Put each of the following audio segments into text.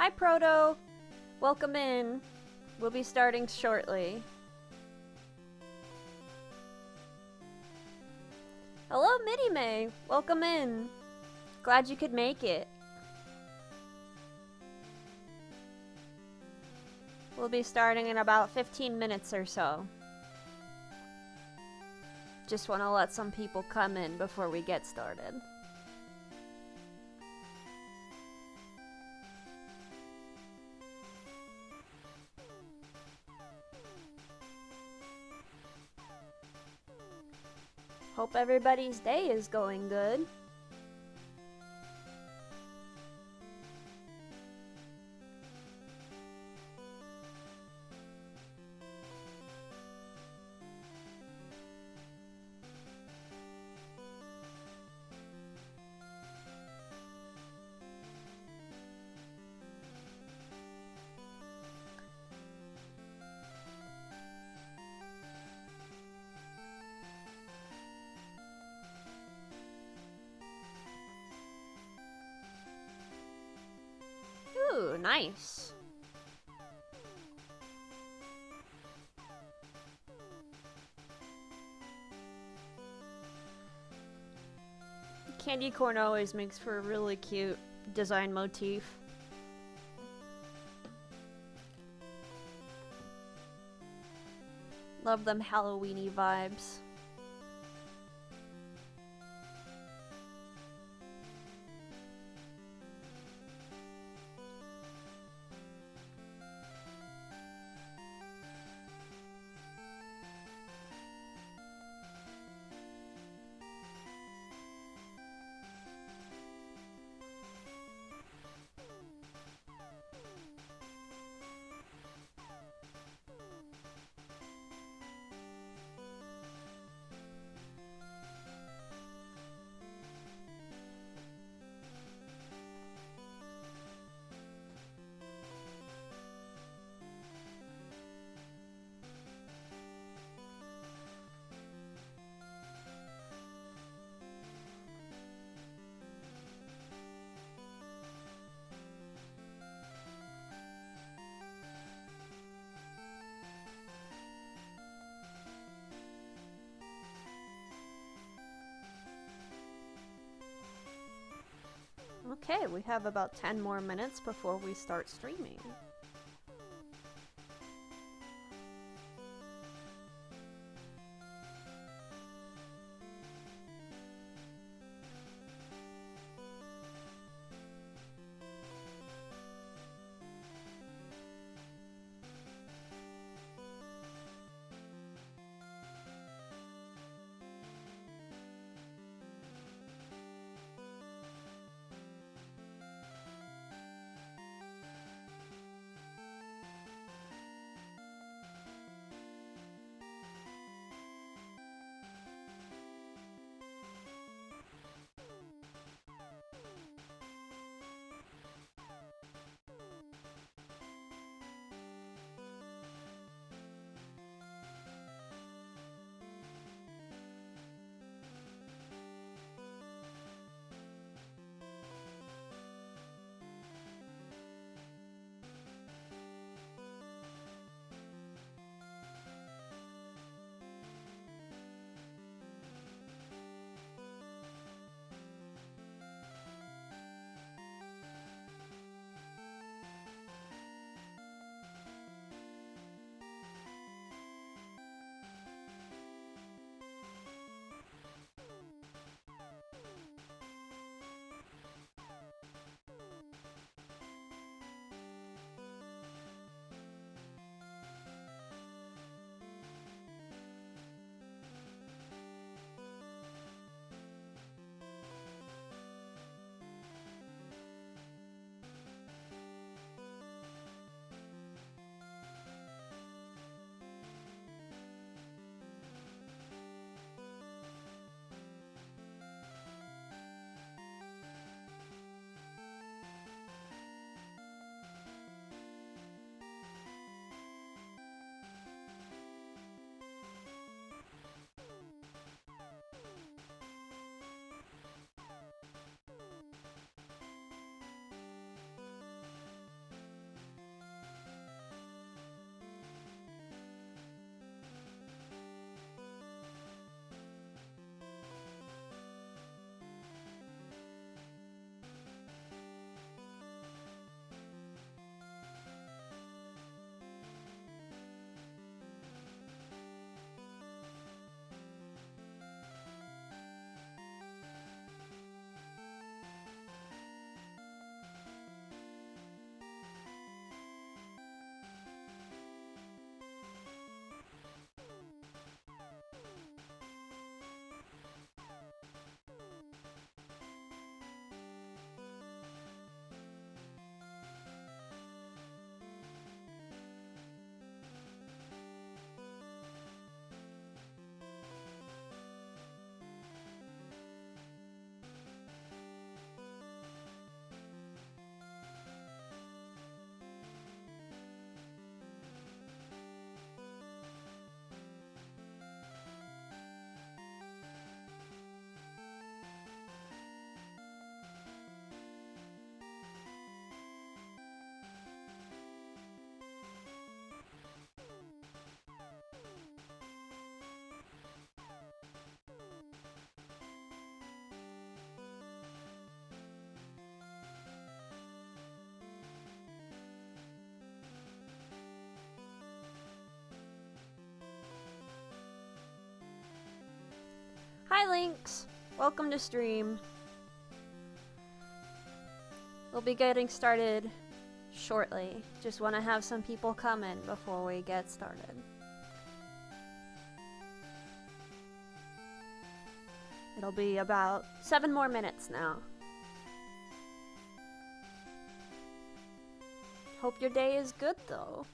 Hi, Proto. Welcome in. We'll be starting shortly. Hello, Minnie May. Welcome in. Glad you could make it. We'll be starting in about 15 minutes or so. Just want to let some people come in before we get started. Hope everybody's day is going good. Ooh, nice. Candy corn always makes for a really cute design motif. Love them Halloween-y vibes. Okay, we have about 10 more minutes before we start streaming. Hi, Lynx! Welcome to stream. We'll be getting started shortly. Just want to have some people come in before we get started. It'll be about 7 more minutes now. Hope your day is good, though.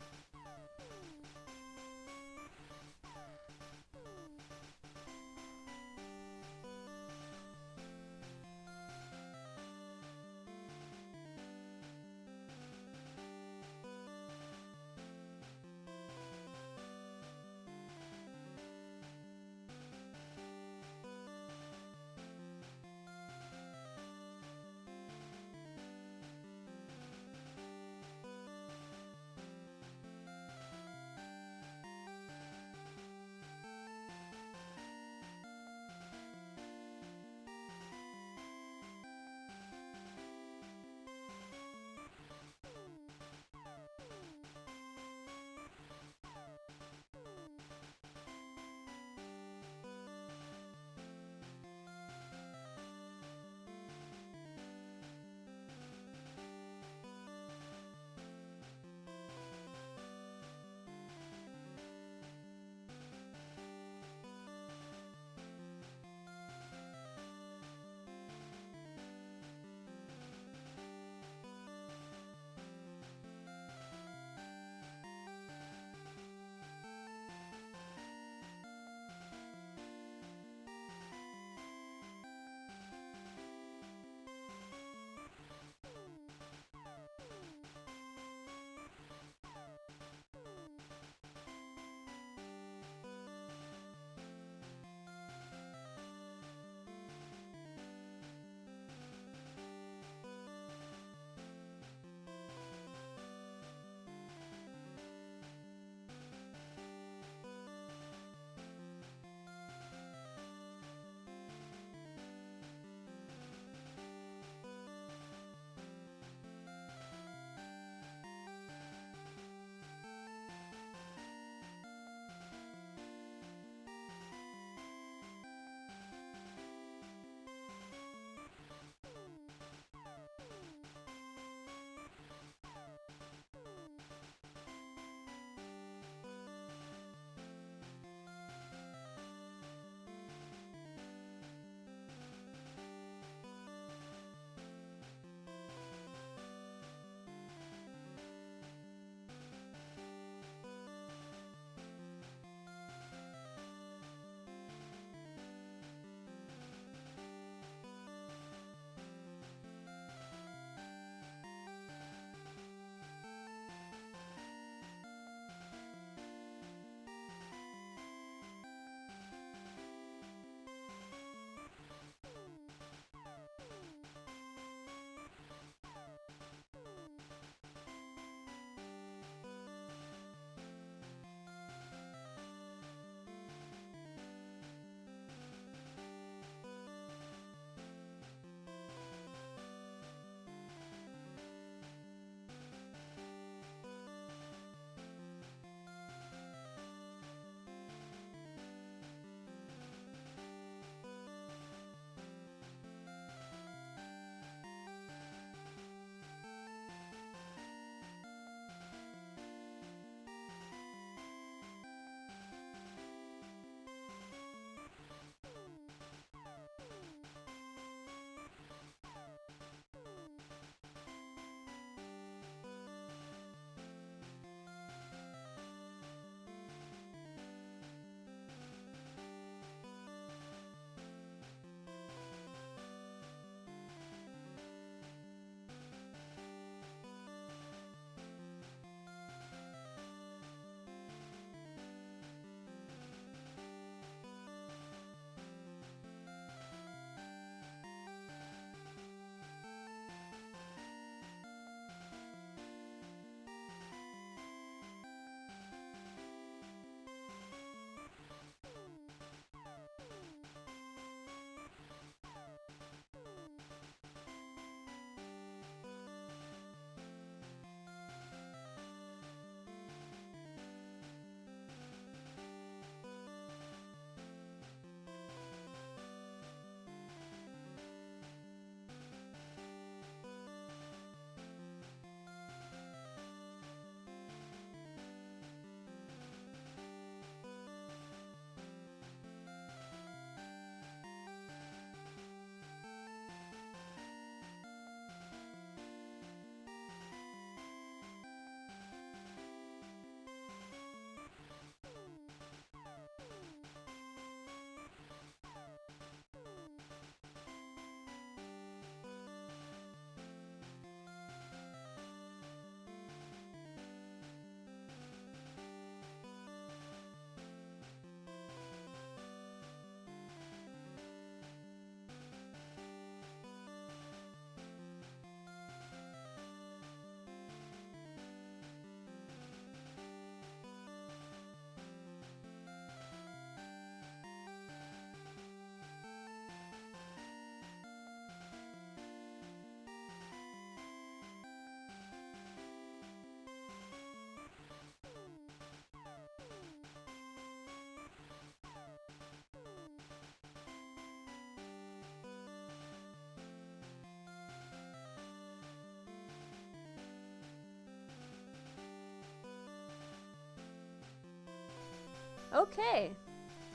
Okay,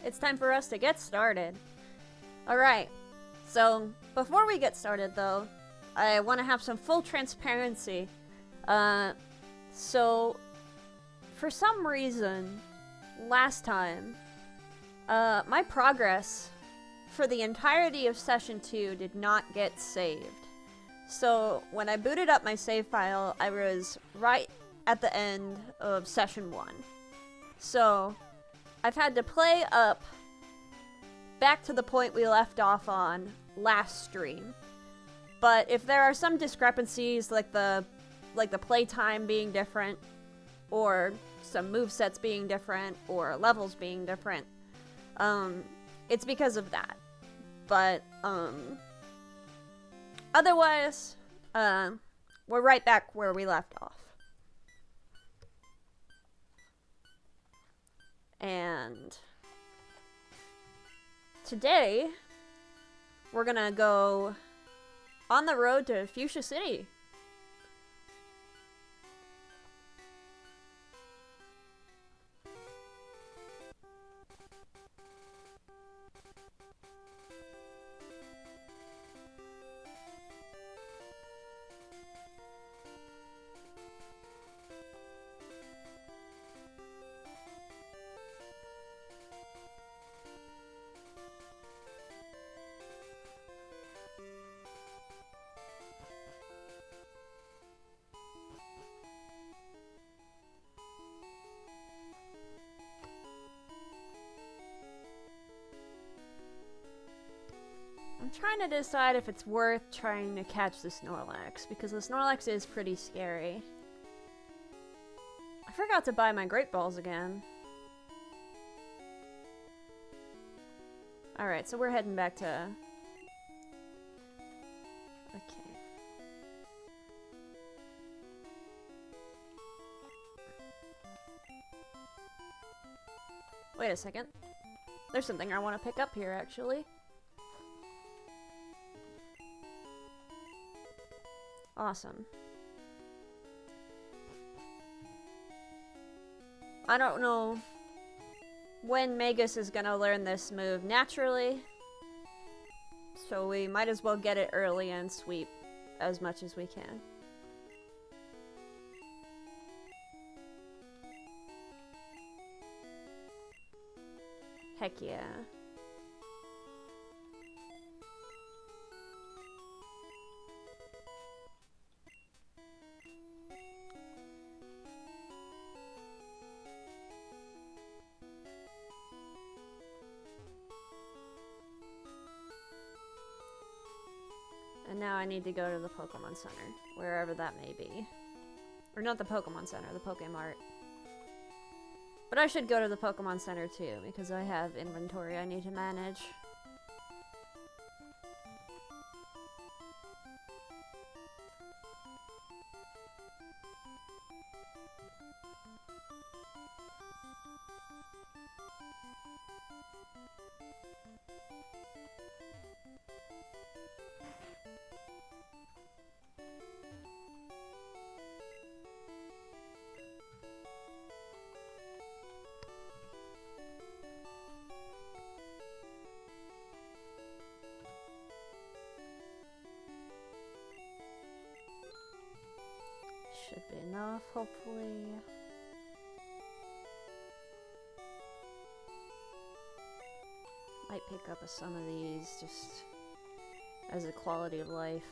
it's time for us to get started. Alright, so before we get started though, I want to have some full transparency. So for some reason, last time, my progress for the entirety of session 2 did not get saved. So when I booted up my save file, I was right at the end of session 1. So I've had to play up back to the point we left off on last stream. But if there are some discrepancies, like the playtime being different, or some movesets being different, or levels being different, it's because of that. But otherwise, we're right back where we left off. And today, we're gonna go on the road to Fuchsia City. I'm trying to decide if it's worth trying to catch the Snorlax, because the Snorlax is pretty scary. I forgot to buy my Great Balls again. Alright, so we're heading back to... Okay. Wait a second. There's something I want to pick up here, actually. Awesome. I don't know when Magus is gonna learn this move naturally, so we might as well get it early and sweep as much as we can. Heck yeah. And now I need to go to the Pokemon Center, wherever that may be. Or not the Pokemon Center, the Pokemart. But I should go to the Pokemon Center too, because I have inventory I need to manage. Should be enough, hopefully. Might pick up some of these just as a quality of life.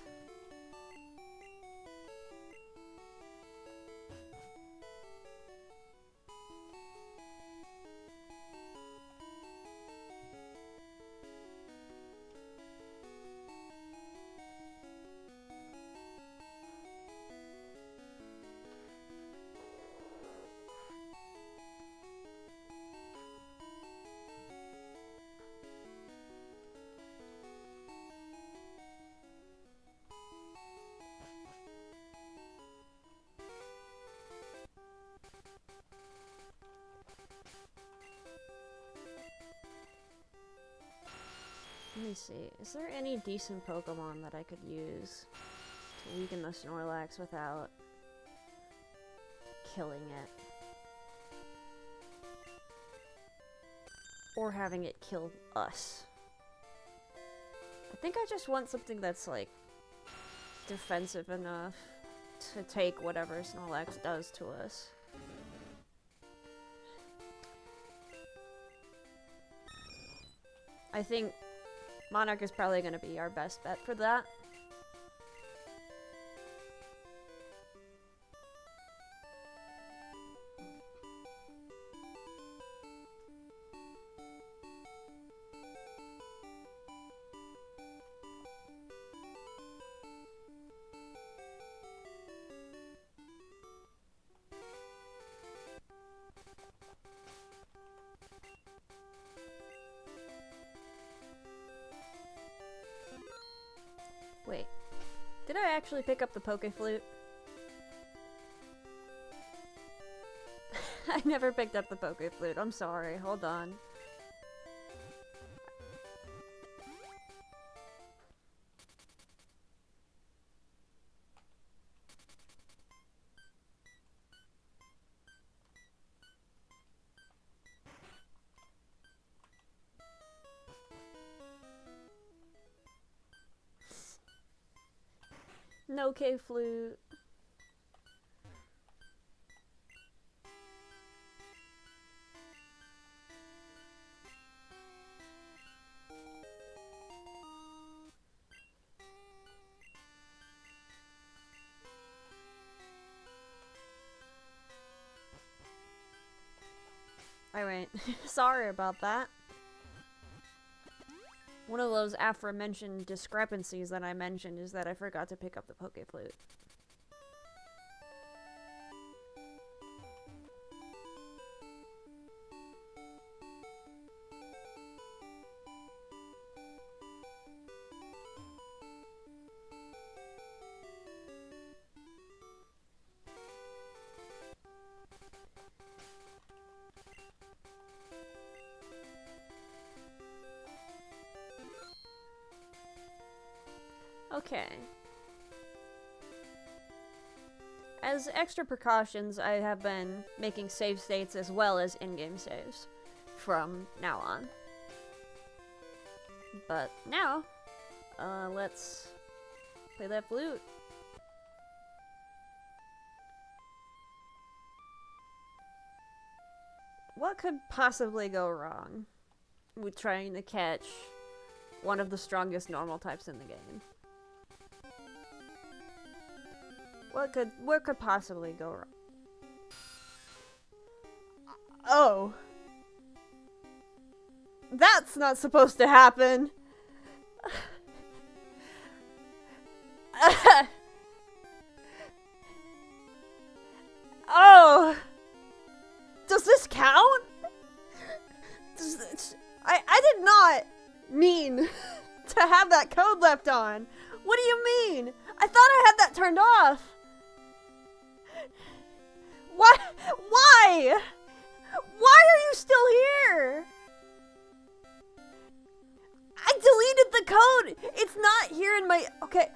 Let me see. Is there any decent Pokemon that I could use to weaken the Snorlax without killing it? or having it kill us. I think I just want something that's, like, defensive enough to take whatever Snorlax does to us. I think Monarch is probably going to be our best bet for that. Wait, did I actually pick up the Poke Flute? I never picked up the Poke Flute, I'm sorry, hold on. No K-Flute. Alright, sorry about that. One of those aforementioned discrepancies that I mentioned is that I forgot to pick up the Poke Flute. Okay. As extra precautions, I have been making save states as well as in-game saves from now on. But now, let's play that flute. What could possibly go wrong with trying to catch one of the strongest normal types in the game? What could possibly go wrong? Oh. That's not supposed to happen. Oh. Does this count? I did not mean to have that code left on. What do you mean? I thought I had that turned off. What? Why? Why are you still here? I deleted the code. It's not here in my... Okay,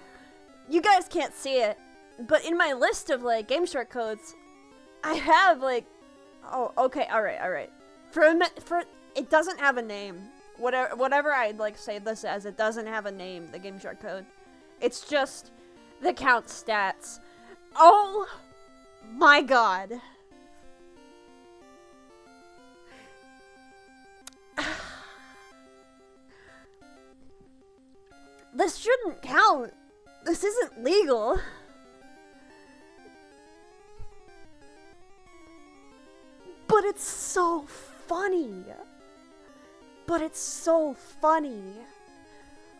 you guys can't see it, but in my list of, like, game shortcodes, I have, like... Oh, okay, alright. For it doesn't have a name. Whatever I'd, like, say this as, it doesn't have a name, the game shortcode. It's just the count stats. Oh my god. This shouldn't count. This isn't legal. But it's so funny.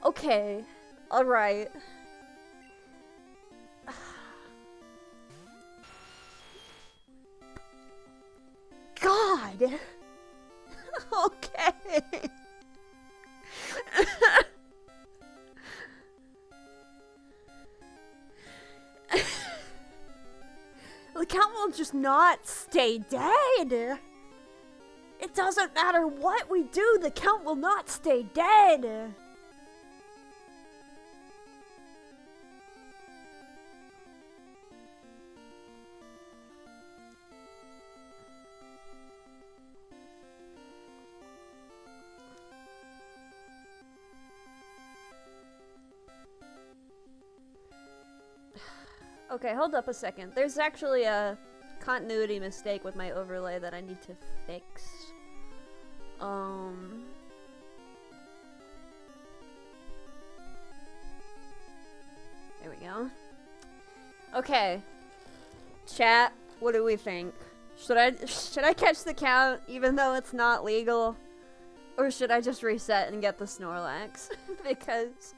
Okay. Alright. God! Okay. The count will just not stay dead. It doesn't matter what we do, the count will not stay dead. Okay, hold up a second. There's actually a continuity mistake with my overlay that I need to fix. There we go. Okay. Chat, what do we think? Should I catch the count even though it's not legal? Or should I just reset and get the Snorlax? Because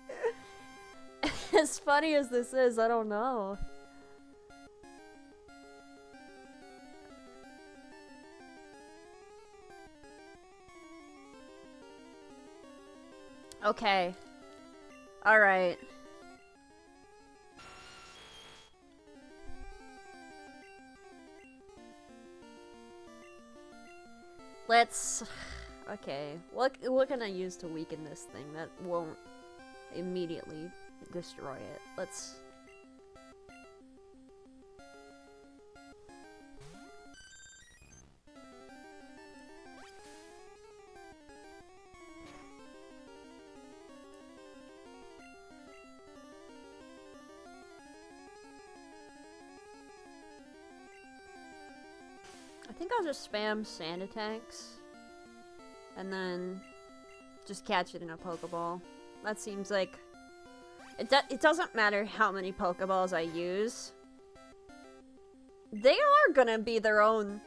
as funny as this is, I don't know. Okay. Alright. Let's... Okay. What can I use to weaken this thing that won't immediately destroy it? Let's... I think I'll just spam sand attacks. And then just catch it in a Pokeball. That seems like... It doesn't matter how many Pokeballs I use. They are gonna be their own...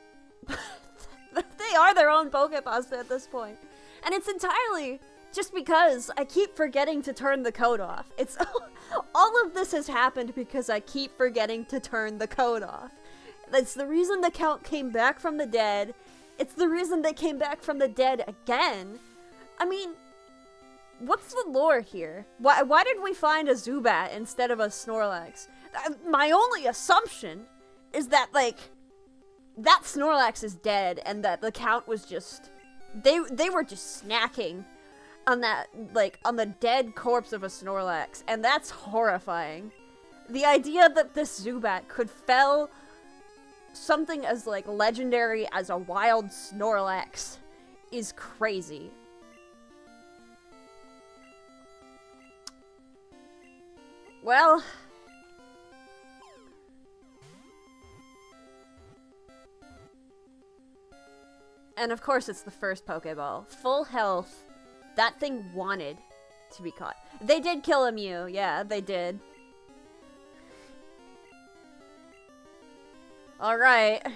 They are their own Pokepasta at this point. And it's entirely just because I keep forgetting to turn the code off. It's... All of this has happened because I keep forgetting to turn the code off. That's the reason the count came back from the dead. It's the reason they came back from the dead again. I mean, what's the lore here? Why did we find a Zubat instead of a Snorlax? My only assumption is that, like, that Snorlax is dead and that the count was just... They were just snacking on that, like, on the dead corpse of a Snorlax. And that's horrifying. The idea that this Zubat could fell... something as, like, legendary as a wild Snorlax is crazy. Well... And of course it's the first Pokeball. Full health. That thing wanted to be caught. They did kill a Mew. Yeah, they did. Alright.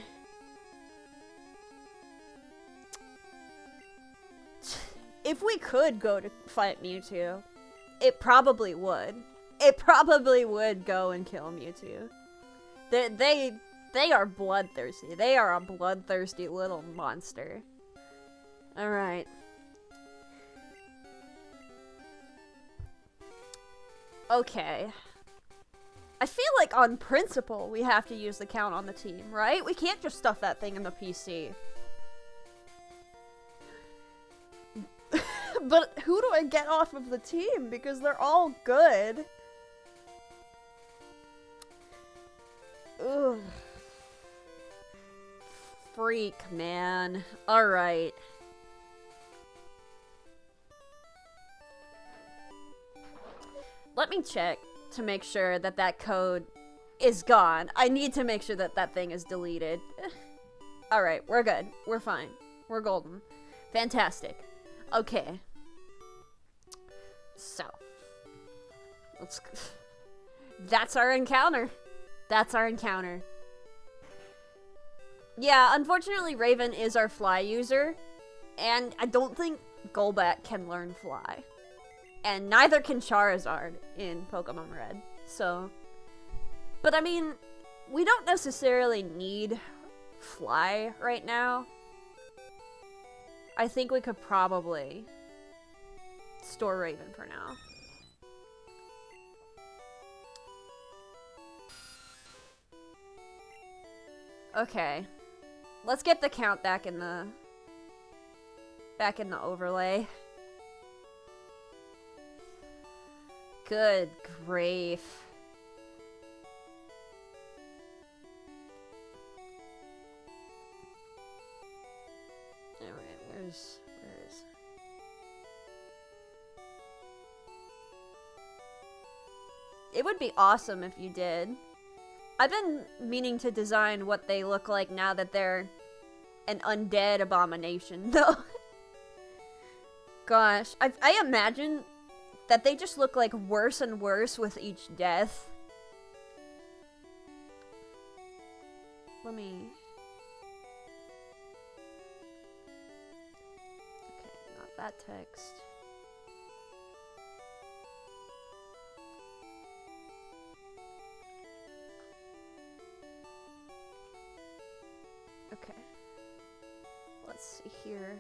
If we could go to fight Mewtwo, it probably would. It probably would go and kill Mewtwo. They are bloodthirsty. They are a bloodthirsty little monster. Alright. Okay. I feel like on principle we have to use the count on the team, right? We can't just stuff that thing in the PC. But who do I get off of the team? Because they're all good. Ugh. Freak, man. Alright. Let me check to make sure that that code is gone. I need to make sure that that thing is deleted. Alright, we're good. We're fine. We're golden. Fantastic. Okay. So. Let's... That's our encounter. That's our encounter. Yeah, unfortunately Raven is our fly user, and I don't think Golbat can learn fly. And neither can Charizard in Pokemon Red, so... But I mean, we don't necessarily need fly right now. I think we could probably store Raven for now. Okay. Let's get the count back in the overlay. Good grief. Alright, where is... It would be awesome if you did. I've been meaning to design what they look like now that they're an undead abomination, though. Gosh, I imagine that they just look like worse and worse with each death. Let me... Okay, not that text. Okay. Let's see here.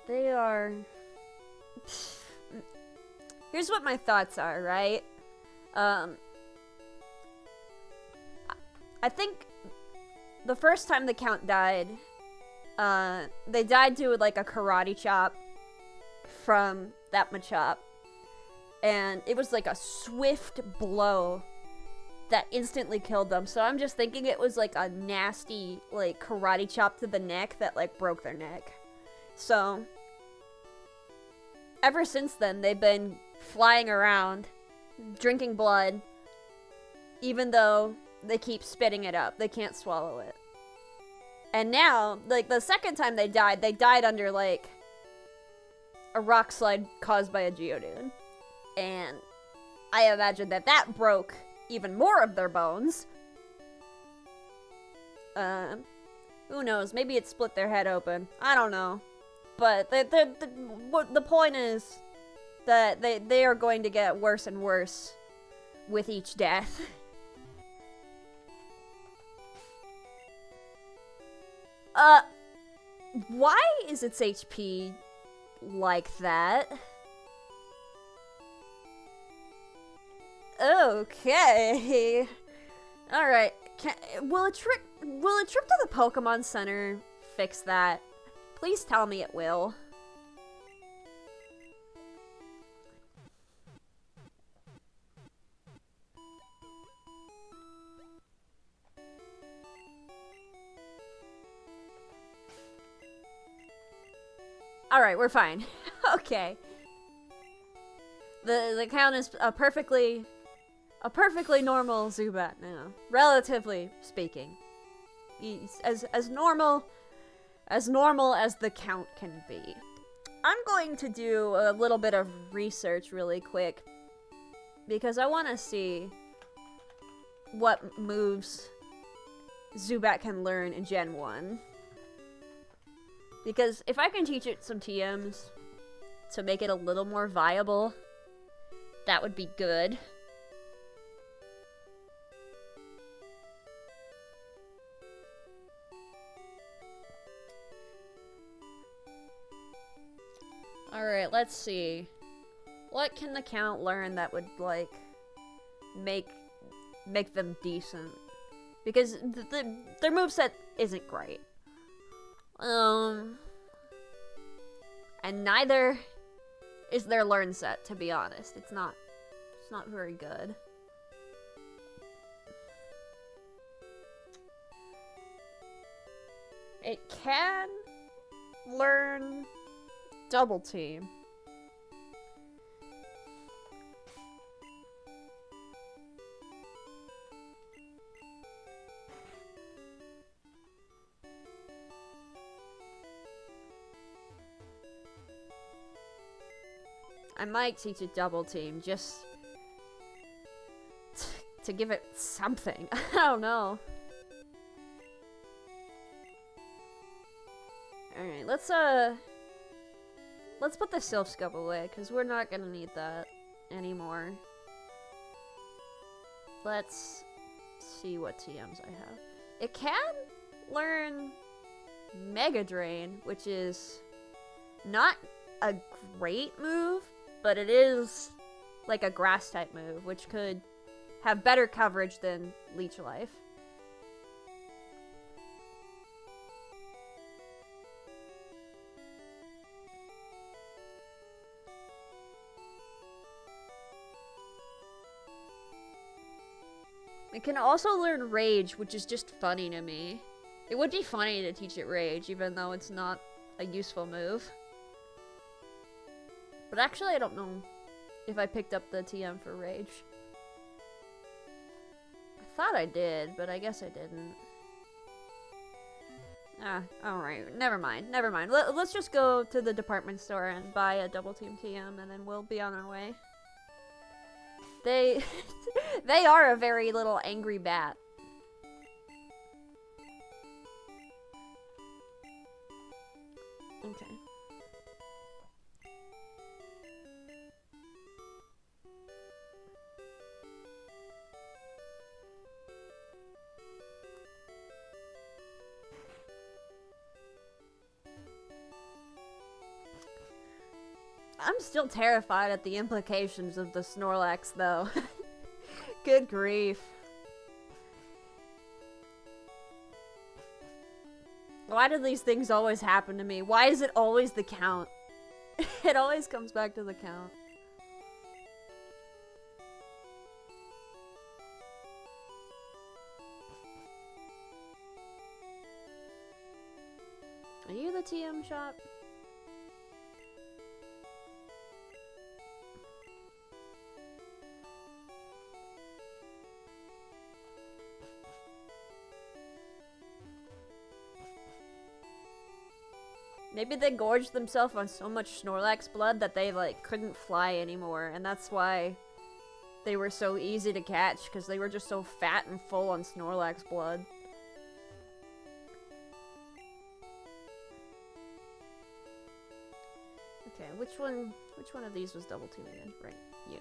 They are... Here's what my thoughts are, right? I think the first time the Count died, they died to like a karate chop from that Machop. And it was like a swift blow that instantly killed them. So I'm just thinking it was like a nasty like karate chop to the neck that like broke their neck. So ever since then they've been flying around, drinking blood, even though they keep spitting it up. They can't swallow it. And now, like, the second time they died under, like, a rock slide caused by a Geodude. And I imagine that that broke even more of their bones. Who knows? Maybe it split their head open. I don't know. But the point is that they are going to get worse and worse with each death. Why is its HP like that? Okay. Alright. Will a trip to the Pokemon Center fix that? Please tell me it will. Alright, we're fine. Okay. The Count is a perfectly normal Zubat now. Relatively speaking. He's as normal as the Count can be. I'm going to do a little bit of research really quick because I want to see what moves Zubat can learn in Gen 1. Because if I can teach it some TMs to make it a little more viable, that would be good. Alright, let's see. What can the Count learn that would, like, make them decent? Because their moveset isn't great. And neither is their learn set, to be honest. It's not very good. It can learn Double Team. I might teach it Double Team, just to give it something. I don't know. Alright, let's put the Sylph Scope away, because we're not gonna need that anymore. Let's see what TMs I have. It can learn Mega Drain, which is not a great move, but it is like a grass type move, which could have better coverage than Leech Life. It can also learn Rage, which is just funny to me. It would be funny to teach it Rage, even though it's not a useful move. But actually, I don't know if I picked up the TM for Rage. I thought I did, but I guess I didn't. Ah, alright. Never mind. Never mind. Let's just go to the department store and buy a double team TM, and then we'll be on our way. They are a very little angry bat. Okay. I'm still terrified at the implications of the Snorlax, though. Good grief. Why do these things always happen to me? Why is it always the count? It always comes back to the count. Are you the TM shop? Maybe they gorged themselves on so much Snorlax blood that they, like, couldn't fly anymore, and that's why they were so easy to catch, because they were just so fat and full on Snorlax blood. Okay, which one of these was double team again? Right, you.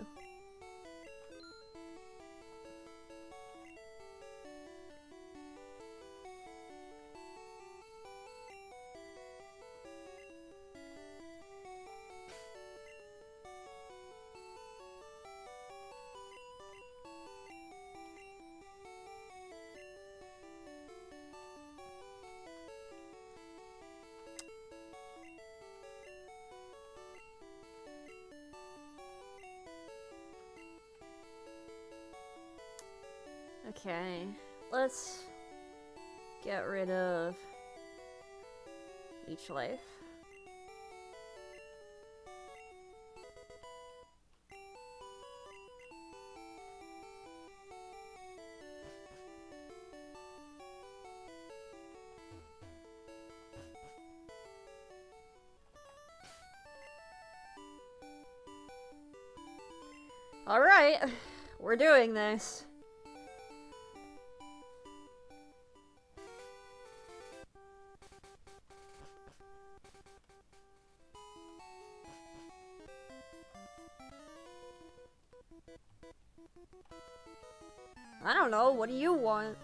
Okay, let's get rid of Leech Life. Alright, we're doing this. I don't know, what do you want?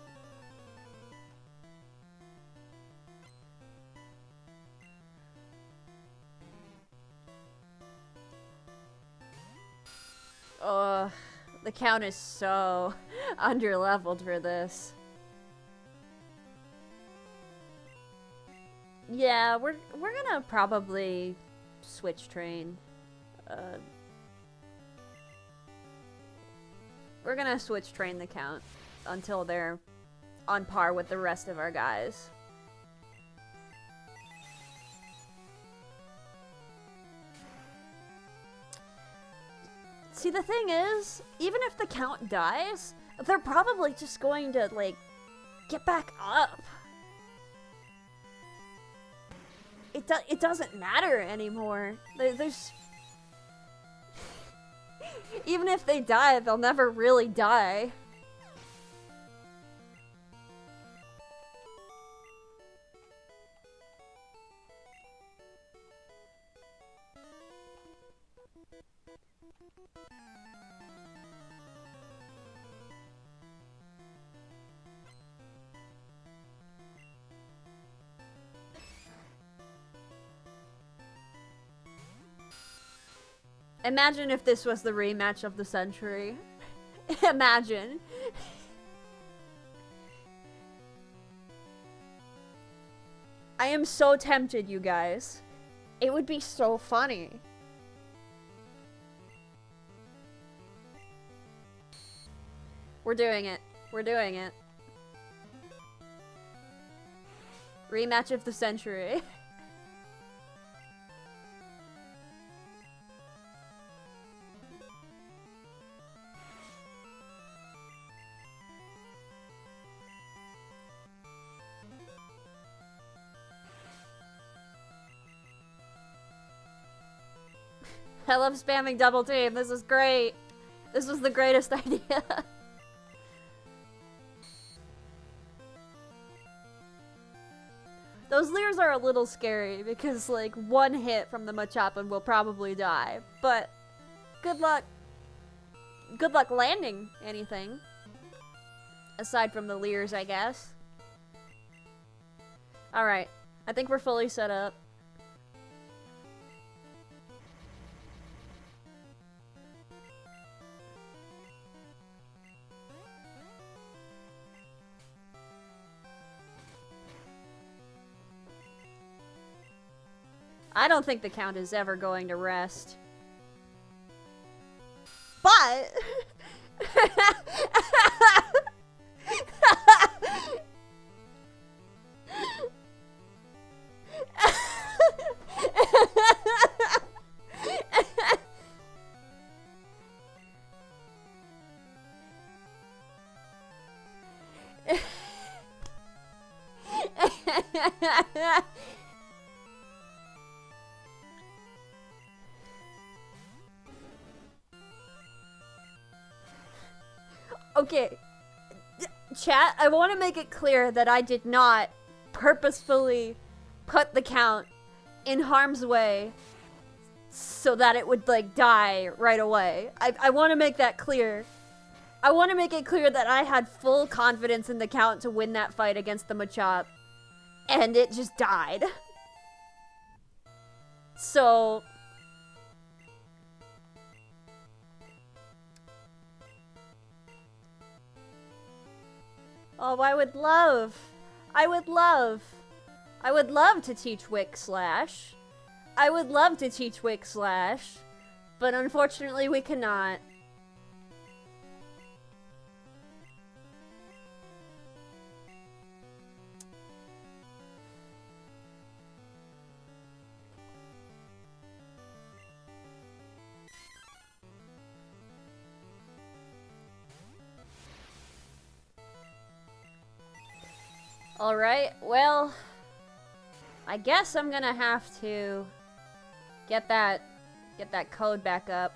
The count is so under-leveled for this. Yeah, we're gonna probably switch train. We're gonna switch train the count until they're on par with the rest of our guys. See, the thing is, even if the count dies, they're probably just going to, like, get back up. It doesn't matter anymore. There's... Even if they die, they'll never really die. Imagine if this was the rematch of the century. Imagine. I am so tempted, you guys. It would be so funny. We're doing it. We're doing it. Rematch of the century. I love spamming double team. This is great. This was the greatest idea. Those Leers are a little scary because, like, one hit from the Machop and we'll probably die. But good luck. Good luck landing anything. Aside from the Leers, I guess. Alright. I think we're fully set up. I don't think the count is ever going to rest. But... Okay, chat, I want to make it clear that I did not purposefully put the count in harm's way so that it would, like, die right away. I want to make that clear. I want to make it clear that I had full confidence in the count to win that fight against the Machop, and it just died. So... Oh, I would love to teach Wick Slash. I would love to teach Wick Slash, but unfortunately we cannot. Alright, well, I guess I'm gonna have to get that code back up.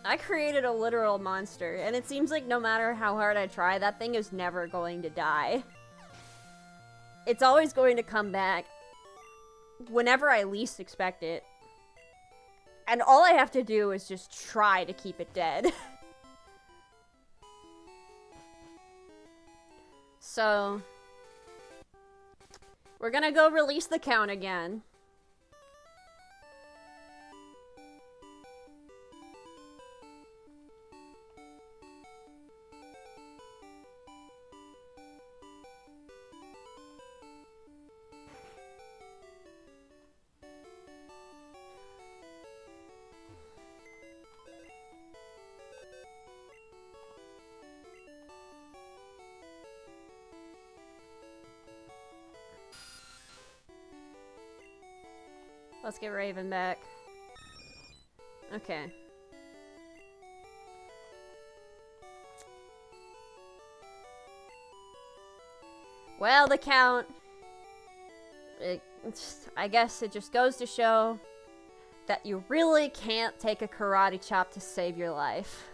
I created a literal monster, and it seems like no matter how hard I try, that thing is never going to die. It's always going to come back whenever I least expect it. And all I have to do is just try to keep it dead. So, we're gonna go release the count again. Let's get Raven back. Okay. Well, the count... I guess it just goes to show that you really can't take a karate chop to save your life.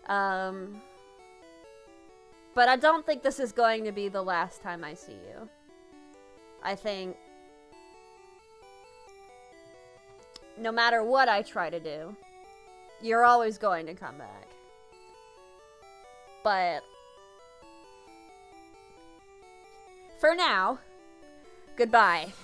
But I don't think this is going to be the last time I see you. I think... no matter what I try to do, you're always going to come back. But for now, goodbye.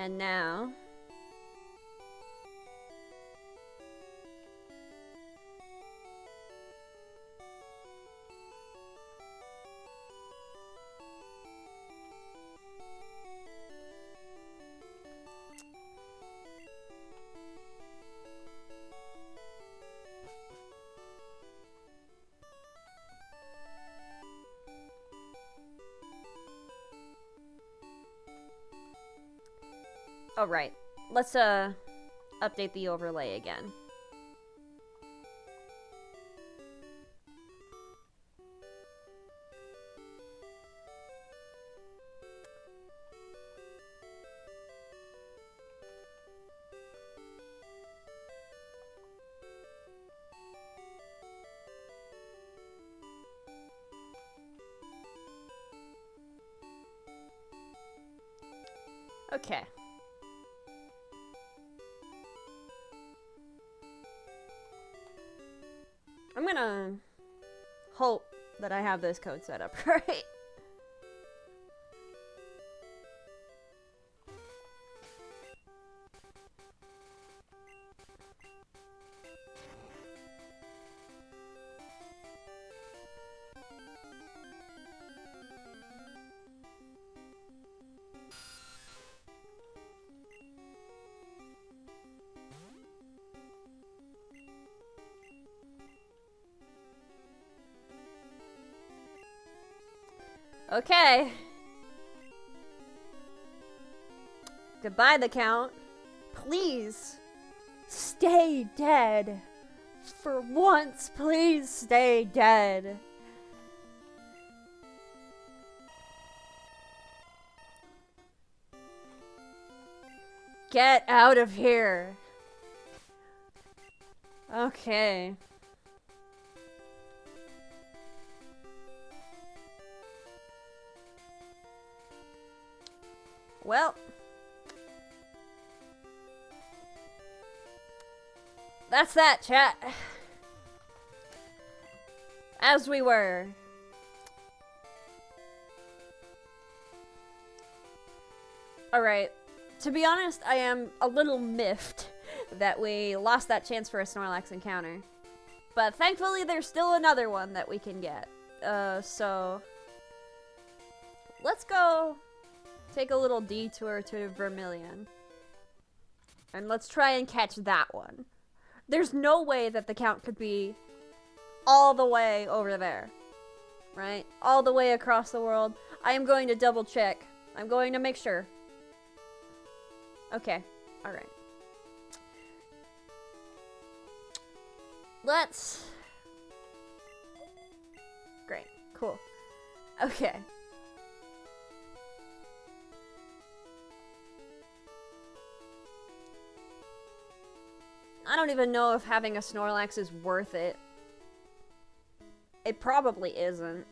And now... Oh, right. Let's, update the overlay again. Okay. I'm gonna hope that I have this code set up right. Okay. Goodbye, the Count. Please, stay dead. For once, please stay dead. Get out of here. Okay. Well, that's that, chat. As we were. Alright. To be honest, I am a little miffed that we lost that chance for a Snorlax encounter. But thankfully, there's still another one that we can get. So... let's go... take a little detour to Vermilion. And let's try and catch that one. There's no way that the Count could be all the way over there. Right? All the way across the world. I am going to double check. I'm going to make sure. Okay. Alright. Let's... great. Cool. Okay. I don't even know if having a Snorlax is worth it. It probably isn't.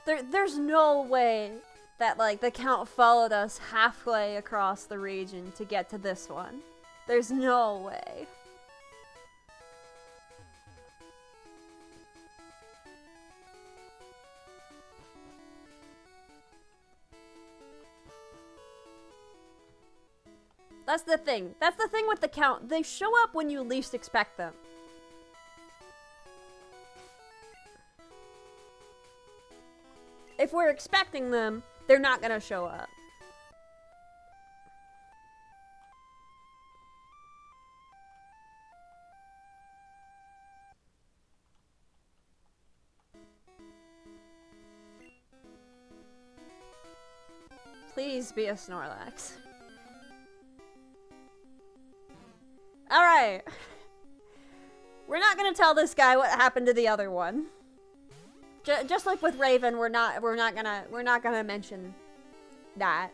There's no way that, like, the Count followed us halfway across the region to get to this one. There's no way. That's the thing. That's the thing with the Count. They show up when you least expect them. If we're expecting them, they're not gonna show up. Please be a Snorlax. Alright. We're not gonna tell this guy what happened to the other one. Just like with Raven, we're not gonna mention that.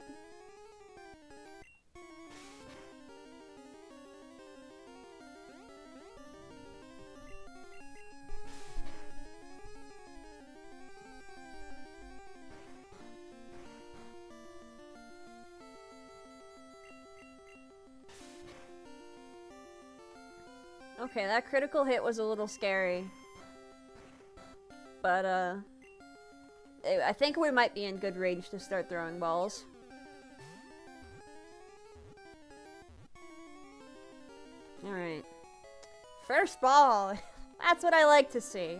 Okay, that critical hit was a little scary. But, I think we might be in good range to start throwing balls. Alright. First ball! That's what I like to see.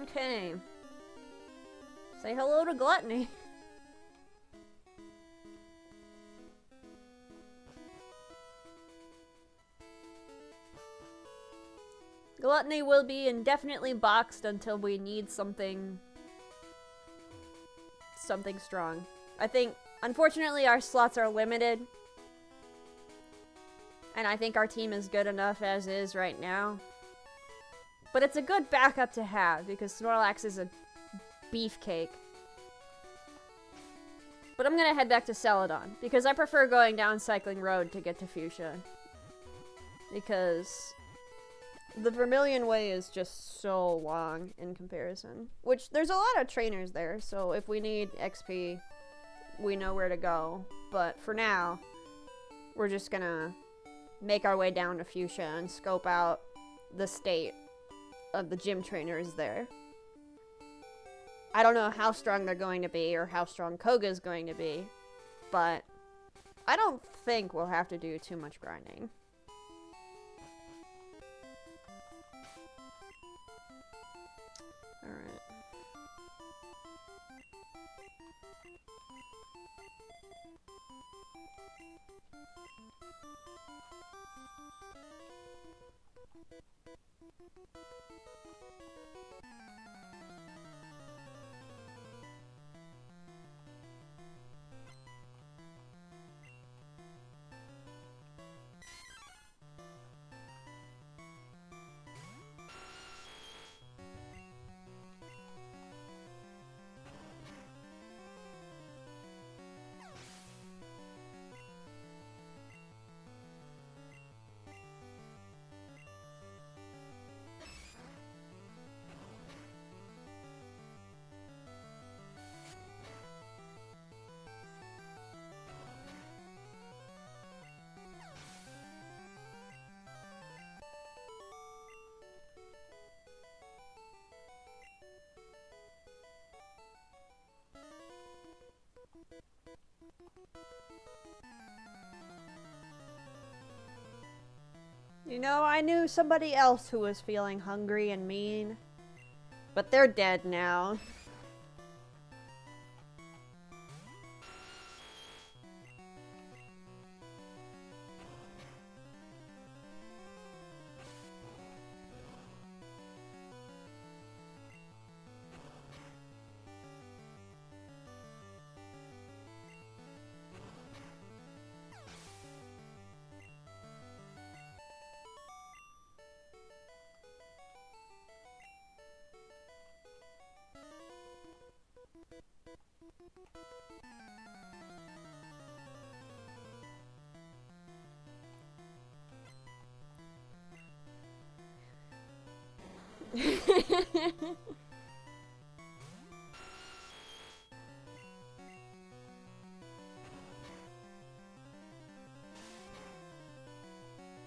Okay. Say hello to Gluttony. Gluttony will be indefinitely boxed until we need something strong. I think, unfortunately, our slots are limited. And I think our team is good enough as is right now. But it's a good backup to have, because Snorlax is a beefcake. But I'm gonna head back to Celadon, because I prefer going down Cycling Road to get to Fuchsia. Because the Vermilion Way is just so long in comparison. Which, there's a lot of trainers there, so if we need XP, we know where to go. But for now, we're just gonna make our way down to Fuchsia and scope out the state of the gym trainers there. I don't know how strong they're going to be or how strong Koga's going to be, but I don't think we'll have to do too much grinding. Alright. You know, I knew somebody else who was feeling hungry and mean, but they're dead now.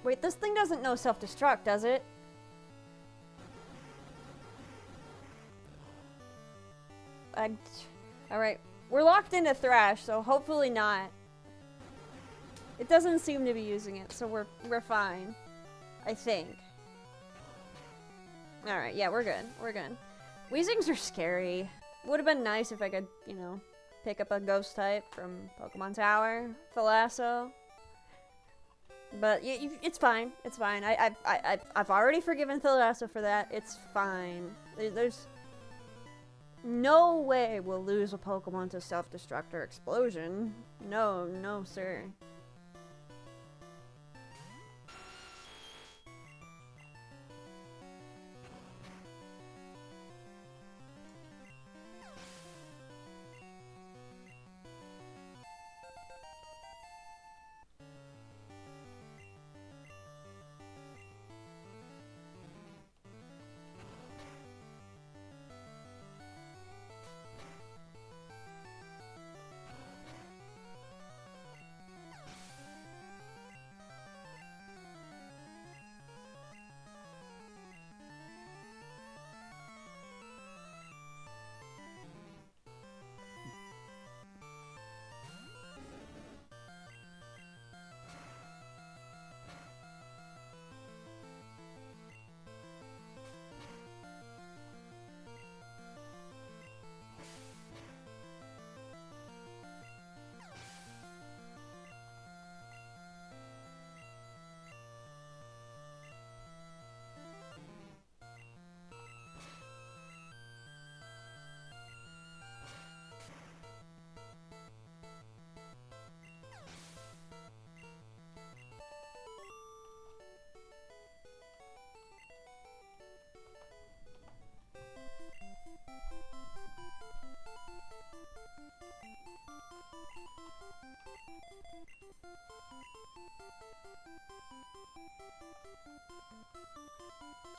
Wait, this thing doesn't know self-destruct, does it? Alright, we're locked into Thrash, so hopefully not. It doesn't seem to be using it, so we're fine. I think. Alright, yeah, we're good. We're good. Weezings are scary. Would have been nice if I could, you know, pick up a ghost type from Pokemon Tower, Thalasso. But it's fine. It's fine. I've already forgiven Thalasso for that. It's fine. There's no way we'll lose a Pokemon to self-destruct or explosion. No, no, sir.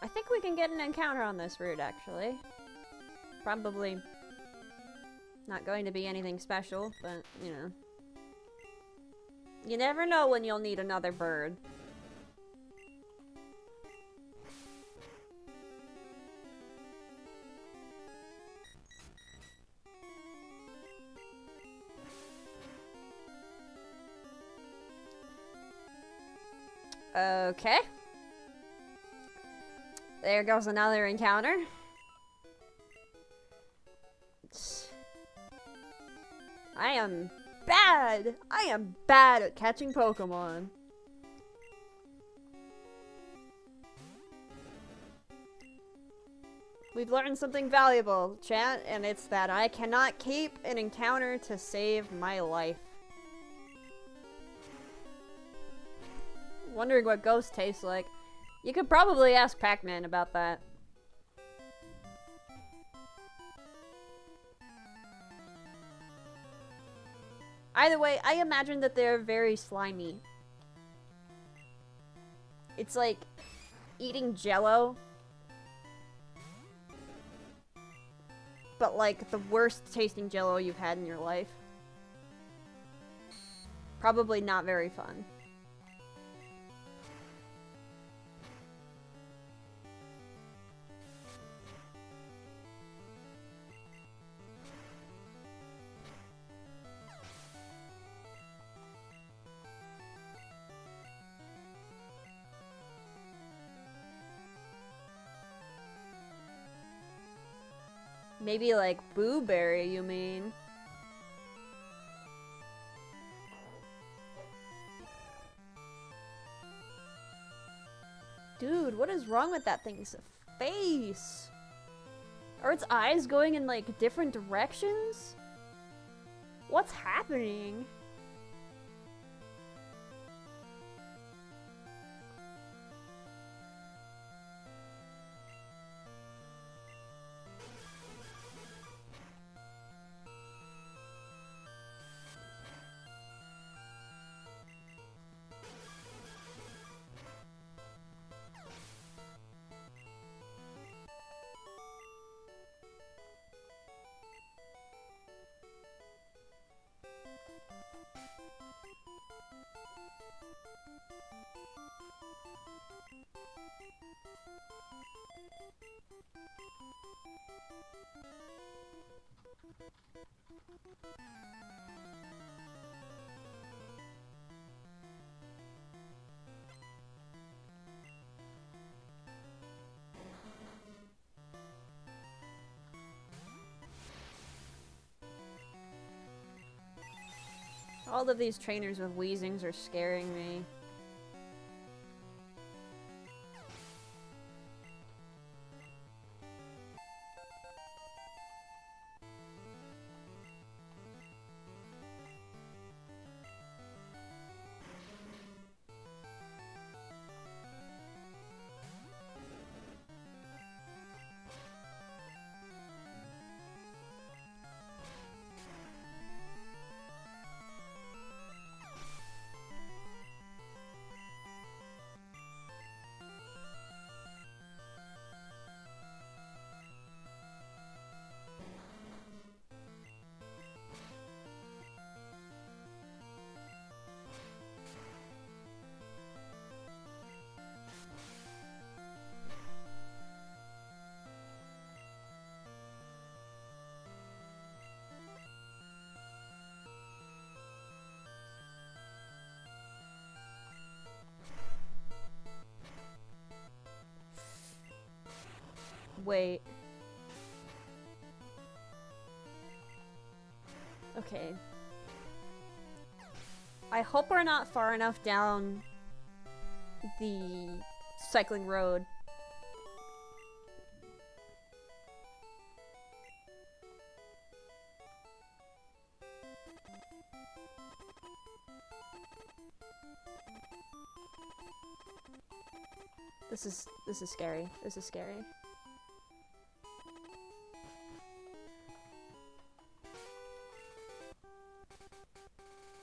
I think we can get an encounter on this route, actually. Probably not going to be anything special, but, you know. You never know when you'll need another bird. Okay. There goes another encounter. I am bad! I am bad at catching Pokémon. We've learned something valuable, chat, and it's that I cannot keep an encounter to save my life. Wondering what ghost tastes like. You could probably ask Pac-Man about that. Either way, I imagine that they're very slimy. It's like eating Jell-O, but like the worst tasting Jell-O you've had in your life. Probably not very fun. Maybe like Blueberry, you mean? Dude, what is wrong with that thing's face? Are its eyes going in like different directions? What's happening? All of these trainers with wheezings are scaring me. Wait. Okay. I hope we're not far enough down the cycling road. This is scary. This is scary.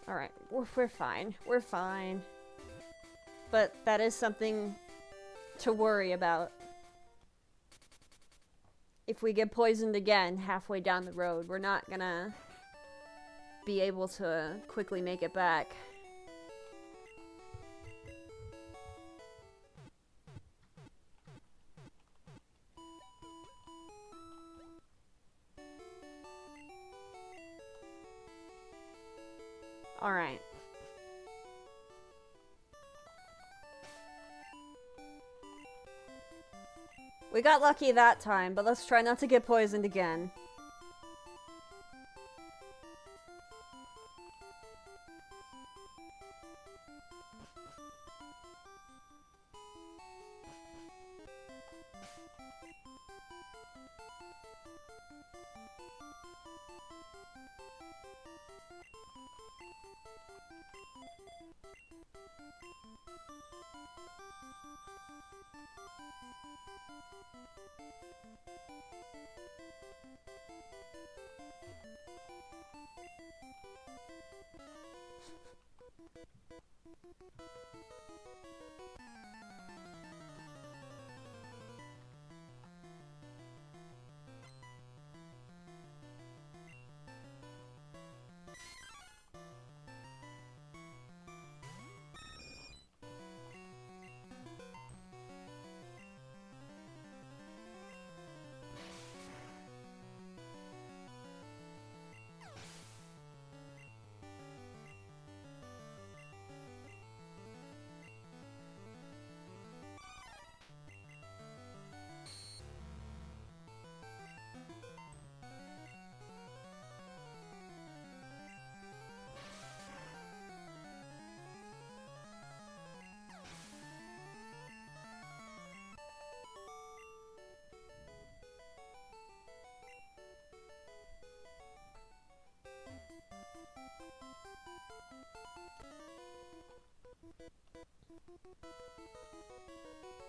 Alright, we're fine. We're fine. But that is something to worry about. If we get poisoned again halfway down the road, we're not gonna be able to quickly make it back. Alright. We got lucky that time, but let's try not to get poisoned again.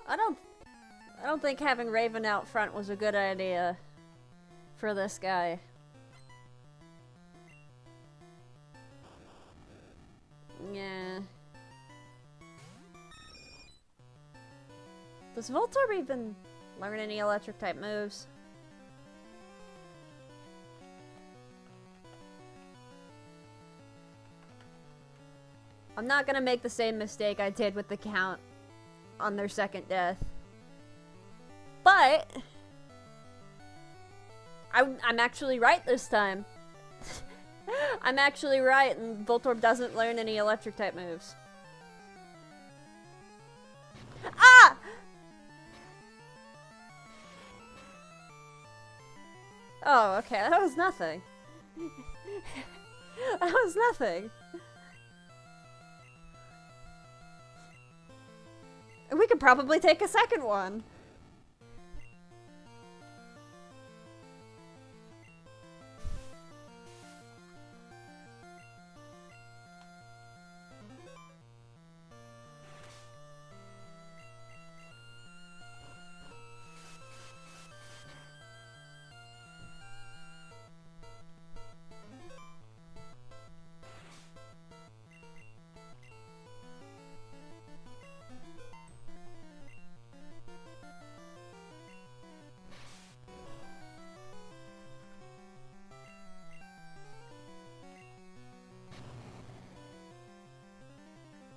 I don't think having Raven out front was a good idea for this guy. Yeah. Does Voltorb even learn any electric type moves? I'm not gonna make the same mistake I did with the Count on their second death. But I'm actually right this time. I'm actually right, and Voltorb doesn't learn any electric type moves. Ah! Oh, okay, that was nothing. That was nothing. We could probably take a second one.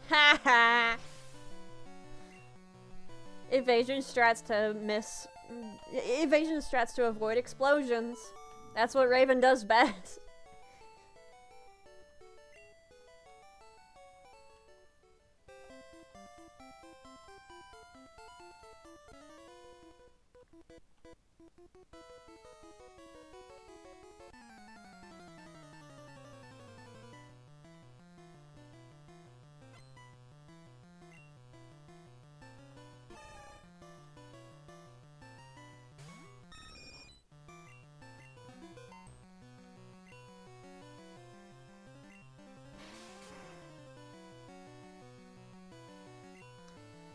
Haha. Evasion strats to miss. Evasion strats to avoid explosions. That's what Raven does best.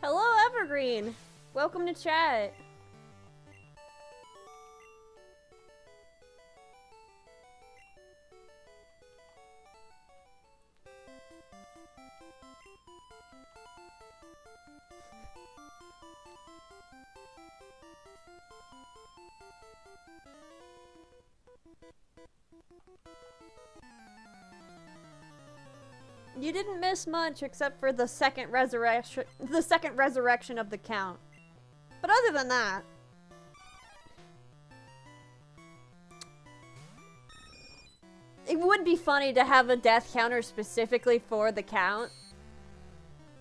Hello, Evergreen! Welcome to chat! You didn't miss much except for the second resurrection of the Count. But other than that, it would be funny to have a death counter specifically for the Count,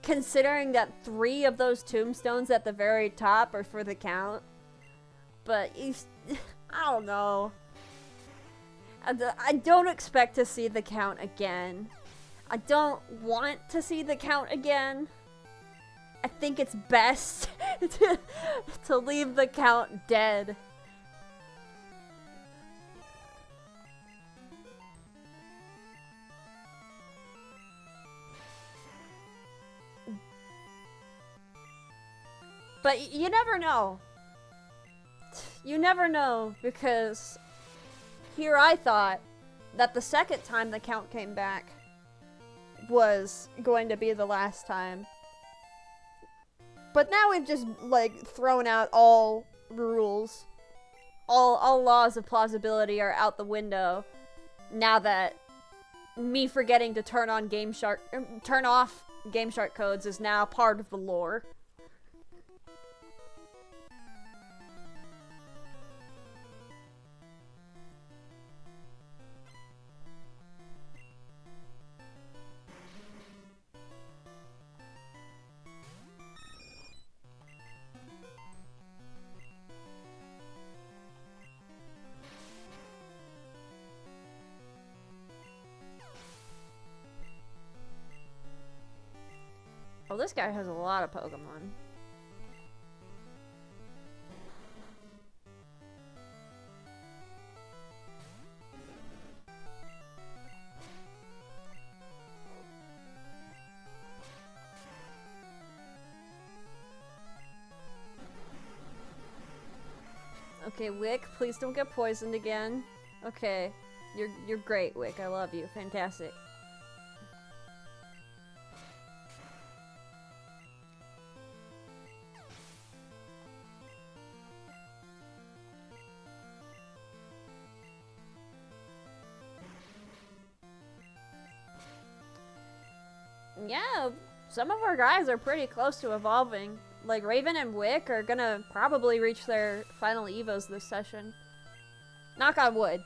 considering that 3 of those tombstones at the very top are for the Count. But I don't know. I don't expect to see the Count again. I don't want to see the Count again. I think it's best to leave the Count dead. But you never know. You never know, because here I thought that the second time the Count came back was going to be the last time. But now we've just, like, thrown out all rules. All laws of plausibility are out the window now that me forgetting to turn off Game Shark codes is now part of the lore. Oh, this guy has a lot of Pokemon. Okay, Wick, please don't get poisoned again. Okay. You're great, Wick. I love you. Fantastic. Yeah, some of our guys are pretty close to evolving. Like, Raven and Wick are gonna probably reach their final Evos this session. Knock on wood.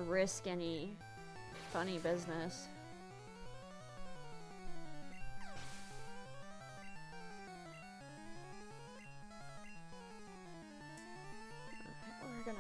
risk any funny business. We're gonna...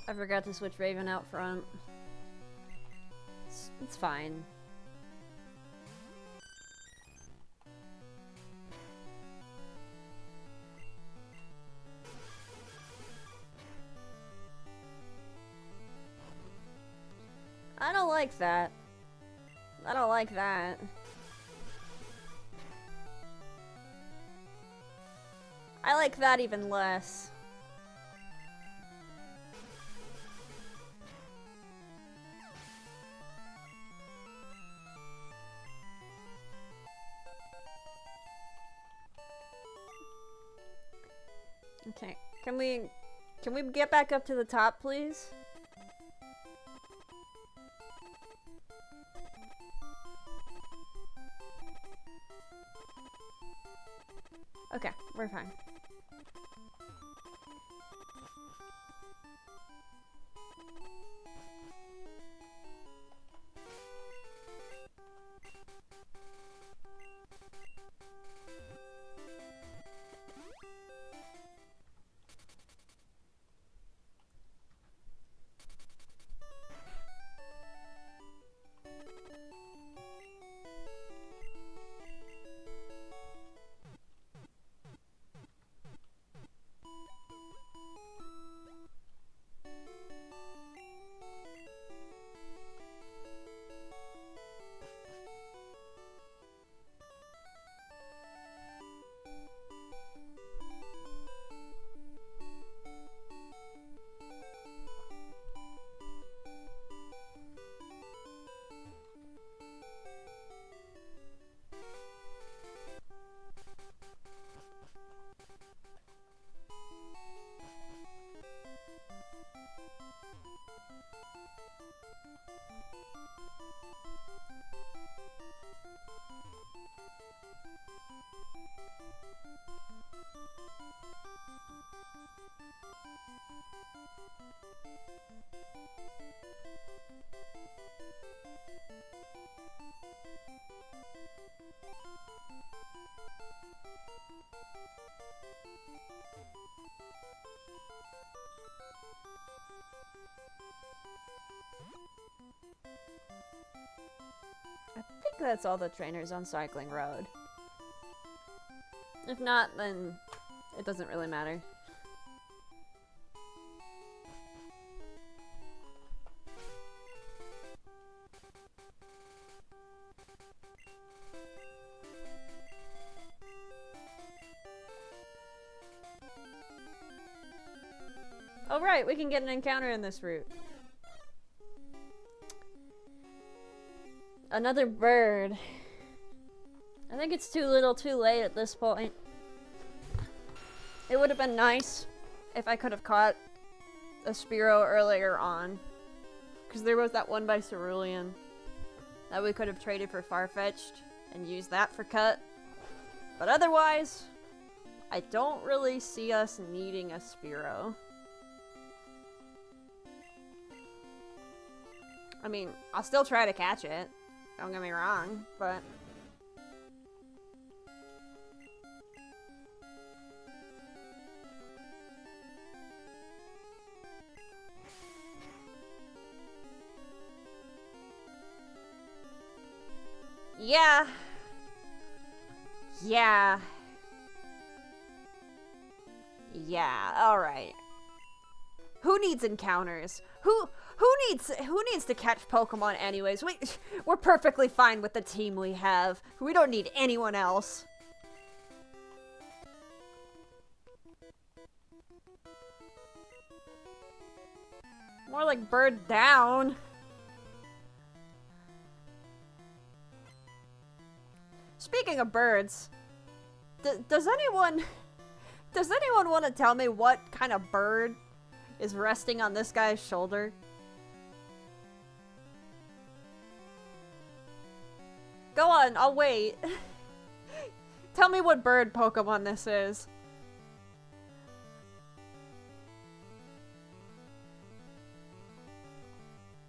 I forgot to switch Raven out front. It's fine. I don't like that. I don't like that. I like that even less. Okay, can we get back up to the top, please? Okay, we're fine. I think that's all the trainers on Cycling Road. If not, then it doesn't really matter. Oh right, we can get an encounter in this route. Another bird. I think it's too little too late at this point. It would have been nice if I could have caught a Spearow earlier on. Because there was that one by Cerulean that we could have traded for Farfetch'd and used that for cut. But otherwise, I don't really see us needing a Spearow. I mean, I'll still try to catch it. Don't get me wrong, but... Yeah. Yeah. Yeah, alright. Who needs encounters? Who needs to catch Pokemon anyways? We're perfectly fine with the team we have. We don't need anyone else. More like bird down. Speaking of birds, does anyone want to tell me what kind of bird is resting on this guy's shoulder? Go on, I'll wait. Tell me what bird Pokemon this is.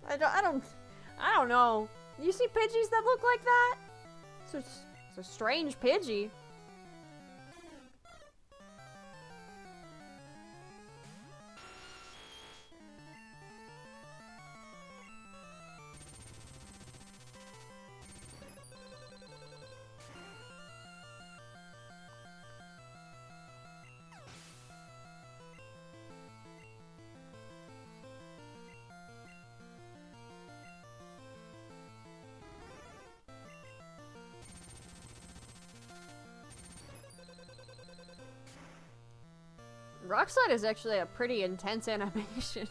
I don't know. You see Pidgeys that look like that? It's a strange Pidgey. Rock Slide is actually a pretty intense animation.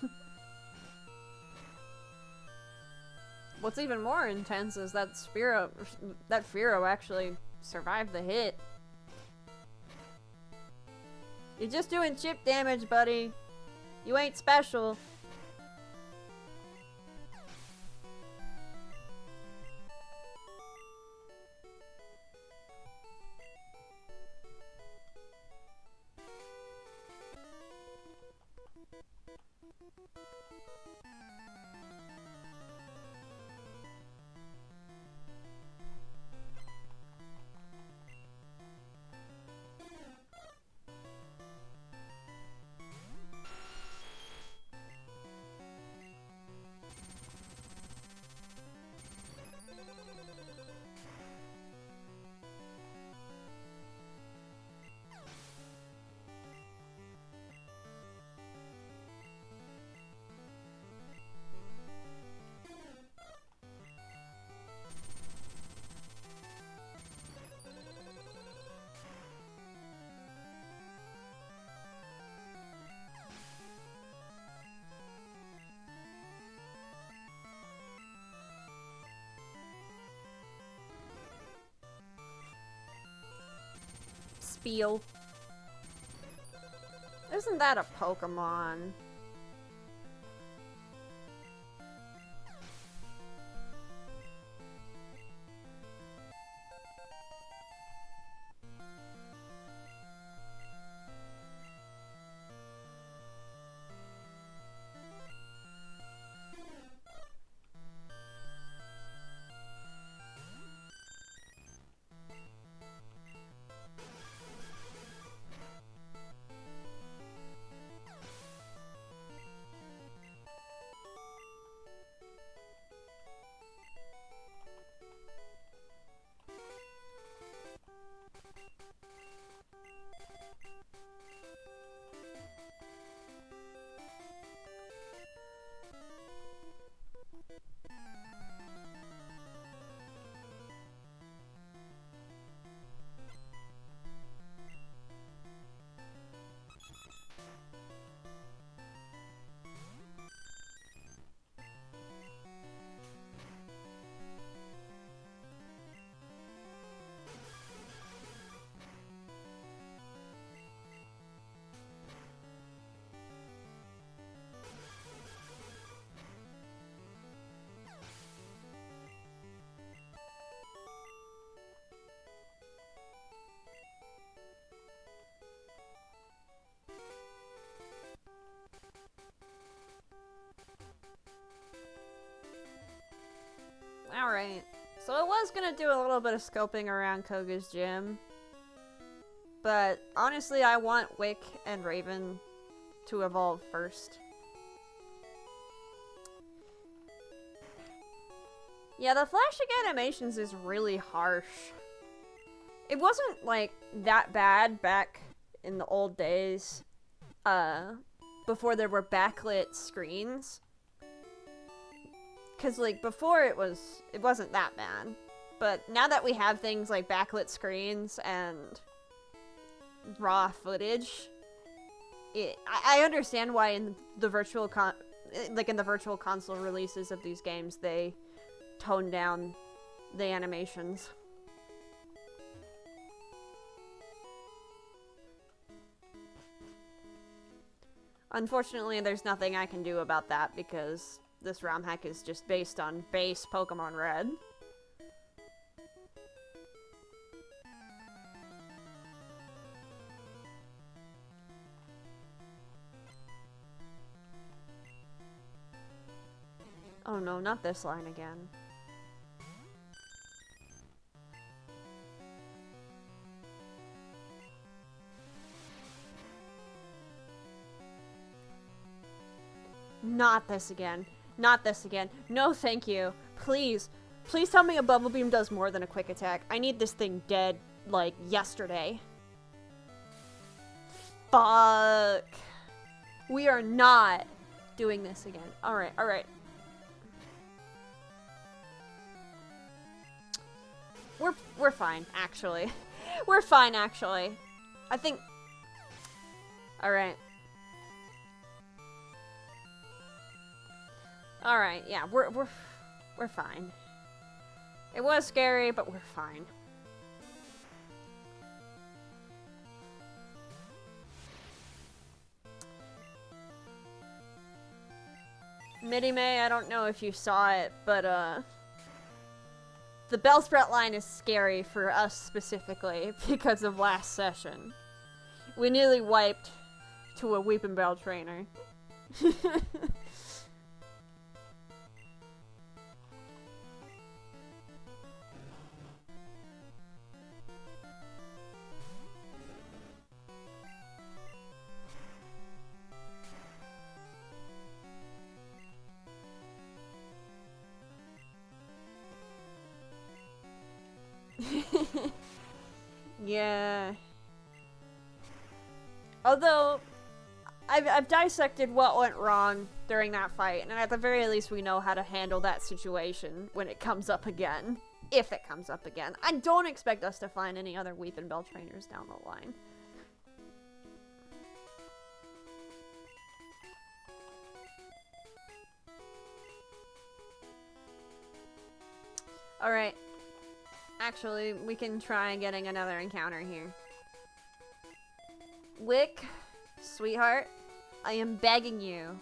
What's even more intense is that Fearow actually survived the hit. You're just doing chip damage, buddy. You ain't special. Spiel. Isn't that a Pokemon? Alright. So I was gonna do a little bit of scoping around Koga's gym. But honestly, I want Wick and Raven to evolve first. Yeah, the flashing animations is really harsh. It wasn't, like, that bad back in the old days, before there were backlit screens. Cause, like, before it wasn't that bad. But now that we have things like backlit screens and raw footage, I understand why in the virtual console releases of these games, they tone down the animations. Unfortunately, there's nothing I can do about that because this ROM hack is just based on base Pokemon Red. Oh no, not this line again. Not this again. Not this again. No, thank you. Please. Please tell me a Bubble Beam does more than a quick attack. I need this thing dead, like, yesterday. Fuck. We are not doing this again. Alright, alright. We're fine, actually. We're fine, actually. I think... Alright. Alright, yeah, we're fine. It was scary, but we're fine. Midi-May, I don't know if you saw it, but, the Bellsprout line is scary for us specifically because of last session. We nearly wiped to a Weeping Bell trainer. Yeah. Although, I've dissected what went wrong during that fight, and at the very least we know how to handle that situation when it comes up again. If it comes up again. I don't expect us to find any other Weeping Bell trainers down the line. Alright. Actually, we can try getting another encounter here. Wick, sweetheart, I am begging you.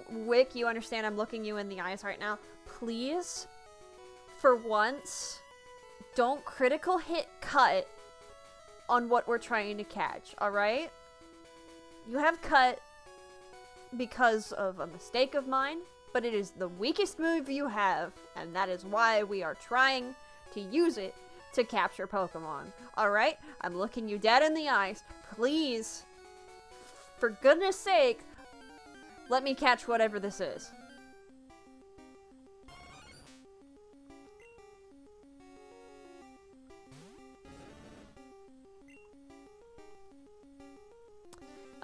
Wick, you understand I'm looking you in the eyes right now. Please, for once, don't critical hit cut on what we're trying to catch, alright? You have cut because of a mistake of mine, but it is the weakest move you have, and that is why we are trying to use it to capture Pokemon. Alright? I'm looking you dead in the eyes. Please, for goodness sake, let me catch whatever this is.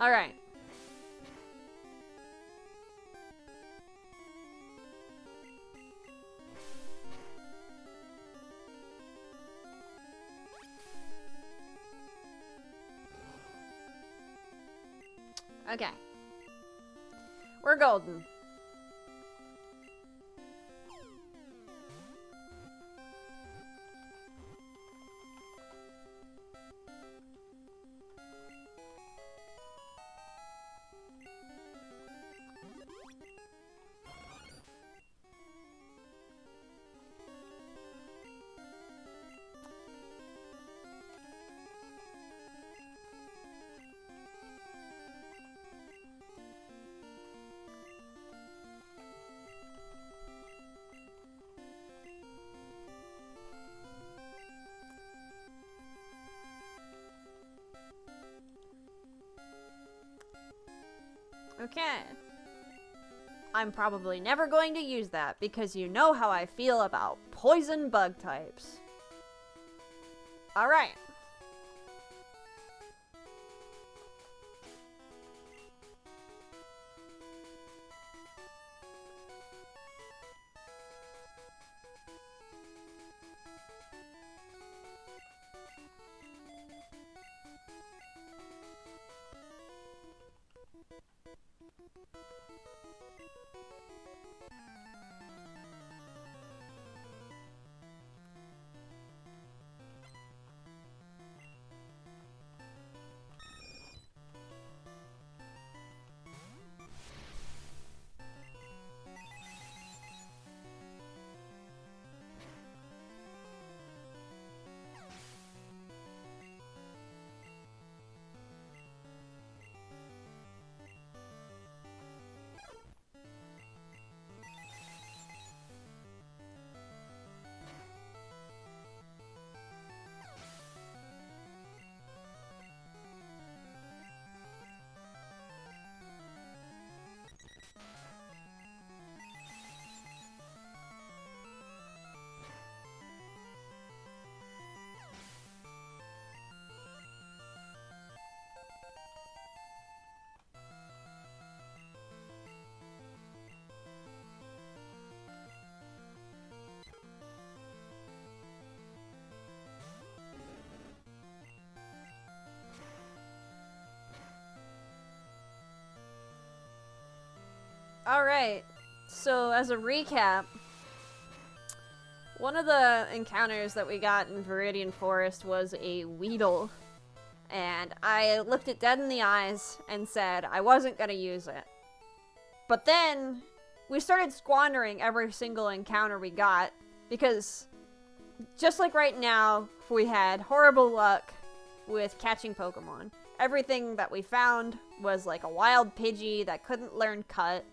Alright. Okay. We're golden. Okay. I'm probably never going to use that because you know how I feel about poison bug types. Alright. Alright, so as a recap, one of the encounters that we got in Viridian Forest was a Weedle, and I looked it dead in the eyes and said I wasn't gonna use it. But then, we started squandering every single encounter we got, because just like right now, we had horrible luck with catching Pokemon. Everything that we found was like a wild Pidgey that couldn't learn Cut,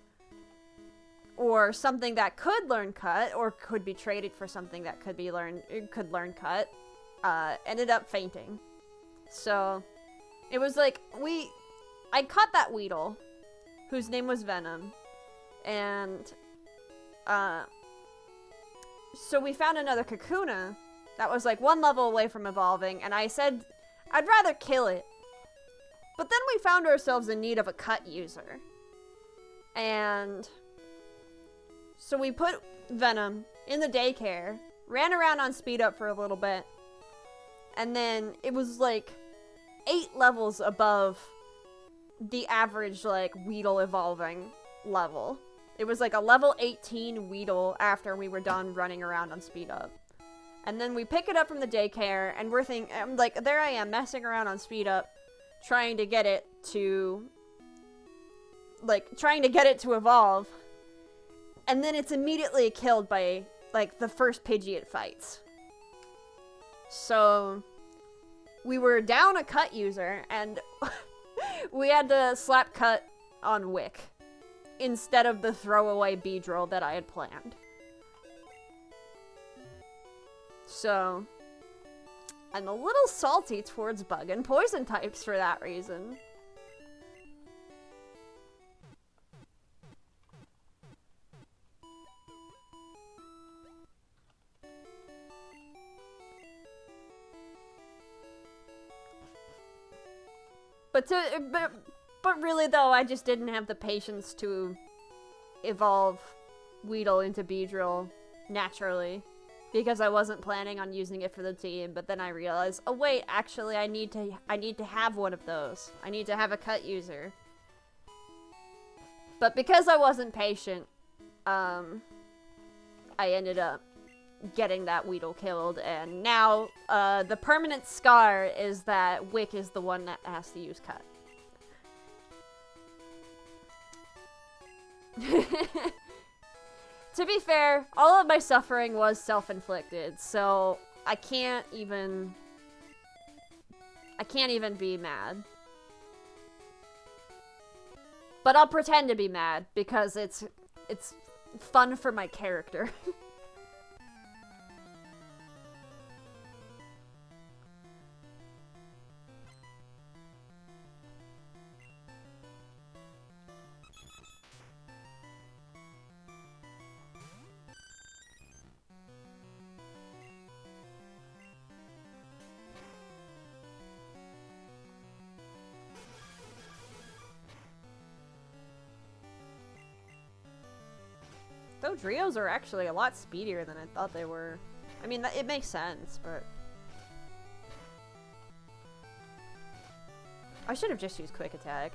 or something that could learn Cut, or could be traded for something that could learn Cut, ended up fainting. So, it was like, I caught that Weedle, whose name was Venom, and, so we found another Kakuna that was like one level away from evolving, and I said, I'd rather kill it. But then we found ourselves in need of a Cut user. And so we put Venom in the daycare, ran around on speed up for a little bit, and then it was like 8 levels above the average, like, Weedle evolving level. It was like a level 18 Weedle after we were done running around on speed up. And then we pick it up from the daycare, and we're thinking, like, there I am messing around on speed up, trying to get it to evolve. And then it's immediately killed by, like, the first Pidgey it fights. So, we were down a Cut user, and we had to slap Cut on Wick, instead of the throwaway Beedrill that I had planned. So, I'm a little salty towards Bug and Poison types for that reason. But really though, I just didn't have the patience to evolve Weedle into Beedrill naturally, because I wasn't planning on using it for the team. But then I realized, oh wait, actually I need to have one of those. I need to have a Cut user. But because I wasn't patient, I ended up getting that Weedle killed, and now the permanent scar is that Wick is the one that has to use Cut. To be fair, all of my suffering was self-inflicted, so I can't even be mad. But I'll pretend to be mad because it's fun for my character. Dodrios are actually a lot speedier than I thought they were. I mean, it makes sense, but... I should have just used quick attack.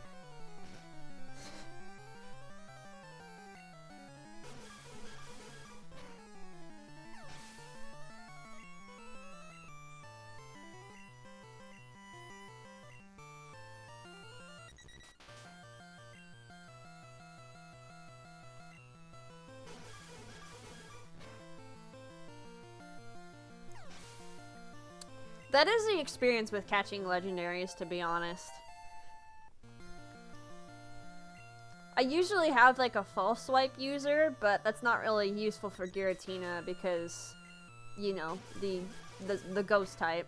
That is the experience with catching legendaries, to be honest. I usually have like a false swipe user, but that's not really useful for Giratina because, you know, the ghost type.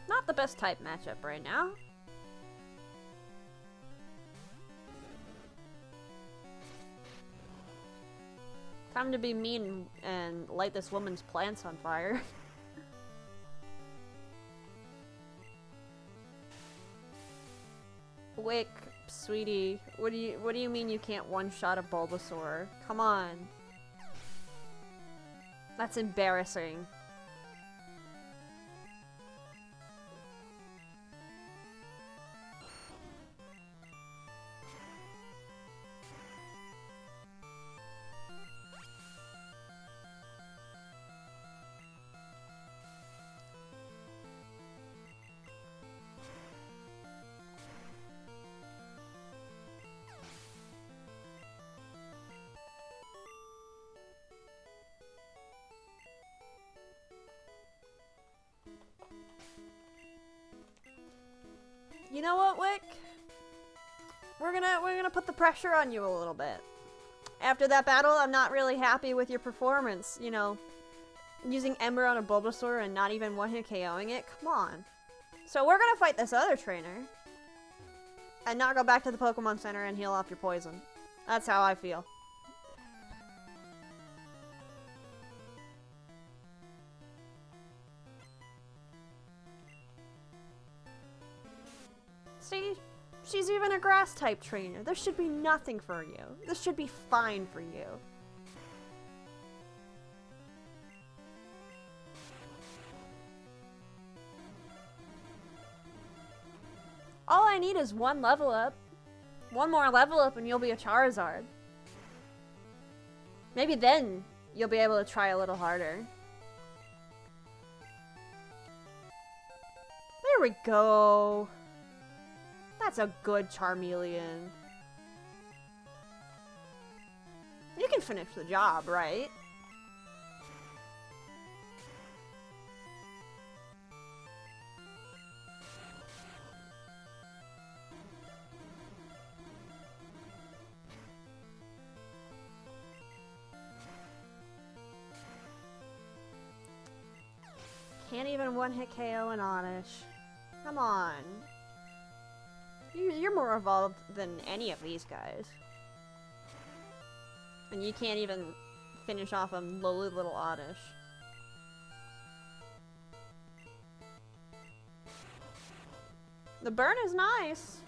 Not the best type matchup right now. Time to be mean and light this woman's plants on fire. Wick, sweetie, what do you mean you can't one-shot a Bulbasaur? Come on. That's embarrassing. You know what, Wick? We're gonna put the pressure on you a little bit. After that battle, I'm not really happy with your performance. You know, using Ember on a Bulbasaur and not even one-hit KOing it. Come on. So we're gonna fight this other trainer. And not go back to the Pokemon Center and heal off your poison. That's how I feel. See? She's even a grass-type trainer. There should be nothing for you. This should be fine for you. All I need is one level up. One more level up and you'll be a Charizard. Maybe then you'll be able to try a little harder. There we go. That's a good Charmeleon. You can finish the job, right? Can't even one-hit KO an Oddish. Come on. You're more evolved than any of these guys. And you can't even finish off a lowly little Oddish. The burn is nice,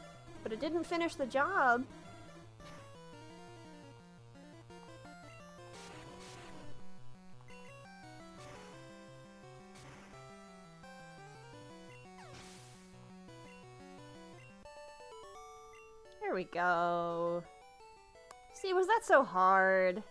but it didn't finish the job. There we go. See, was that so hard?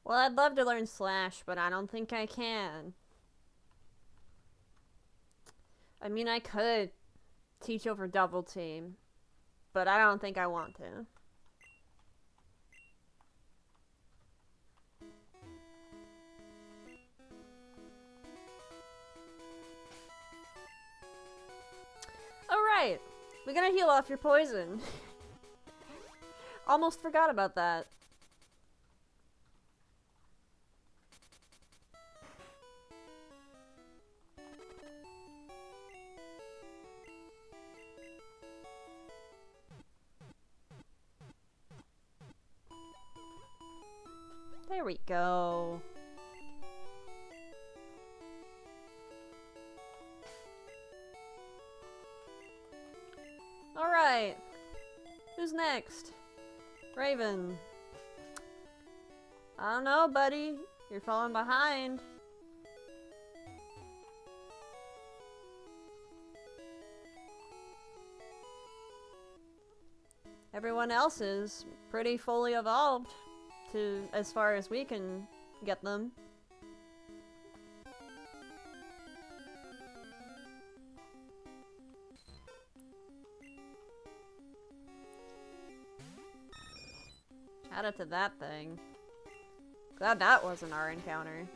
Well, I'd love to learn Slash, but I don't think I can. I mean, I could teach over double team, but I don't think I want to. Alright, we're gonna heal off your poison. Almost forgot about that. There we go. Alright. Who's next? Raven. I don't know, buddy. You're falling behind. Everyone else is pretty fully evolved, to as far as we can get them. Shout out to that thing. Glad that wasn't our encounter.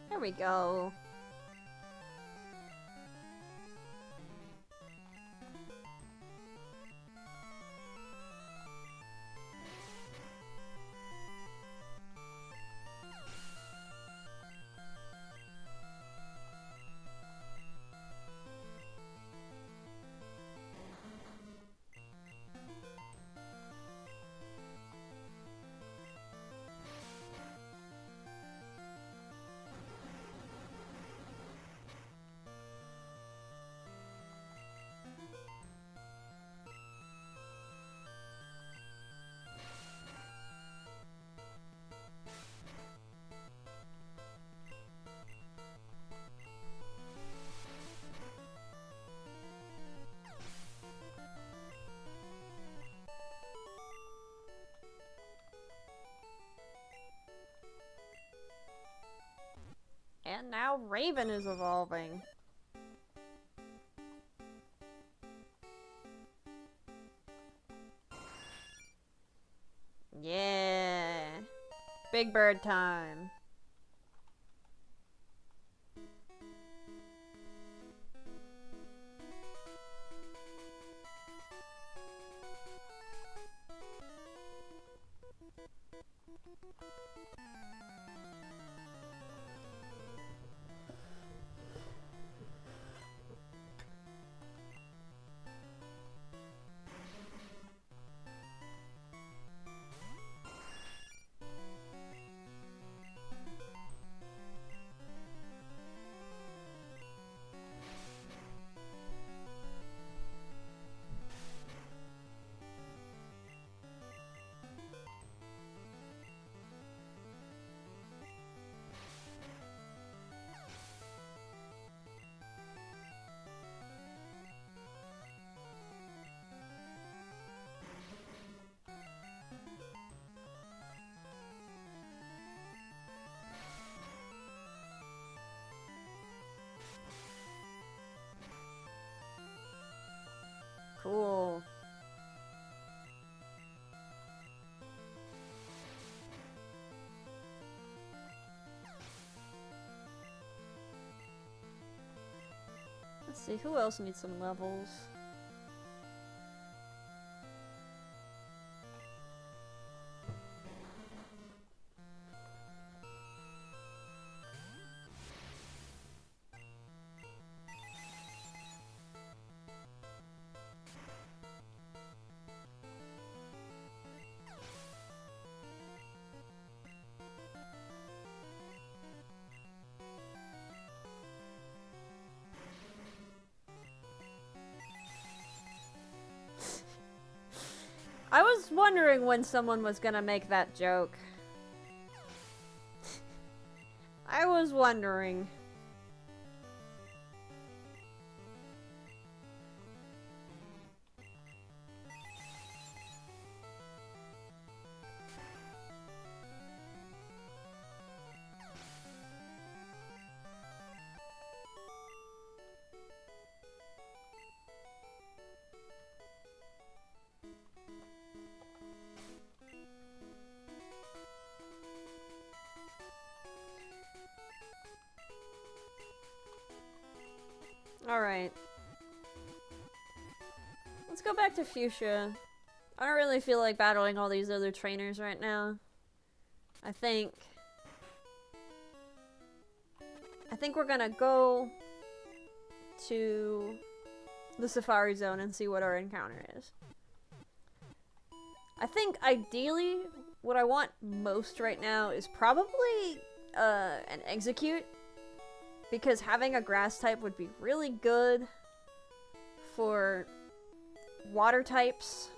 There we go. And now Raven is evolving. Yeah. Big bird time. See, who else needs some levels? I was wondering when someone was gonna make that joke. I was wondering. Alright. Let's go back to Fuchsia. I don't really feel like battling all these other trainers right now. I think we're gonna go to the Safari Zone and see what our encounter is. I think ideally what I want most right now is probably an Execute. Because having a grass type would be really good for water types.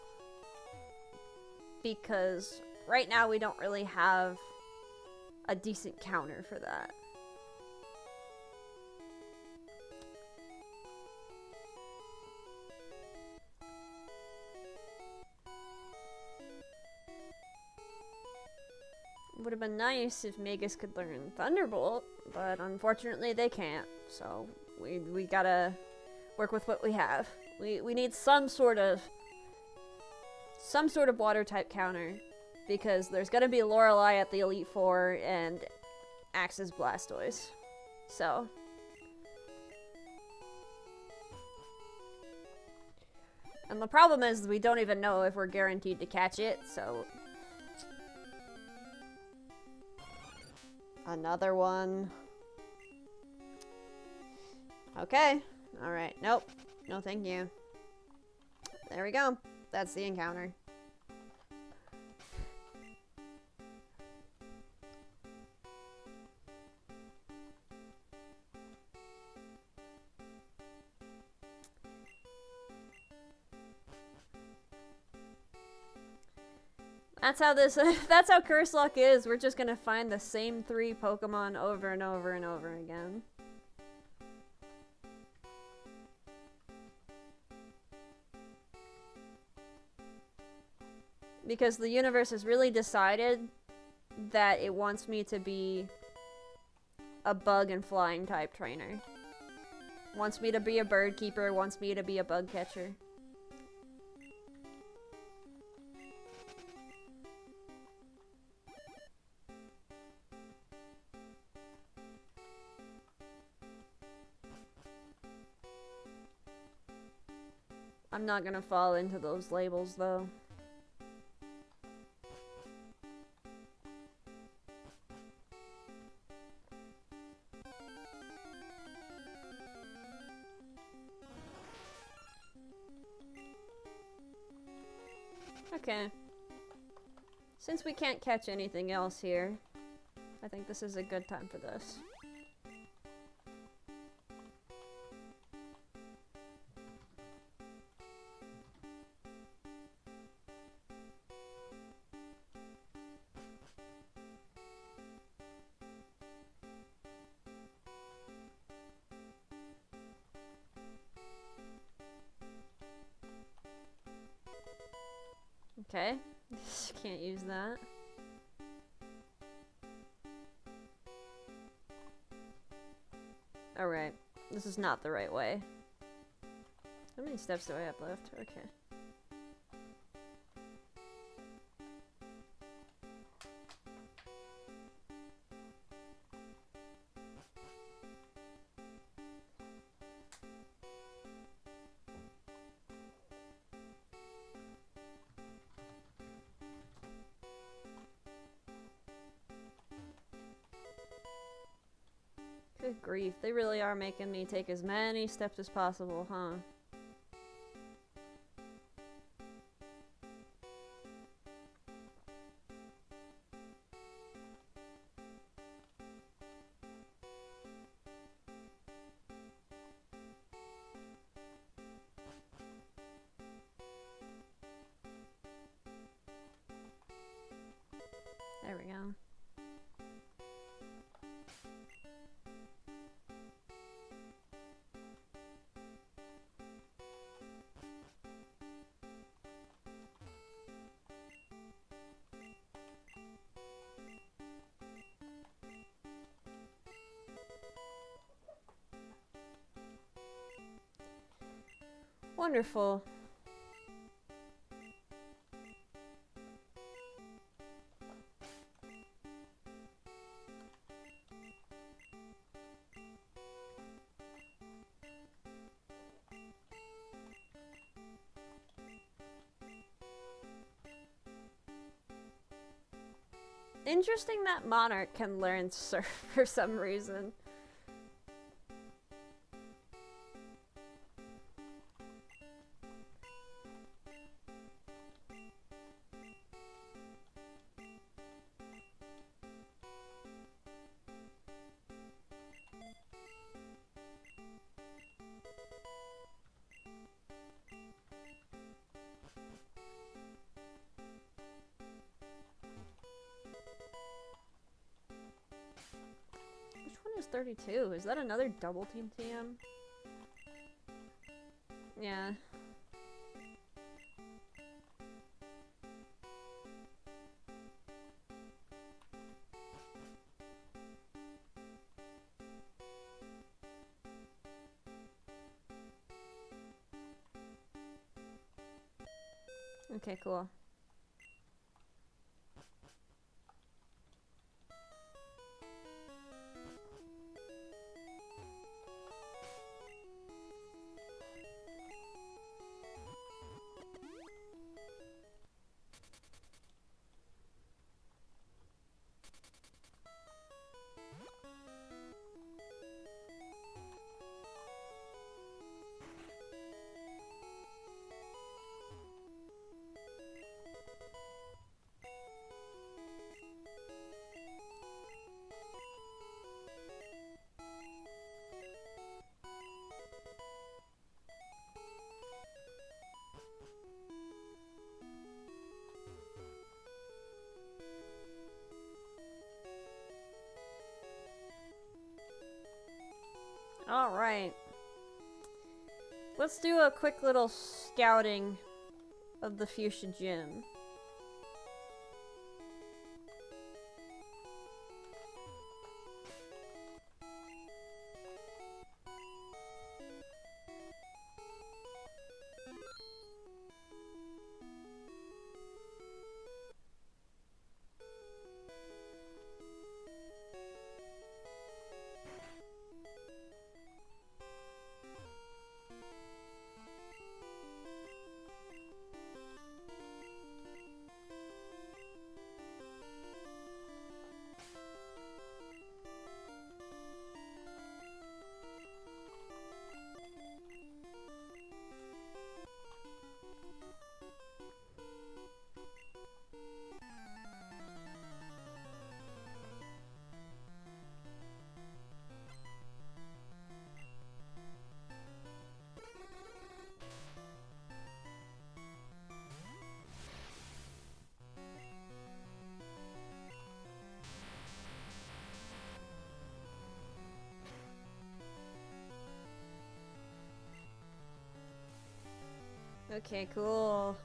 Because right now we don't really have a decent counter for that. It would have been nice if Magus could learn Thunderbolt, but unfortunately they can't. So we gotta work with what we have. We need some sort of water type counter, because there's gonna be Lorelei at the Elite Four and Axe's Blastoise. So and the problem is we don't even know if we're guaranteed to catch it, so another one. Okay. Alright. Nope. No thank you. There we go. That's the encounter. That's how this, that's how Curse Luck is. We're just gonna find the same 3 Pokemon over and over and over again. Because the universe has really decided that it wants me to be a bug and flying type trainer. Wants me to be a bird keeper, wants me to be a bug catcher. I'm not gonna fall into those labels, though. Okay. Since we can't catch anything else here, I think this is a good time for this. Okay, can't use that. Alright, this is not the right way. How many steps do I have left? Okay. Good grief, they really are making me take as many steps as possible, huh? There we go. Wonderful. Interesting that Monarch can learn surf for some reason. Which one is 32? Is that another double team TM? Yeah. Okay, cool. Alright. Let's do a quick little scouting of the Fuchsia Gym. Okay, cool.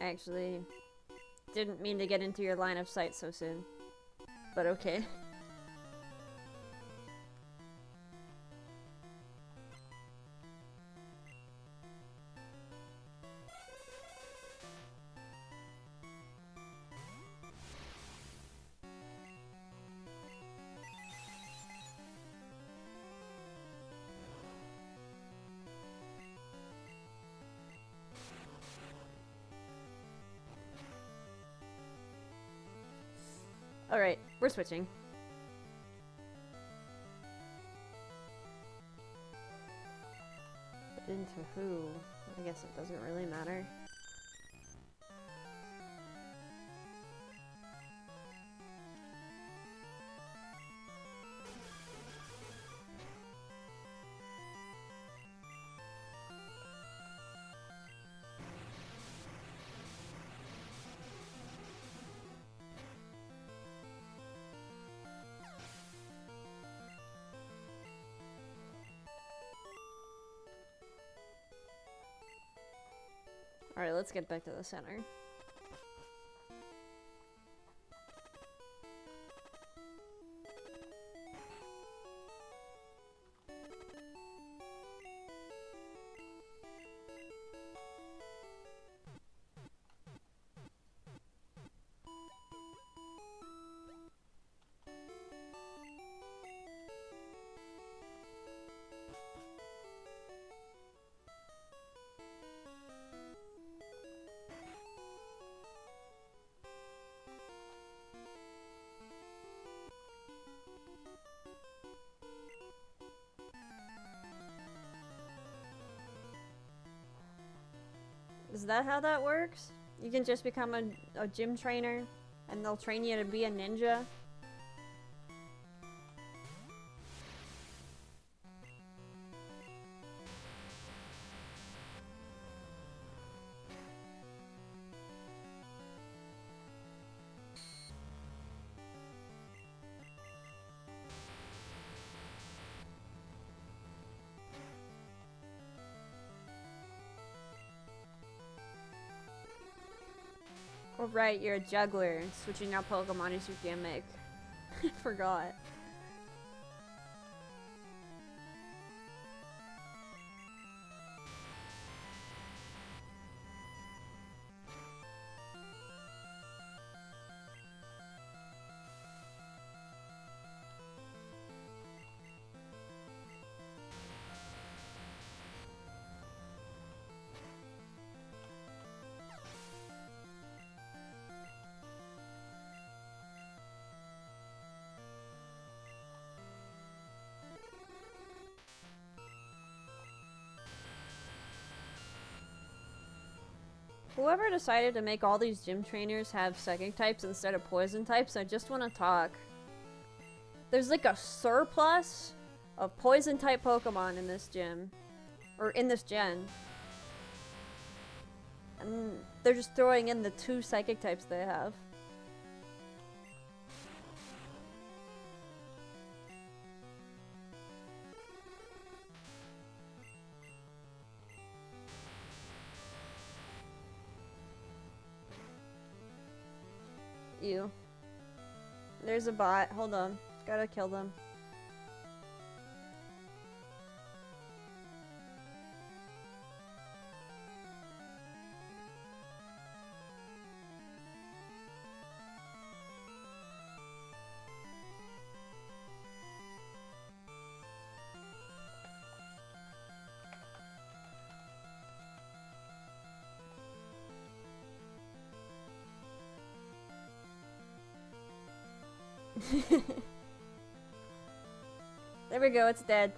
Actually, didn't mean to get into your line of sight so soon. But okay. Alright, we're switching. But into who? I guess it doesn't really matter. Alright, let's get back to the center. Is that how that works? You can just become a gym trainer and they'll train you to be a ninja? Oh right, you're a juggler. Switching out Pokemon is your gimmick. I forgot. Whoever decided to make all these gym trainers have psychic types instead of poison types, I just want to talk. There's like a surplus of poison type Pokemon in this gym. Or in this gen. And they're just throwing in the 2 psychic types they have. Ew. There's a bot. Hold on. Gotta kill them. There we go, it's dead.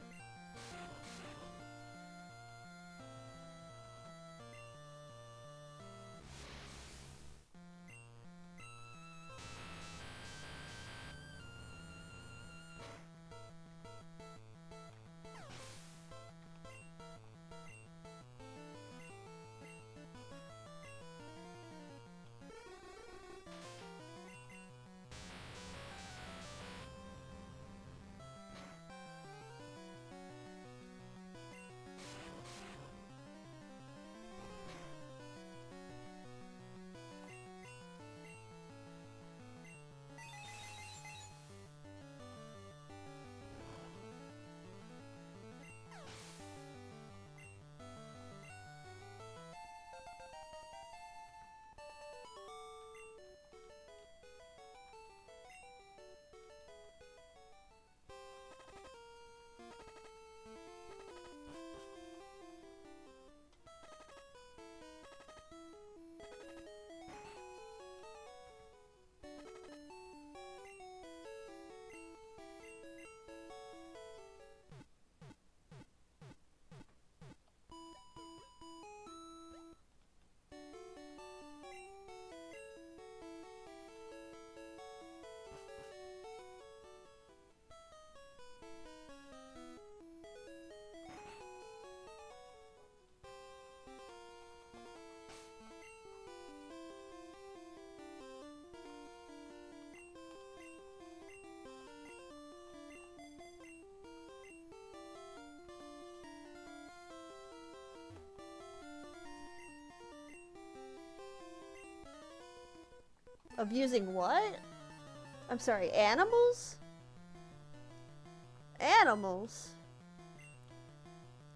Of using what? I'm sorry, animals? Animals?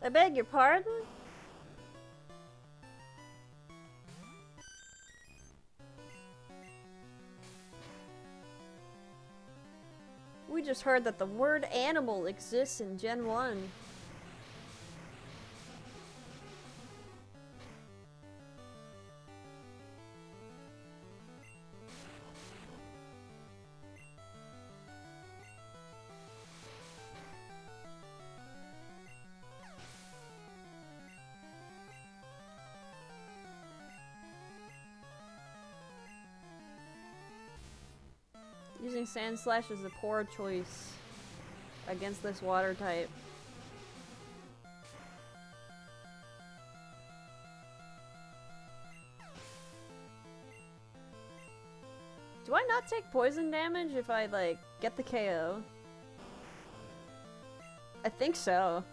I beg your pardon? We just heard that the word animal exists in Gen 1. Using Sand Slash is a poor choice against this water type. Do I not take poison damage if I, like, get the KO? I think so.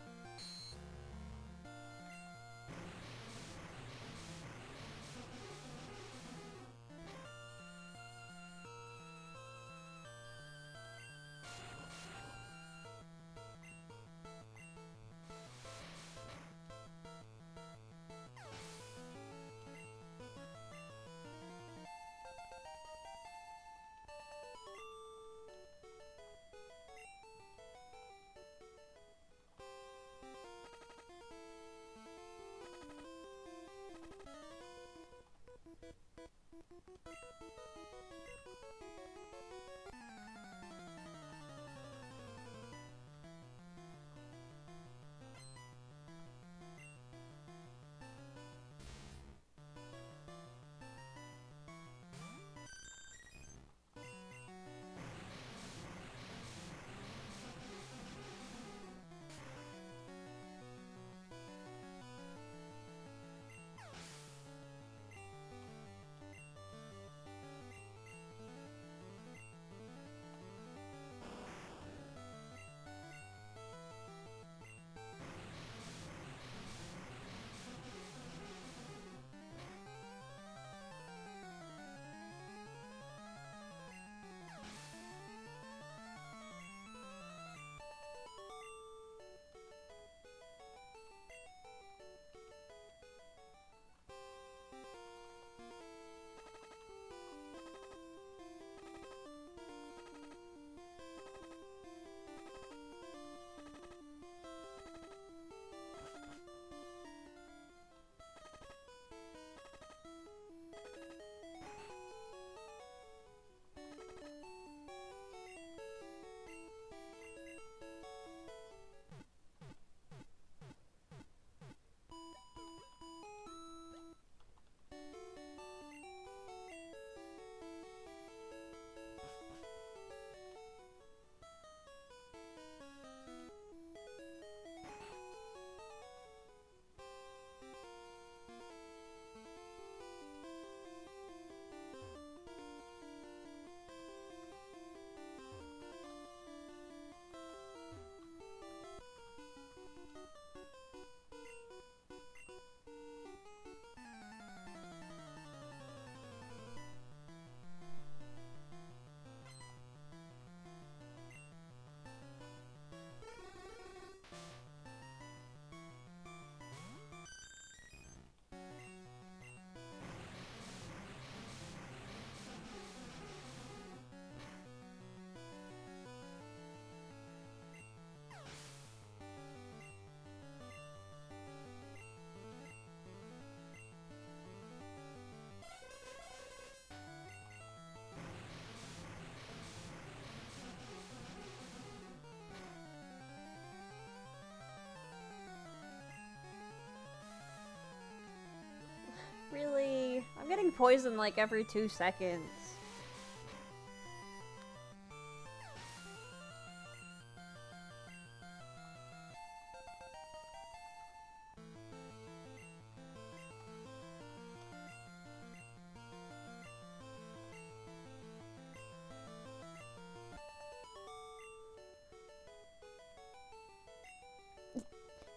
Really? I'm getting poisoned like every 2 seconds.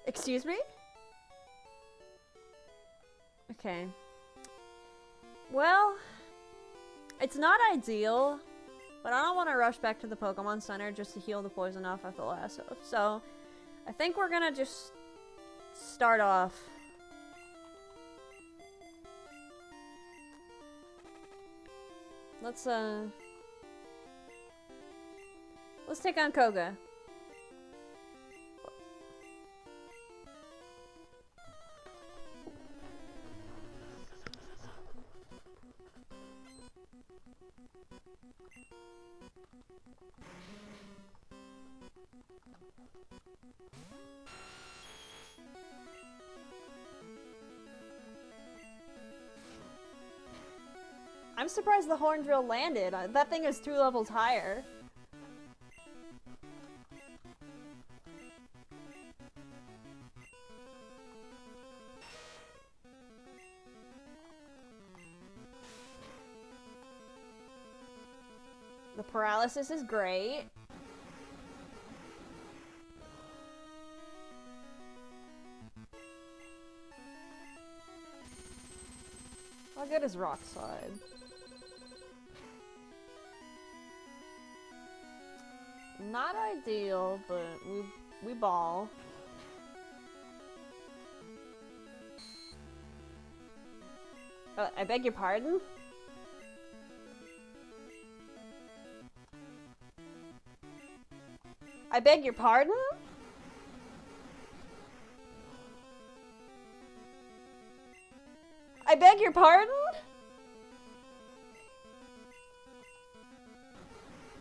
Excuse me? Okay. Well, It's not ideal, but I don't want to rush back to the Pokemon Center just to heal the poison off of the lasso. So, I think we're gonna just start off. Let's take on Koga. I'm surprised the horn drill landed. That thing is 2 levels higher. The paralysis is great. How good is Rock Slide? Not ideal, but we ball. I beg your pardon? I beg your pardon? I beg your pardon?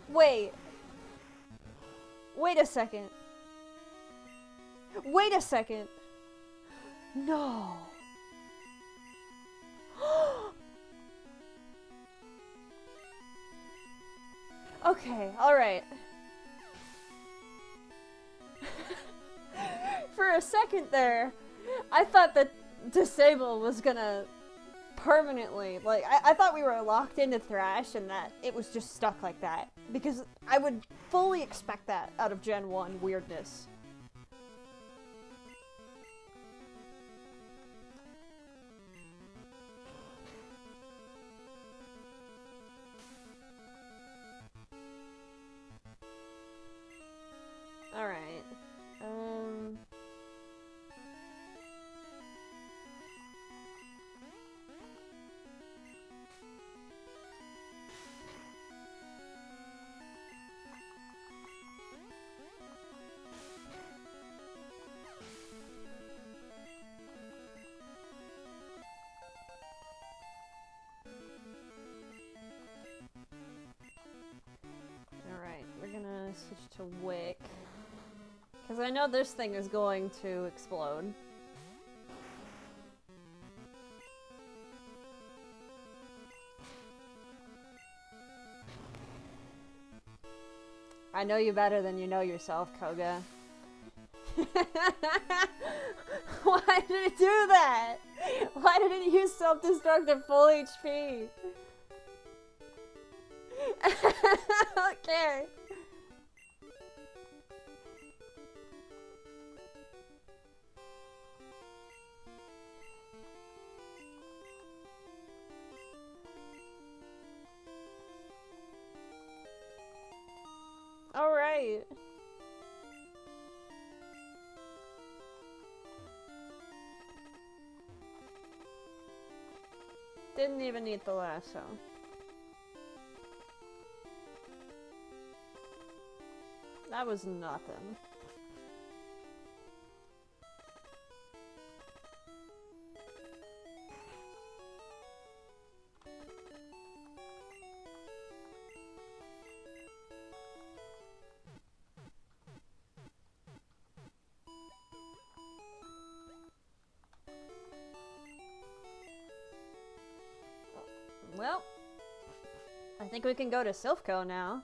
Wait. Wait a second. Wait a second. No. Okay, alright. For a second there, I thought that Disable was gonna permanently, like, I thought we were locked into Thrash and that it was just stuck like that. Because I would fully expect that out of Gen 1 weirdness. Alright. Switch to Wick. Because I know this thing is going to explode. I know you better than you know yourself, Koga. Why did it do that? Why did it use self-destruct at full HP? I don't care. Alright. Didn't even need the lasso. That was nothing. Well, I think we can go to Silphco now.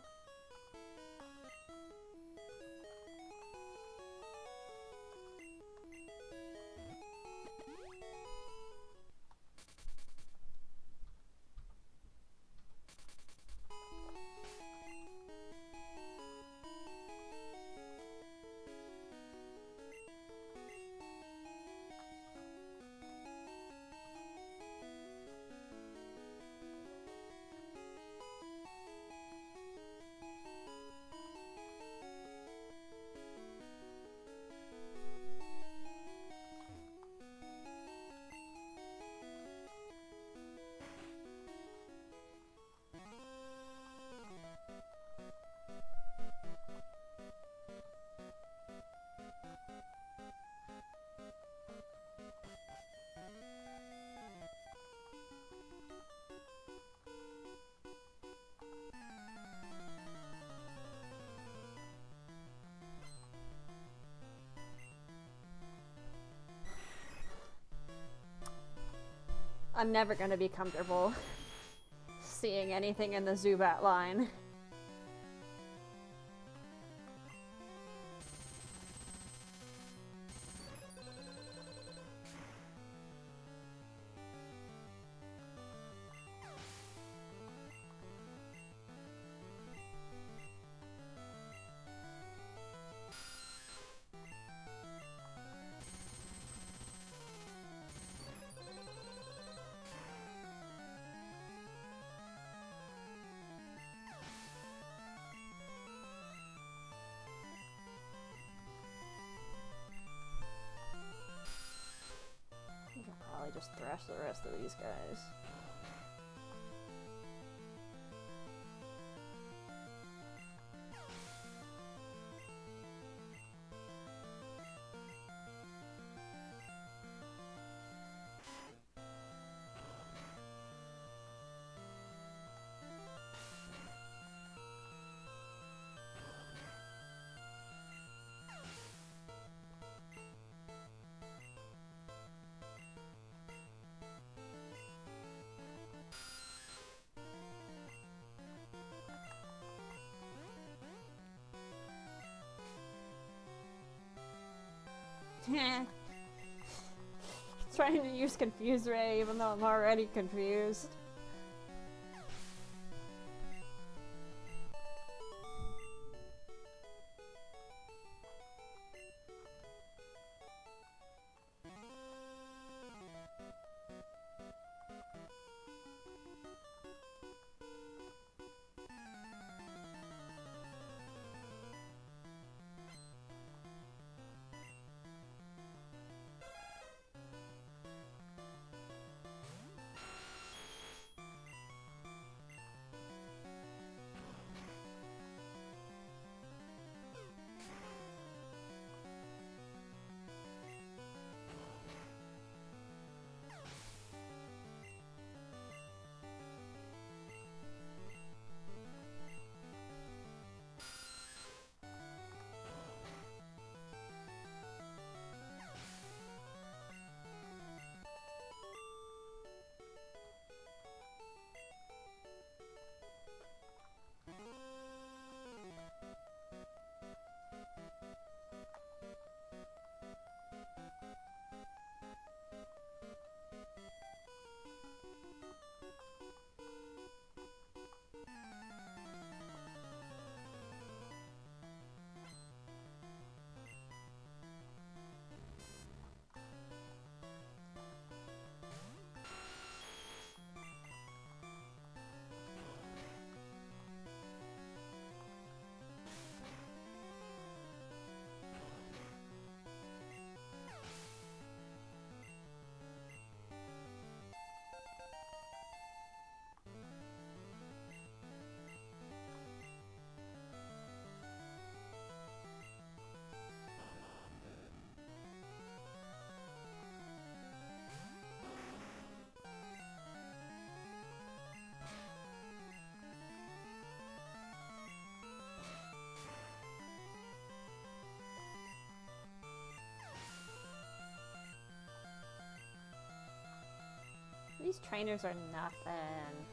I'm never gonna be comfortable seeing anything in the Zubat line. Just thrash the rest of these guys. Trying to use Confuse Ray even though I'm already confused. These trainers are nothing.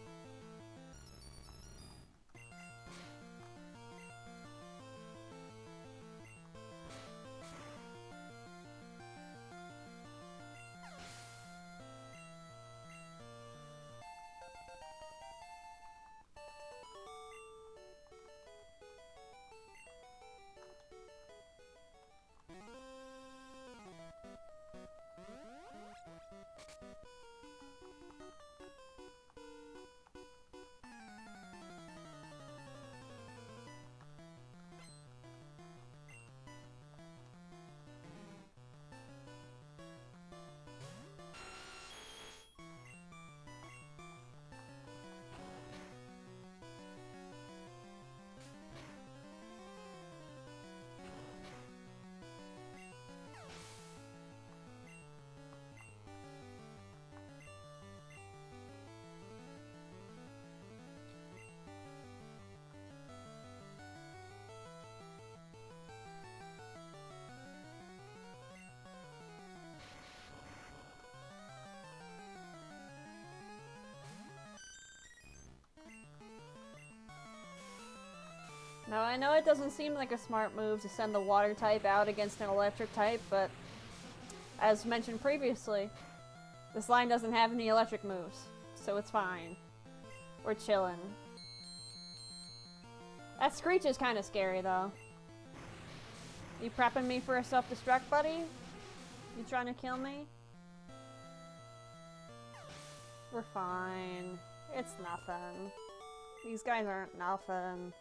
Now, I know it doesn't seem like a smart move to send the water type out against an electric type, but as mentioned previously, this line doesn't have any electric moves, so it's fine. We're chillin'. That screech is kind of scary, though. You prepping me for a self-destruct, buddy? You trying to kill me? We're fine. It's nothing. These guys aren't nothing.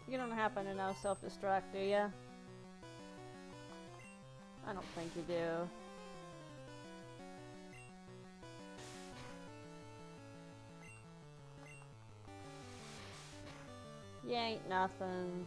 You don't happen to know self-destruct, do ya? I don't think you do. You ain't nothing.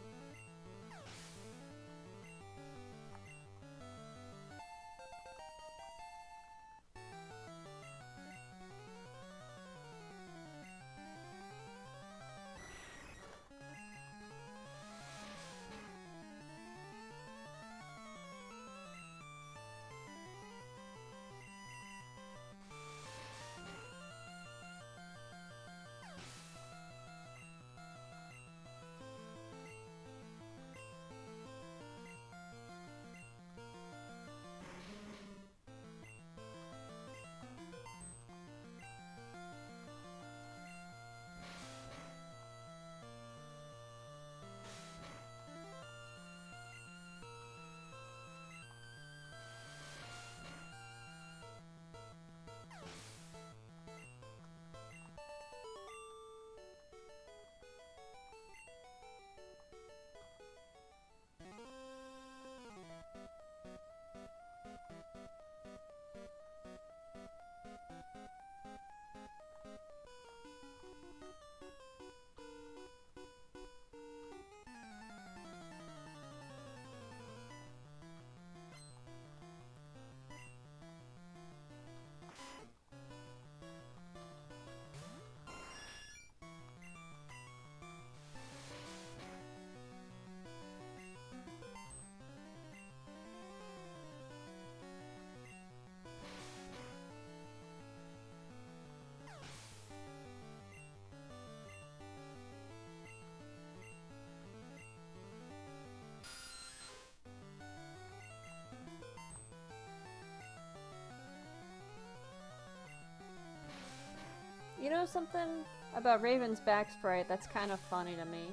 You know something about Raven's back sprite that's kind of funny to me?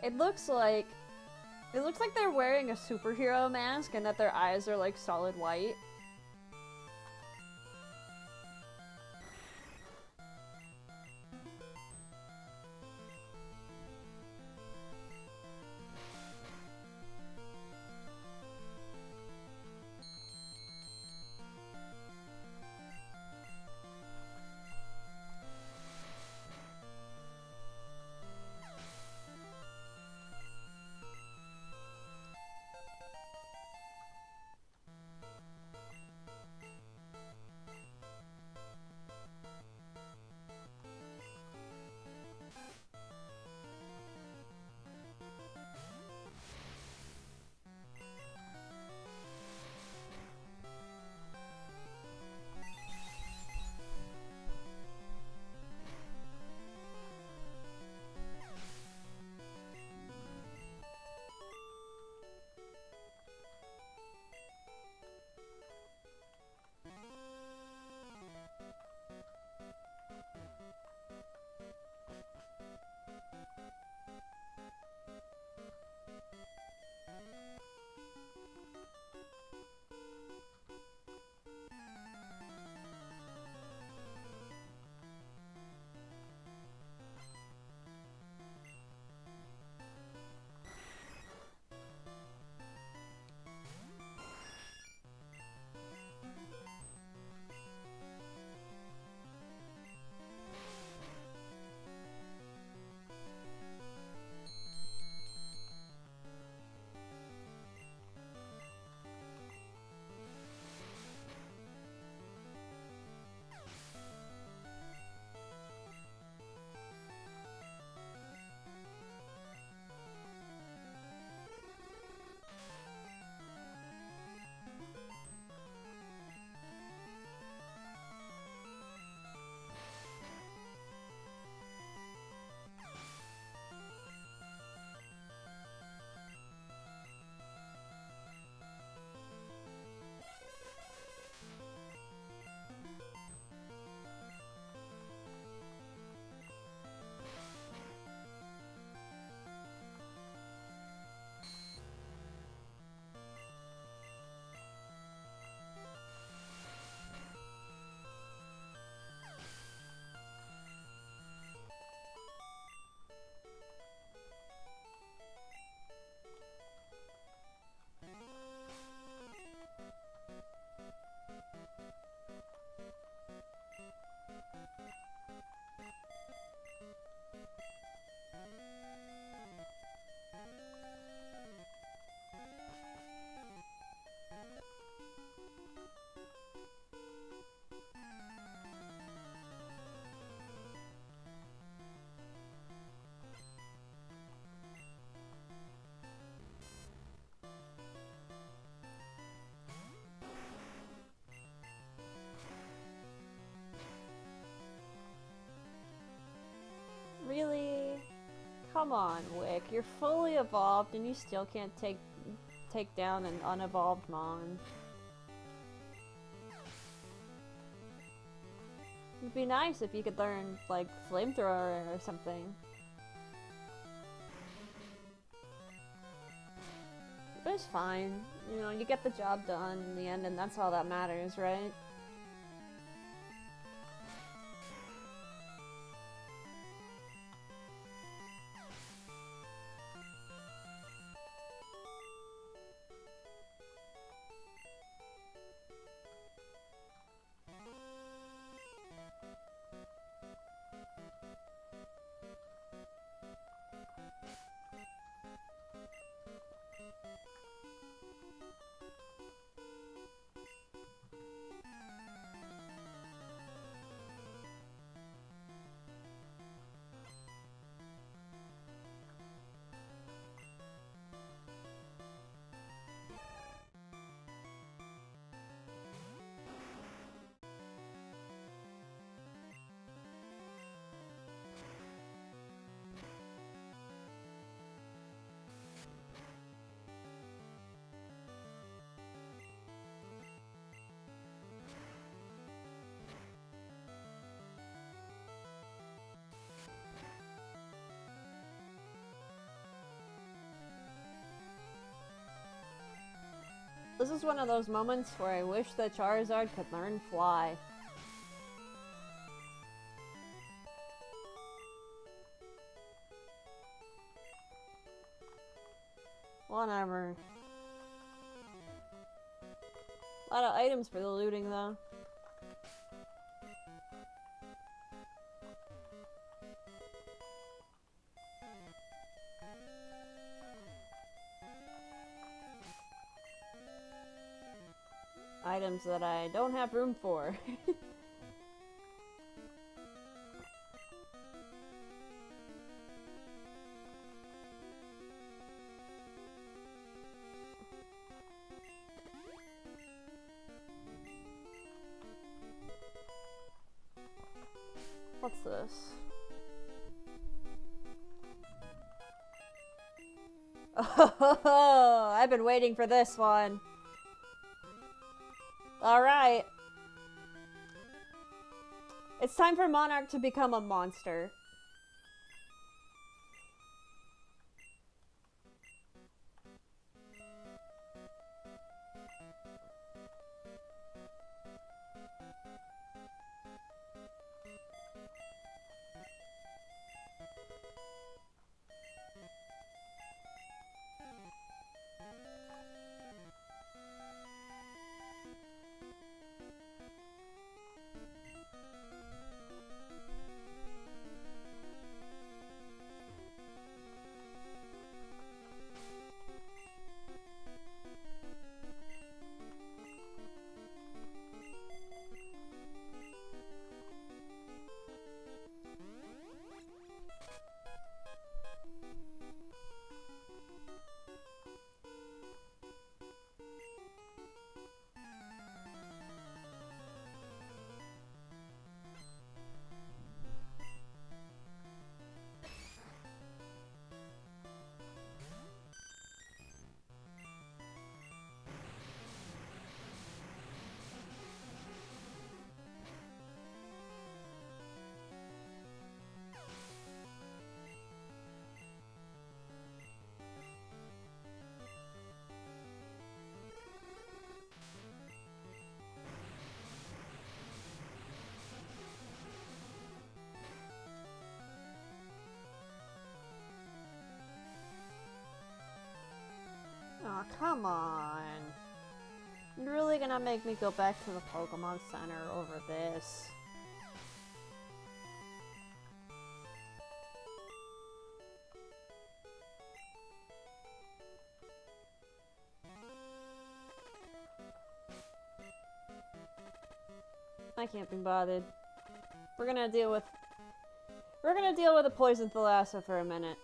It looks like they're wearing a superhero mask and that their eyes are like solid white. come on, Wick. You're fully evolved and you still can't take down an unevolved Mon. It'd be nice if you could learn, like, flamethrower or something. But it's fine. You know, you get the job done in the end, and that's all that matters, right? This is one of those moments where I wish that Charizard could learn Fly. Whatever. A lot of items for the looting, though. Items that I don't have room for. What's this? Oh, I've been waiting for this one. Alright. It's time for Monarch to become a monster. Oh, come on. You're really gonna make me go back to the Pokemon Center over this? I can't be bothered. We're gonna deal with a poison thalassa for a minute.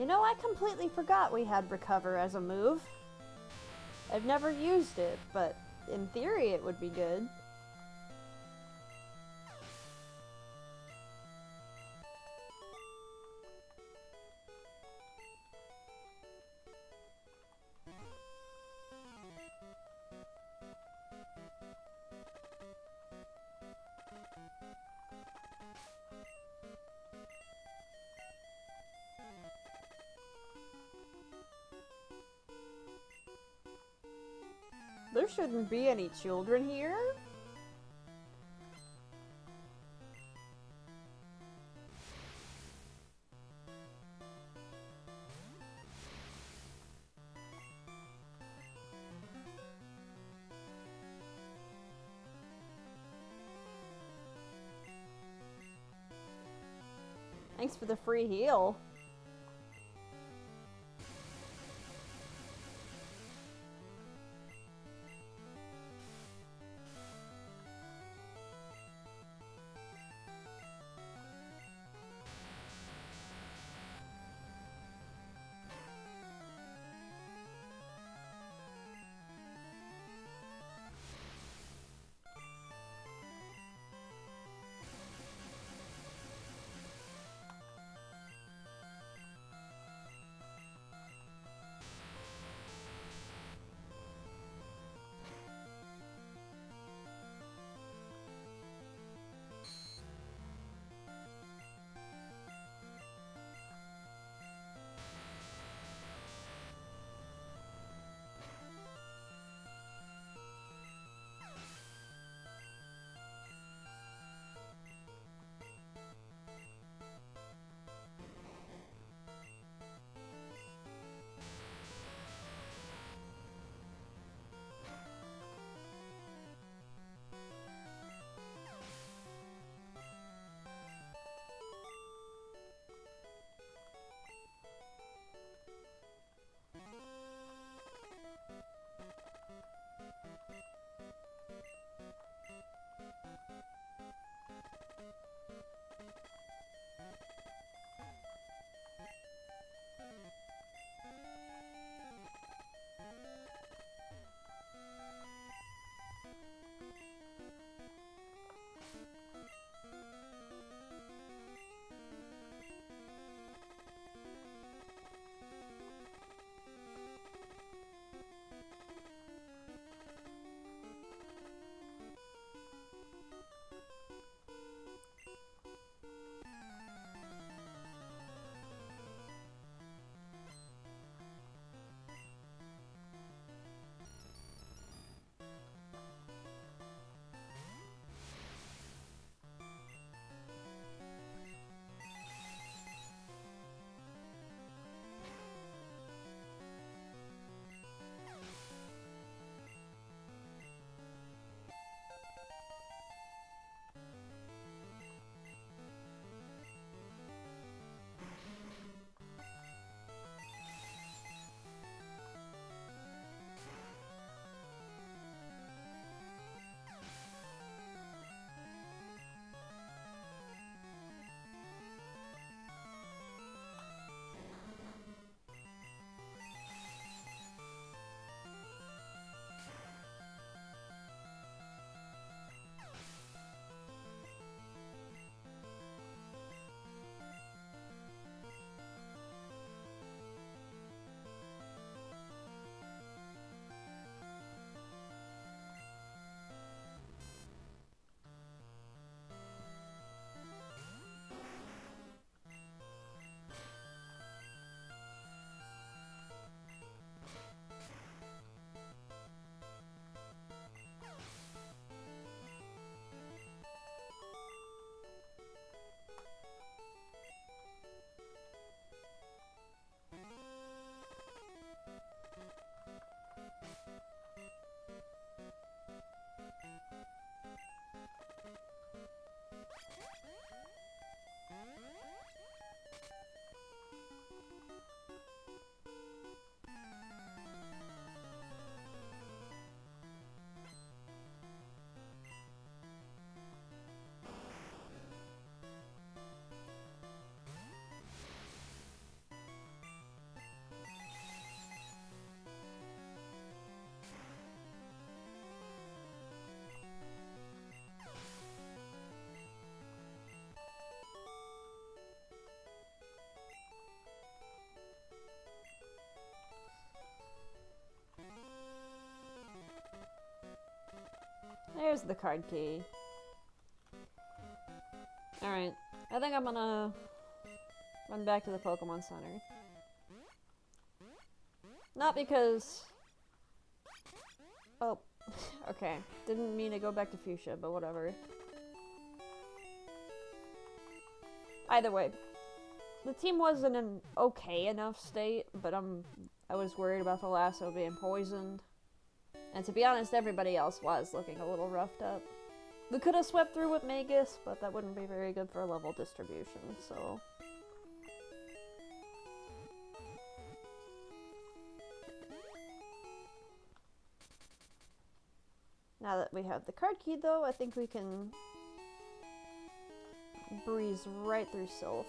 You know, I completely forgot we had recover as a move. I've never used it, but in theory it would be good. There shouldn't be any children here. Thanks for the free heal. There's the card key. Alright, I think I'm gonna run back to the Pokemon Center. Not because... Oh, okay. Didn't mean to go back to Fuchsia, but whatever. Either way, the team was in an okay enough state, but I was worried about the lasso being poisoned. And to be honest, everybody else was looking a little roughed up. We could have swept through with Magus, but that wouldn't be very good for level distribution, so... Now that we have the card key, though, I think we can breeze right through Sylph.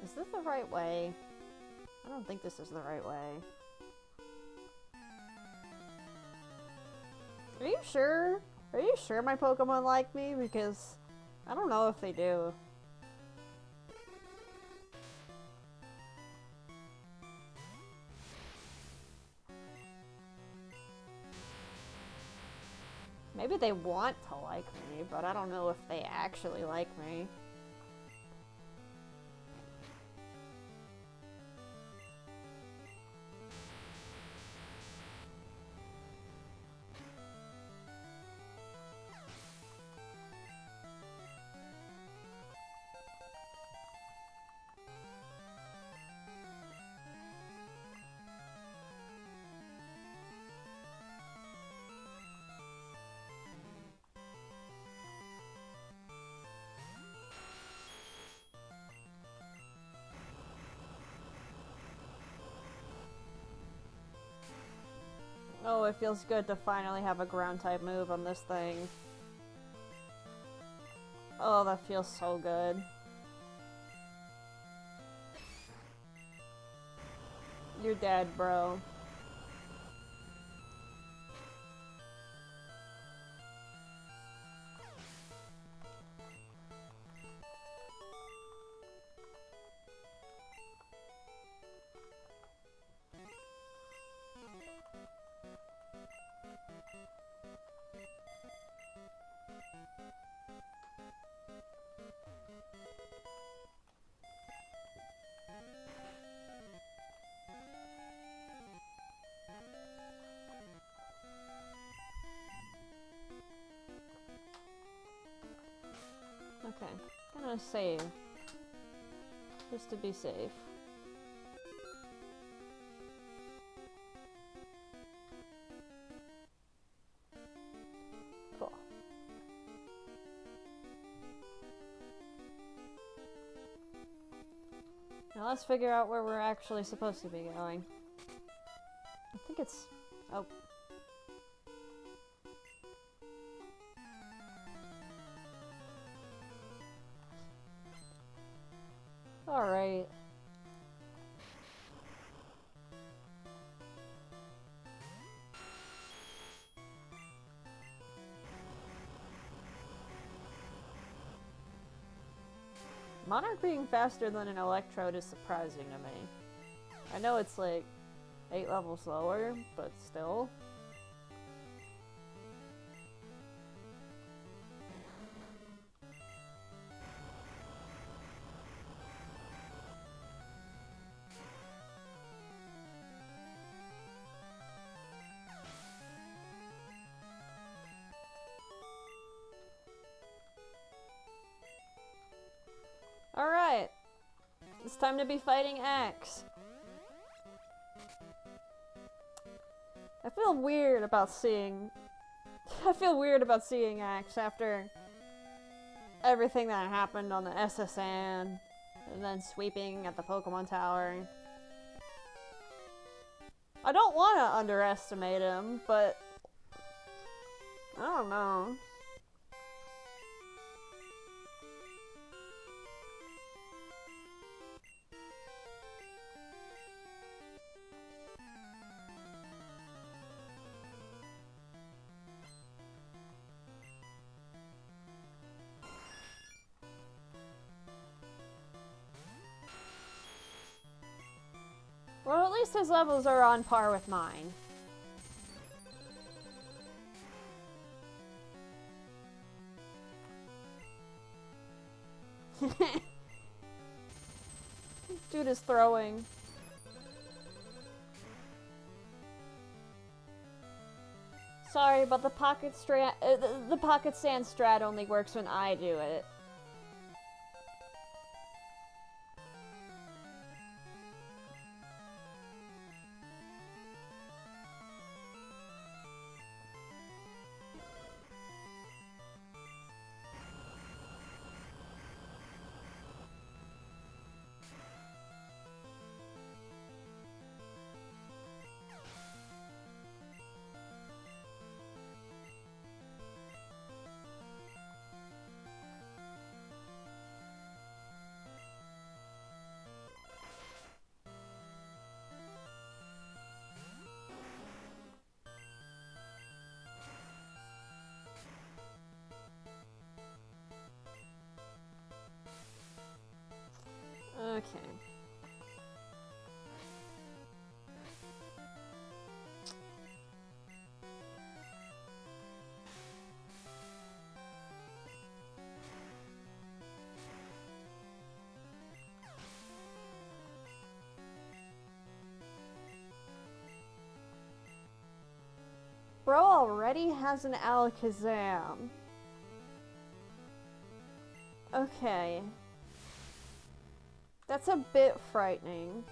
Is this the right way? I don't think this is the right way. Are you sure? Are you sure my Pokemon like me? Because I don't know if they do. Maybe they want to like me, but I don't know if they actually like me. Oh, it feels good to finally have a ground type move on this thing. Oh, that feels so good. You're dead, bro. Okay, gonna save. Just to be safe. Cool. Now let's figure out where we're actually supposed to be going. I think it's... oh. Alright. Monarch being faster than an Electrode is surprising to me. I know it's like 8 levels lower, but still. Alright. It's time to be fighting Axe. I feel weird about seeing Axe after everything that happened on the SSN and then sweeping at the Pokemon Tower. I don't want to underestimate him, but I don't know. Well, at least his levels are on par with mine. Dude is throwing. Sorry, but the pocket sand strat only works when I do it. Okay. Bro already has an Alakazam. Okay. That's a bit frightening.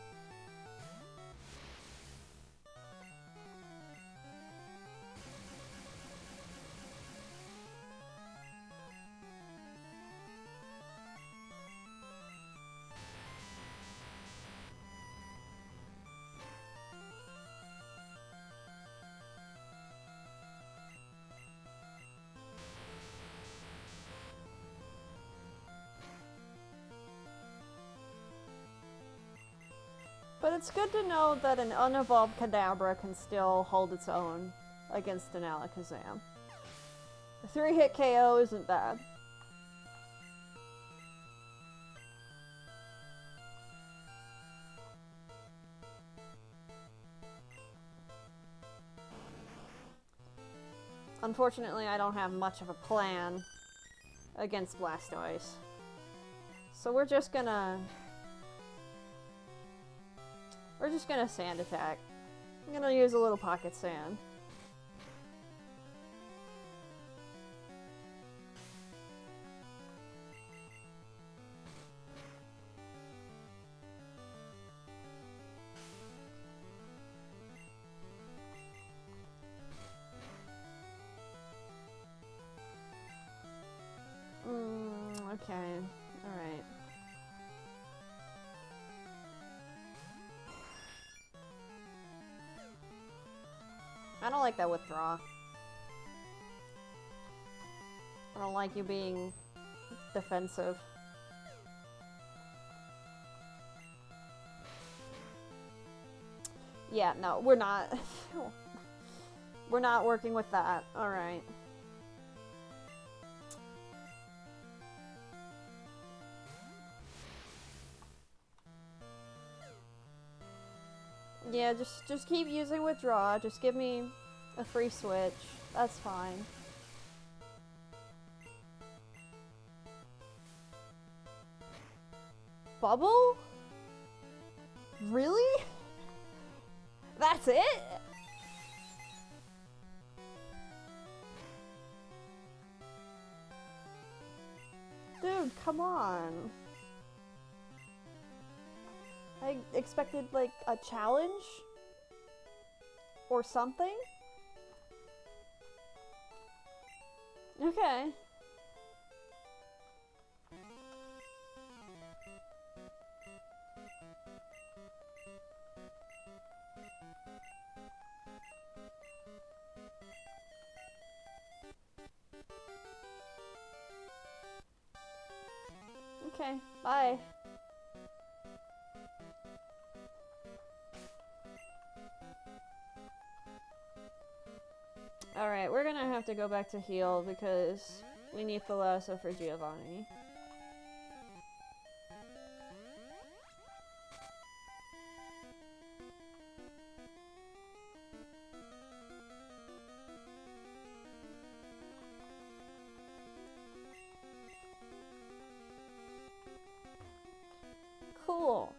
But it's good to know that an unevolved Kadabra can still hold its own against an Alakazam. A 3-hit KO isn't bad. Unfortunately, I don't have much of a plan against Blastoise. So we're just gonna sand attack. I'm gonna use a little pocket sand. Okay, alright. I don't like that withdraw. I don't like you being defensive. Yeah, no, we're not. We're not working with that. Alright. Yeah, just keep using withdraw. Just give me a free switch. That's fine. Bubble? Really? That's it? Dude, come on. I expected, like, a challenge? Or something? Okay. Okay, bye. Alright, we're gonna have to go back to heal because we need Thalassa for Giovanni. Cool.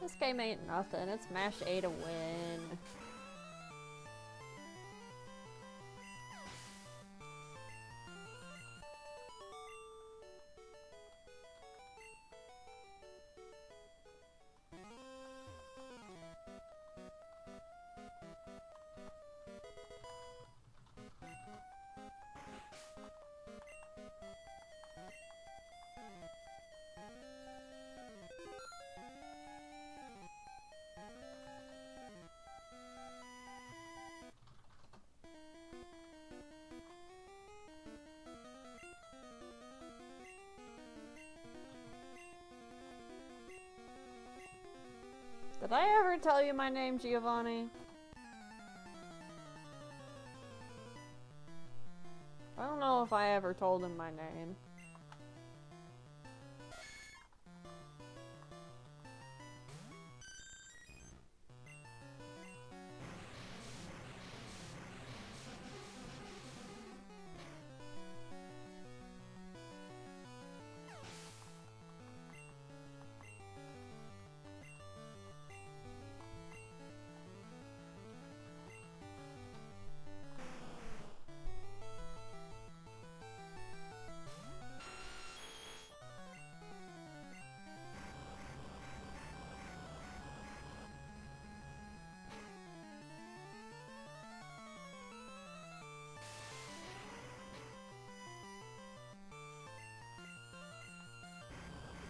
This game ain't nothing. It's mash A to win. Did I ever tell you my name, Giovanni? I don't know if I ever told him my name.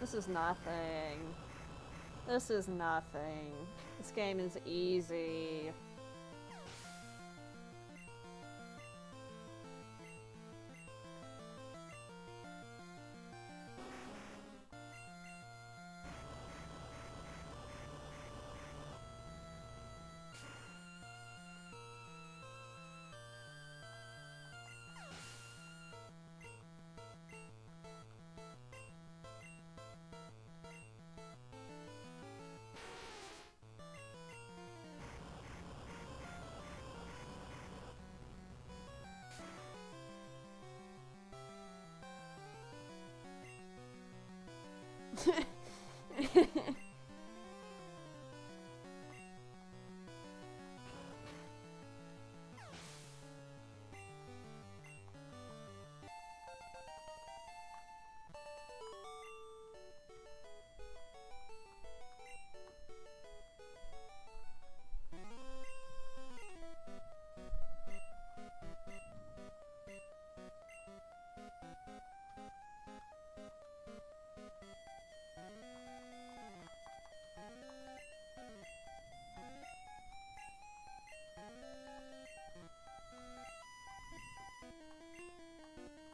This is nothing. This is nothing. This game is easy.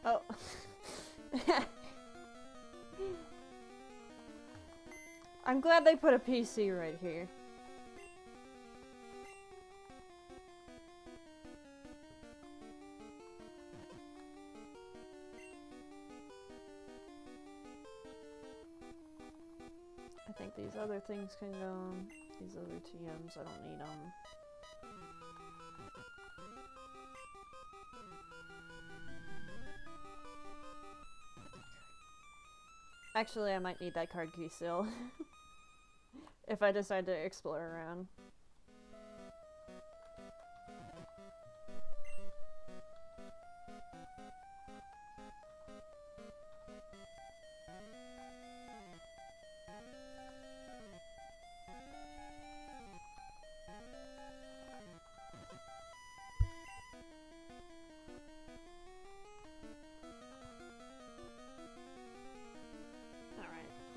Oh. I'm glad they put a PC right here. I think these other things can go. These other TMs, I don't need them. Actually, I might need that card key still. If I decide to explore around.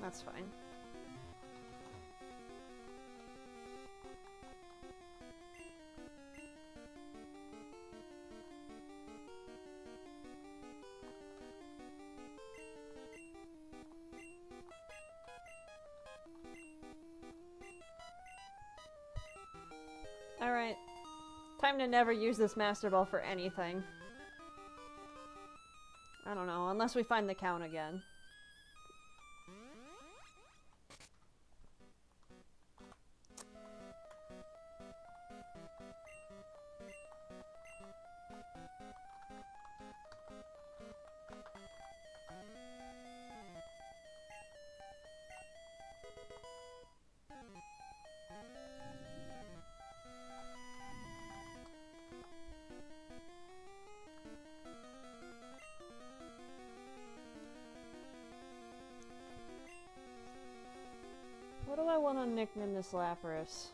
That's fine. Alright. Time to never use this Master Ball for anything. I don't know, unless we find the count again. What do I want to nickname this Lapras?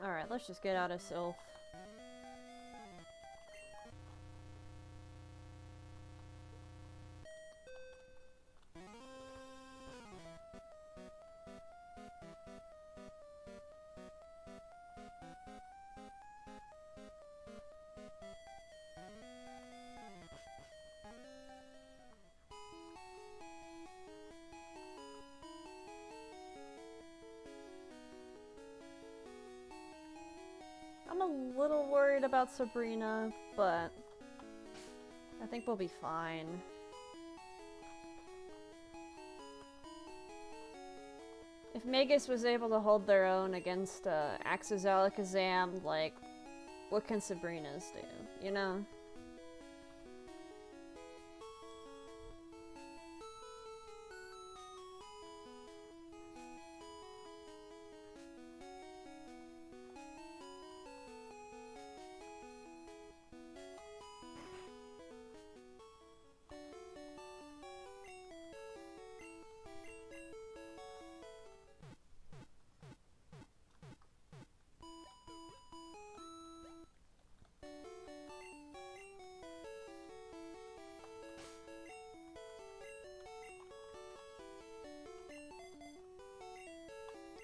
Alright, let's just get out of Sylph. I'm a little worried about Sabrina, but I think we'll be fine. If Magus was able to hold their own against Axe's Alakazam, like, what can Sabrina's do, you know?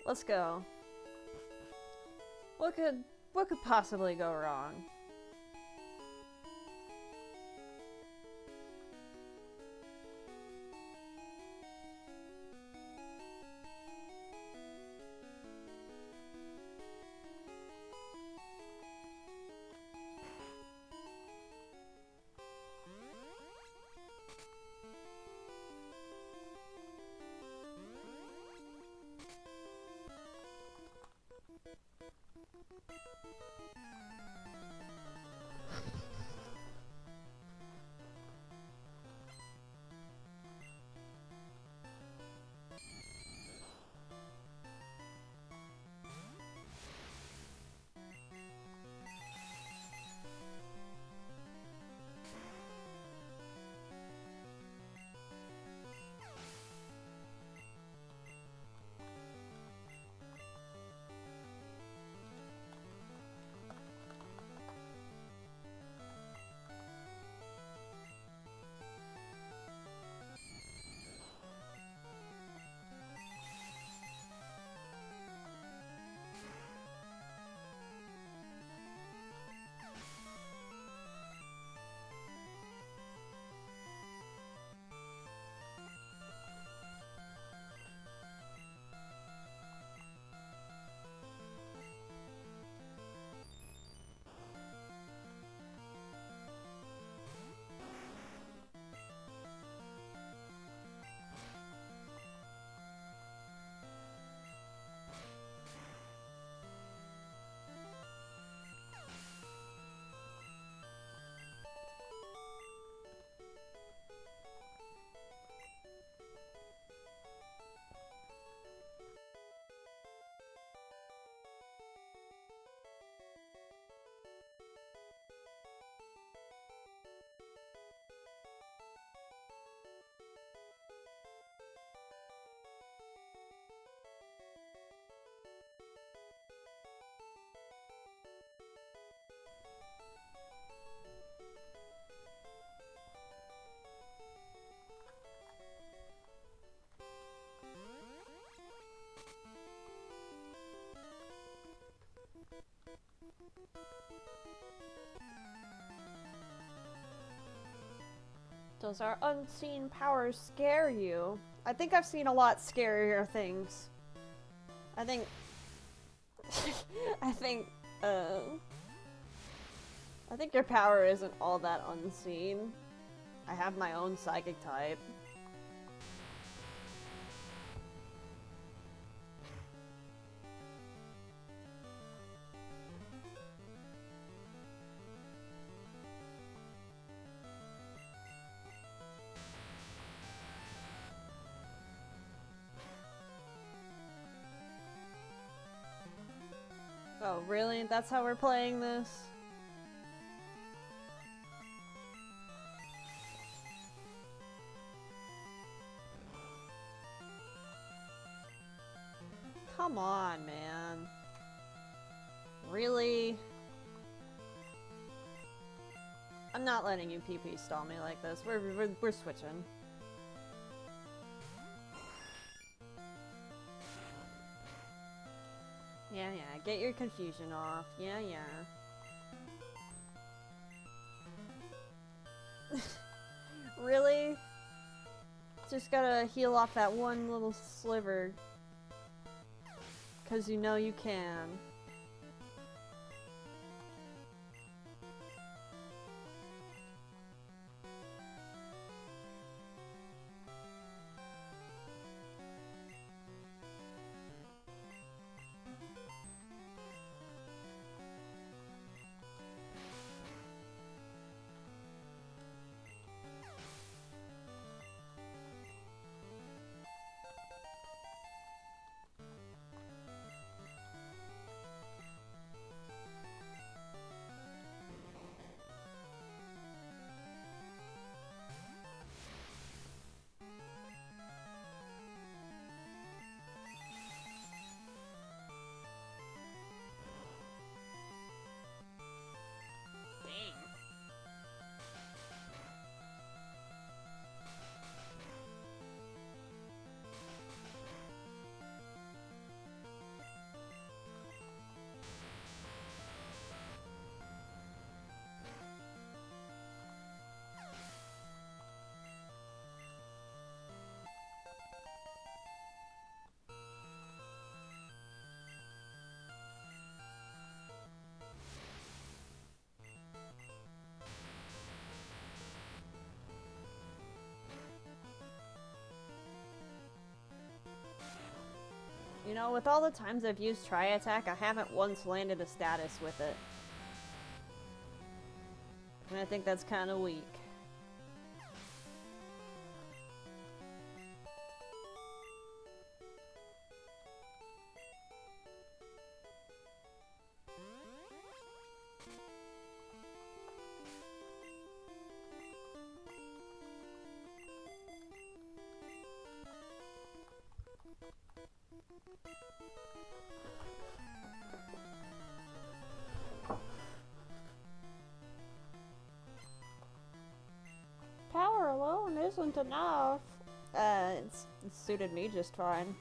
Let's go. What could possibly go wrong? Does our unseen powers scare you? I think I've seen a lot scarier things. I think... I think your power isn't all that unseen. I have my own psychic type. Oh, really? That's how we're playing this? Come on, man. Really? I'm not letting you PP stall me like this. We're switching. Yeah, get your confusion off. Yeah. Really? Just gotta heal off that one little sliver. 'Cause you know you can. You know, with all the times I've used Tri-Attack, I haven't once landed a status with it. And I think that's kind of weak. Power alone isn't enough. It's suited me just fine.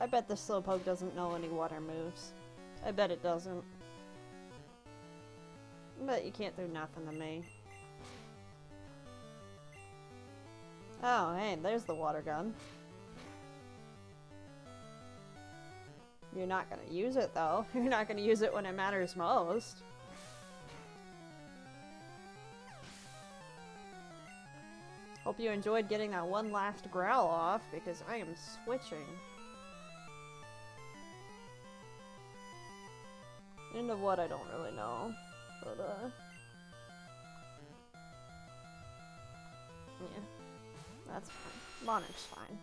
I bet the Slowpoke doesn't know any water moves. I bet it doesn't. But you can't do nothing to me. Oh, hey, there's the water gun. You're not gonna use it, though. You're not gonna use it when it matters most. Hope you enjoyed getting that one last growl off, because I am switching. Into what, I don't really know. But, yeah. That's fine. Monarch's fine.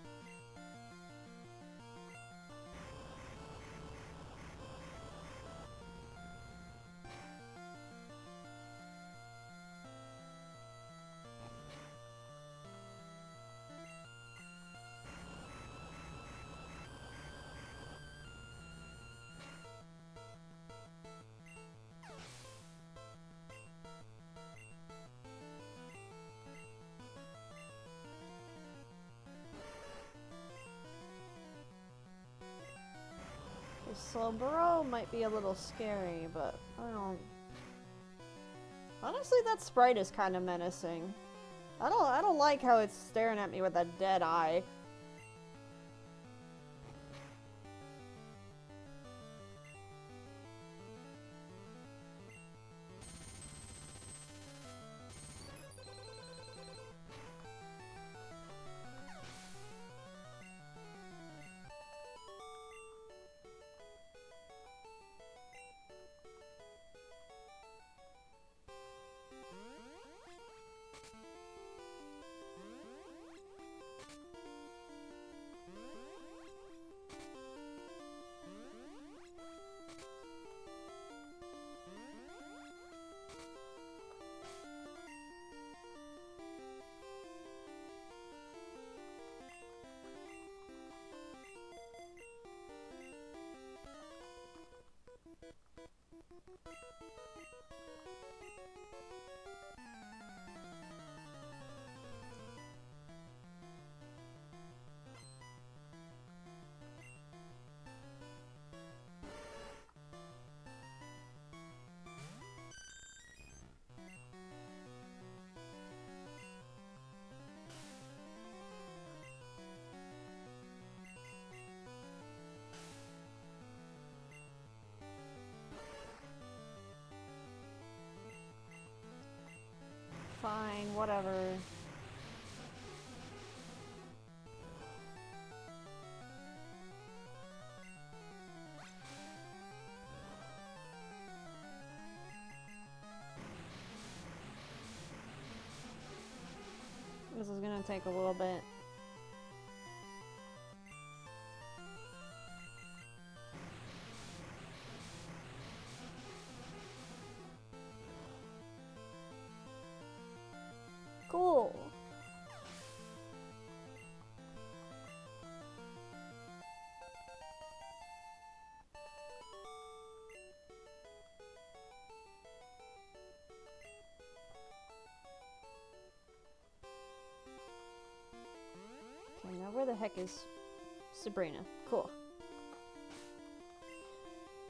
So Burrow might be a little scary, but I don't... Honestly, that sprite is kind of menacing. I don't like how it's staring at me with a dead eye. Fine, whatever. This is gonna take a little bit. Cool. Okay, now where the heck is Sabrina? Cool.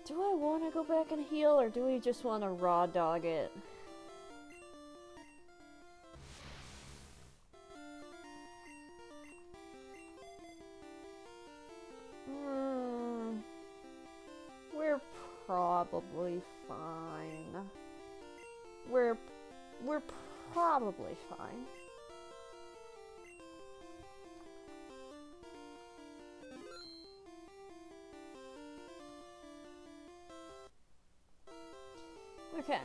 Do I want to go back and heal, or do we just want to raw dog it? We're probably fine. We're probably fine. Okay.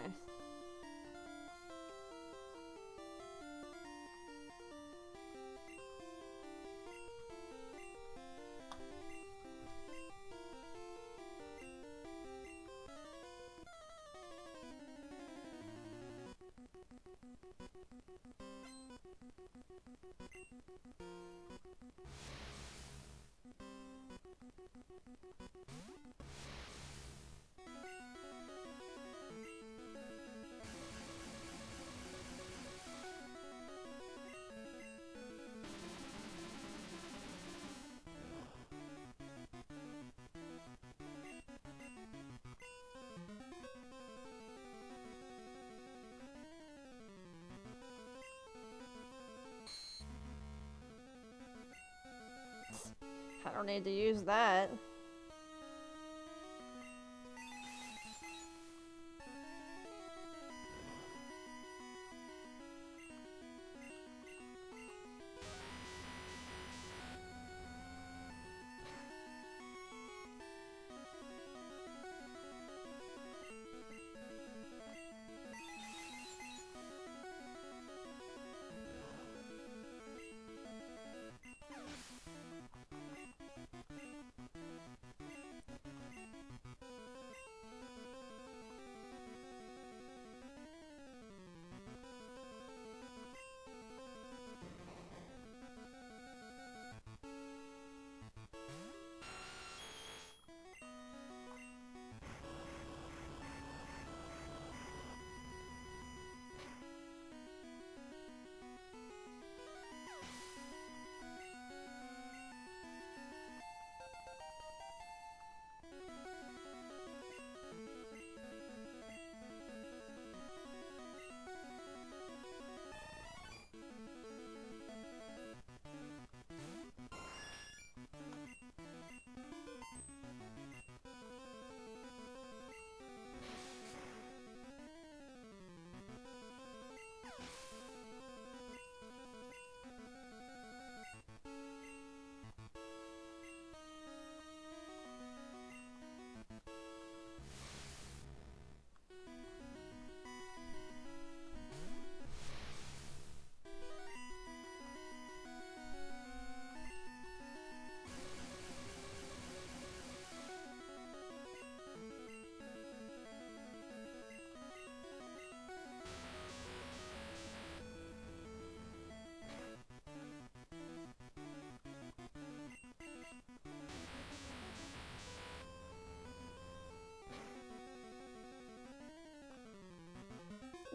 I don't need to use that.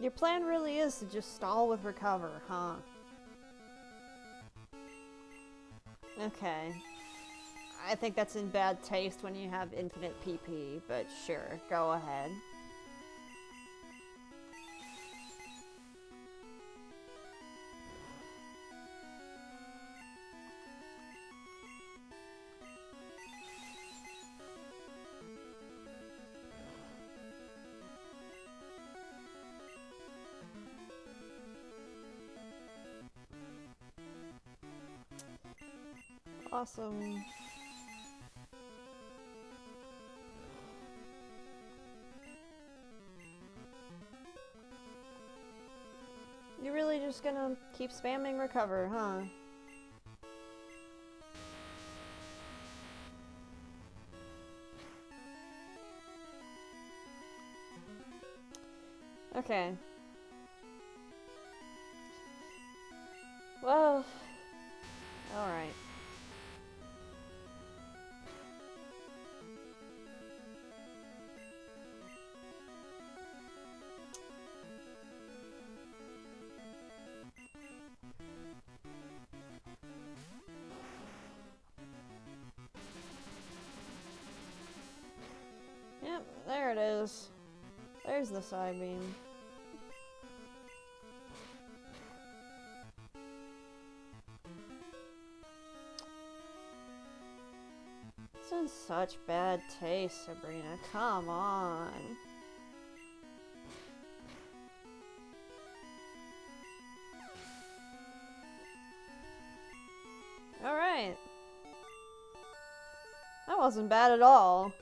Your plan really is to just stall with recover, huh? Okay. I think that's in bad taste when you have infinite PP, but sure, go ahead. Awesome. You're really just gonna keep spamming recover, huh? Okay. Well, alright. Yep, there it is. There's the side beam. It's in such bad taste, Sabrina. Come on. Alright. That wasn't bad at all.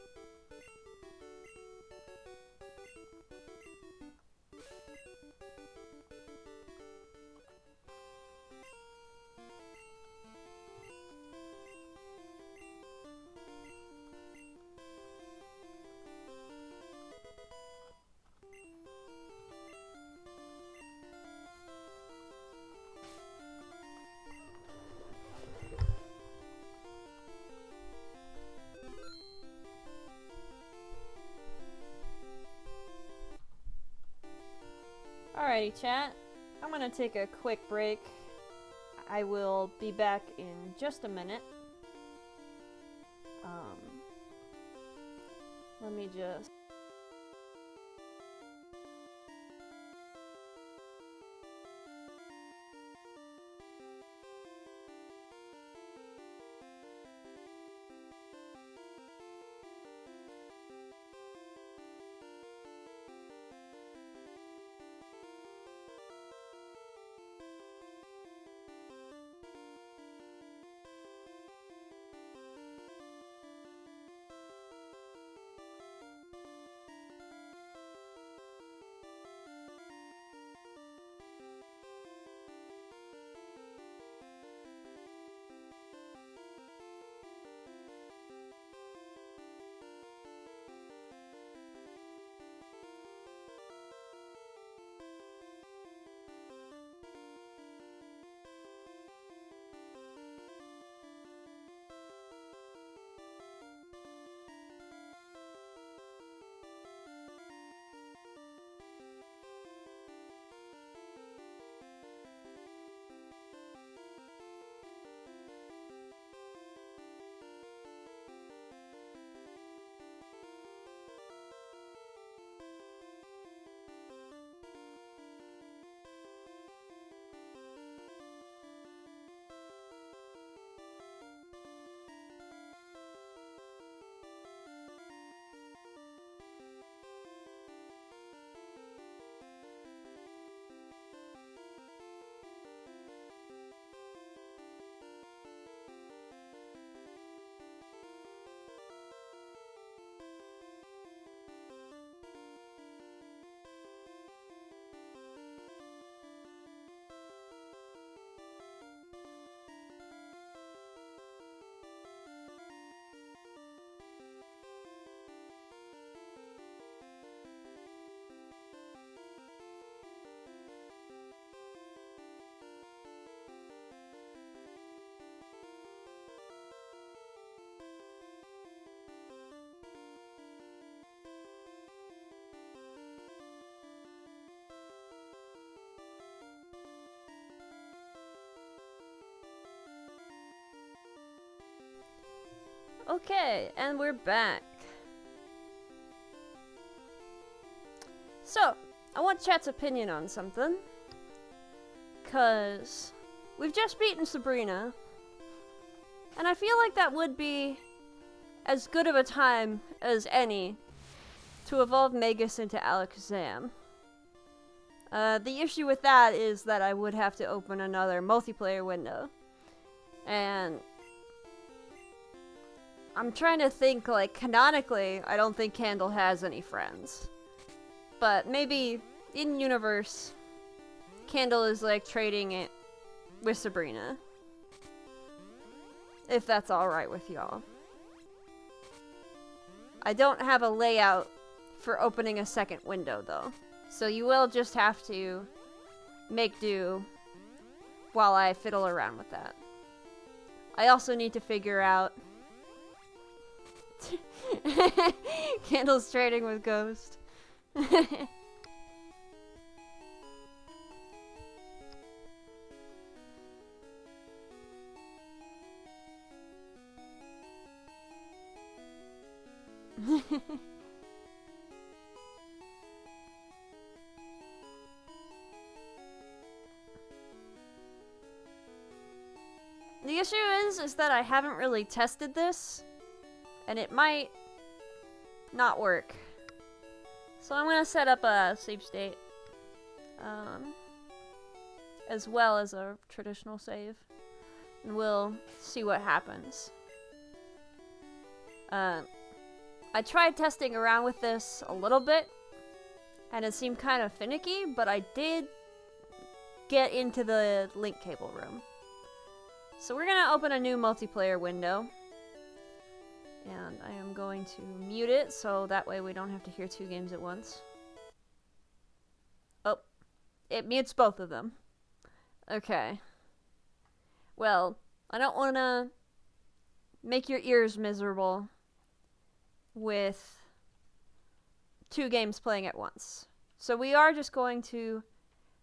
Alrighty, chat. I'm gonna take a quick break. I will be back in just a minute. Let me just... Okay, and we're back. So, I want chat's opinion on something. Cause we've just beaten Sabrina. And I feel like that would be as good of a time as any to evolve Magus into Alakazam. The issue with that is that I would have to open another multiplayer window. And I'm trying to think, like, canonically, I don't think Candle has any friends. But maybe in-universe, Candle is, like, trading it with Sabrina. If that's alright with y'all. I don't have a layout for opening a second window, though. So you will just have to make do while I fiddle around with that. I also need to figure out... Candle's trading with Ghost. The issue is that I haven't really tested this, and it might not work. So I'm gonna set up a save state, as well as a traditional save, and we'll see what happens. I tried testing around with this a little bit, and it seemed kind of finicky, but I did get into the link cable room. So we're gonna open a new multiplayer window, and I am going to mute it so that way we don't have to hear two games at once. Oh, it mutes both of them. Okay. Well, I don't want to make your ears miserable with two games playing at once. So we are just going to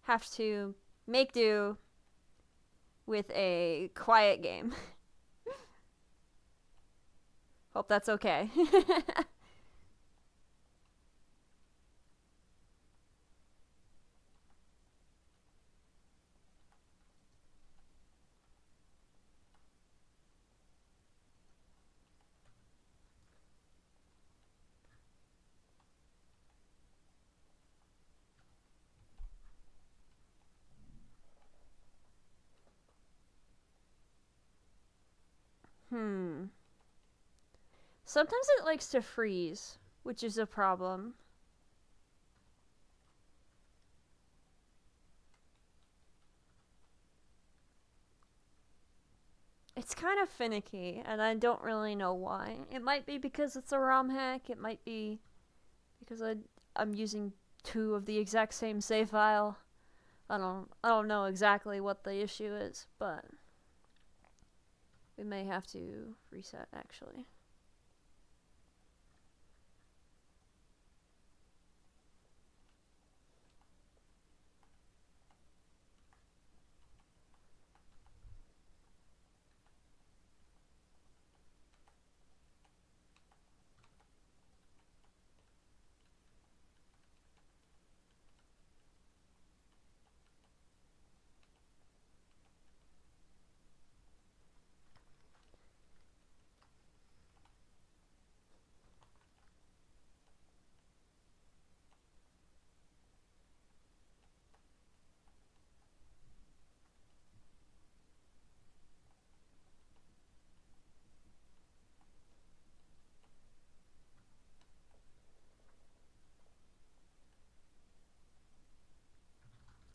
have to make do with a quiet game. Hope that's okay. Sometimes it likes to freeze, which is a problem. It's kind of finicky, and I don't really know why. It might be because it's a ROM hack, it might be because I'm using two of the exact same save file. I don't know exactly what the issue is, but we may have to reset actually.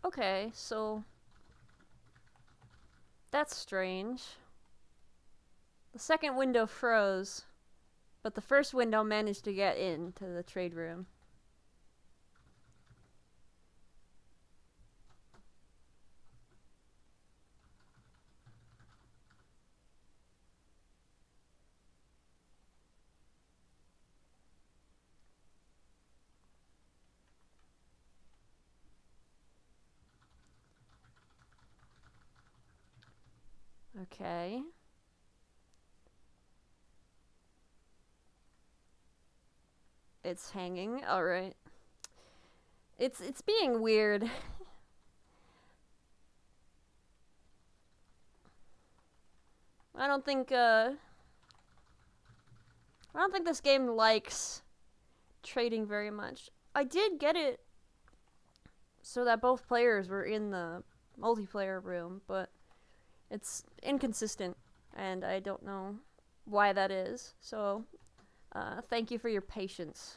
Okay, so that's strange. The second window froze, but the first window managed to get into the trade room. Okay. It's hanging. Alright. It's being weird. I don't think this game likes trading very much. I did get it so that both players were in the multiplayer room, but it's inconsistent, and I don't know why that is. So, thank you for your patience.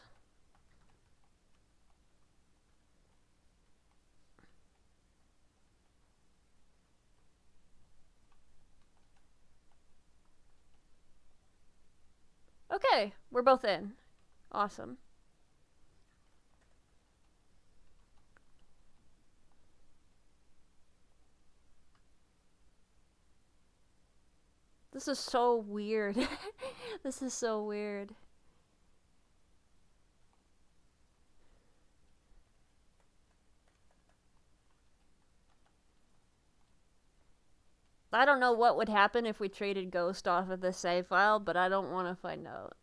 Okay, we're both in. Awesome. This is so weird. This is so weird. I don't know what would happen if we traded Ghost off of this save file, but I don't want to find out.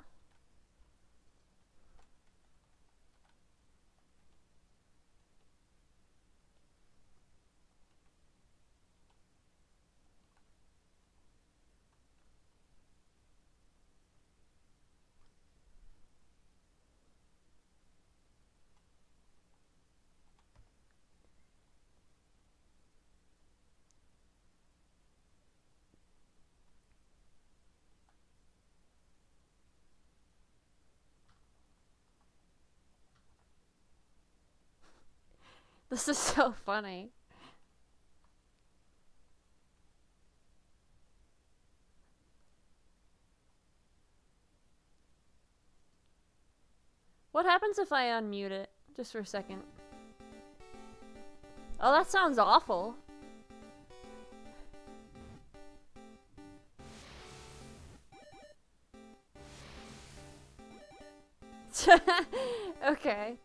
This is so funny. What happens if I unmute it? Just for a second. Oh, that sounds awful. Okay.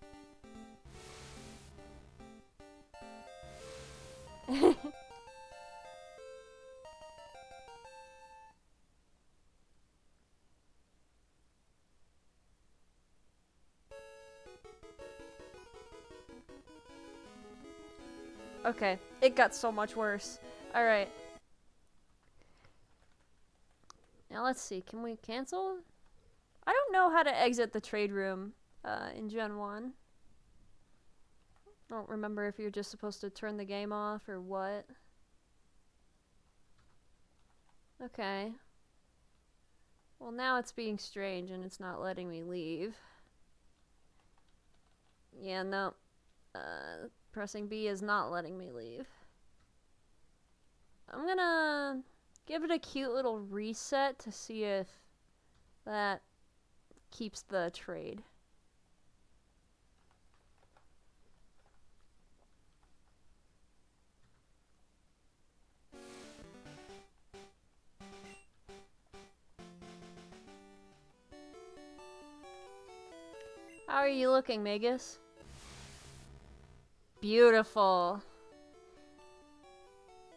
Okay, it got so much worse. Alright. Now let's see, can we cancel? I don't know how to exit the trade room in Gen 1. I don't remember if you're just supposed to turn the game off or what. Okay. Well, now it's being strange and it's not letting me leave. Yeah, no. Pressing B is not letting me leave. I'm gonna give it a cute little reset to see if that keeps the trade. How are you looking, Magus? Beautiful.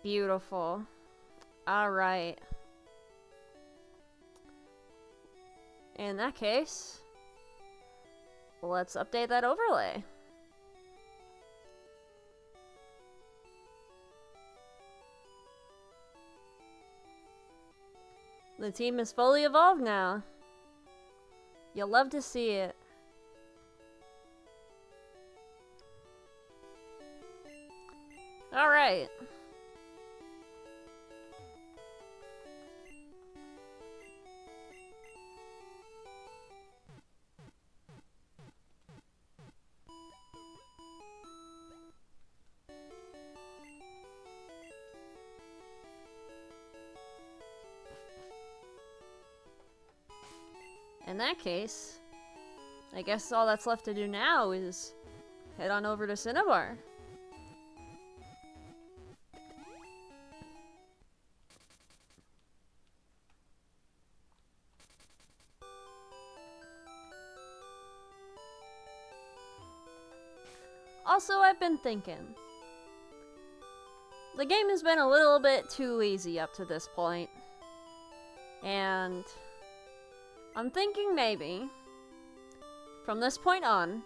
Beautiful. Alright. In that case, let's update that overlay. The team is fully evolved now. You'll love to see it. Alright. In that case, I guess all that's left to do now is head on over to Cinnabar. Also, I've been thinking. The game has been a little bit too easy up to this point. And I'm thinking maybe, From this point on,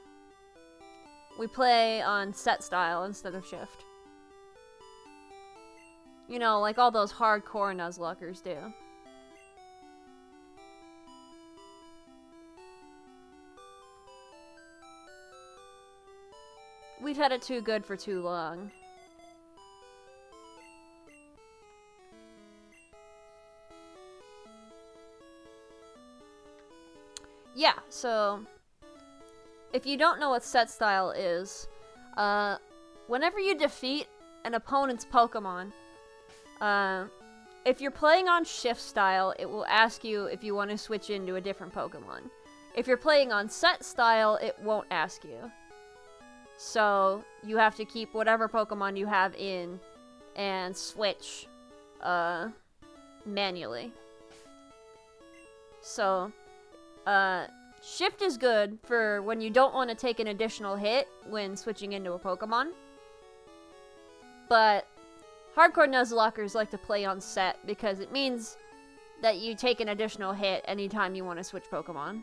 we play on set style instead of shift. You know, like all those hardcore Nuzlockers do. We've had it too good for too long. Yeah, so if you don't know what set style is, whenever you defeat an opponent's Pokemon, if you're playing on shift style, it will ask you if you want to switch into a different Pokemon. If you're playing on set style, it won't ask you. So you have to keep whatever Pokemon you have in and switch manually. So shift is good for when you don't want to take an additional hit when switching into a Pokemon. But hardcore Nuzlockers like to play on set because it means that you take an additional hit anytime you want to switch Pokemon.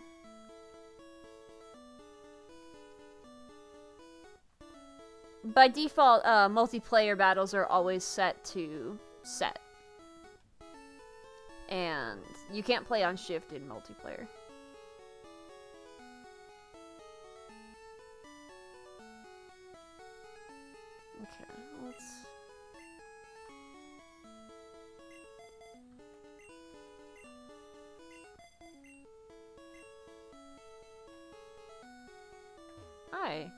By default, multiplayer battles are always set to set. And you can't play on shift in multiplayer. Okay, let's... Hi.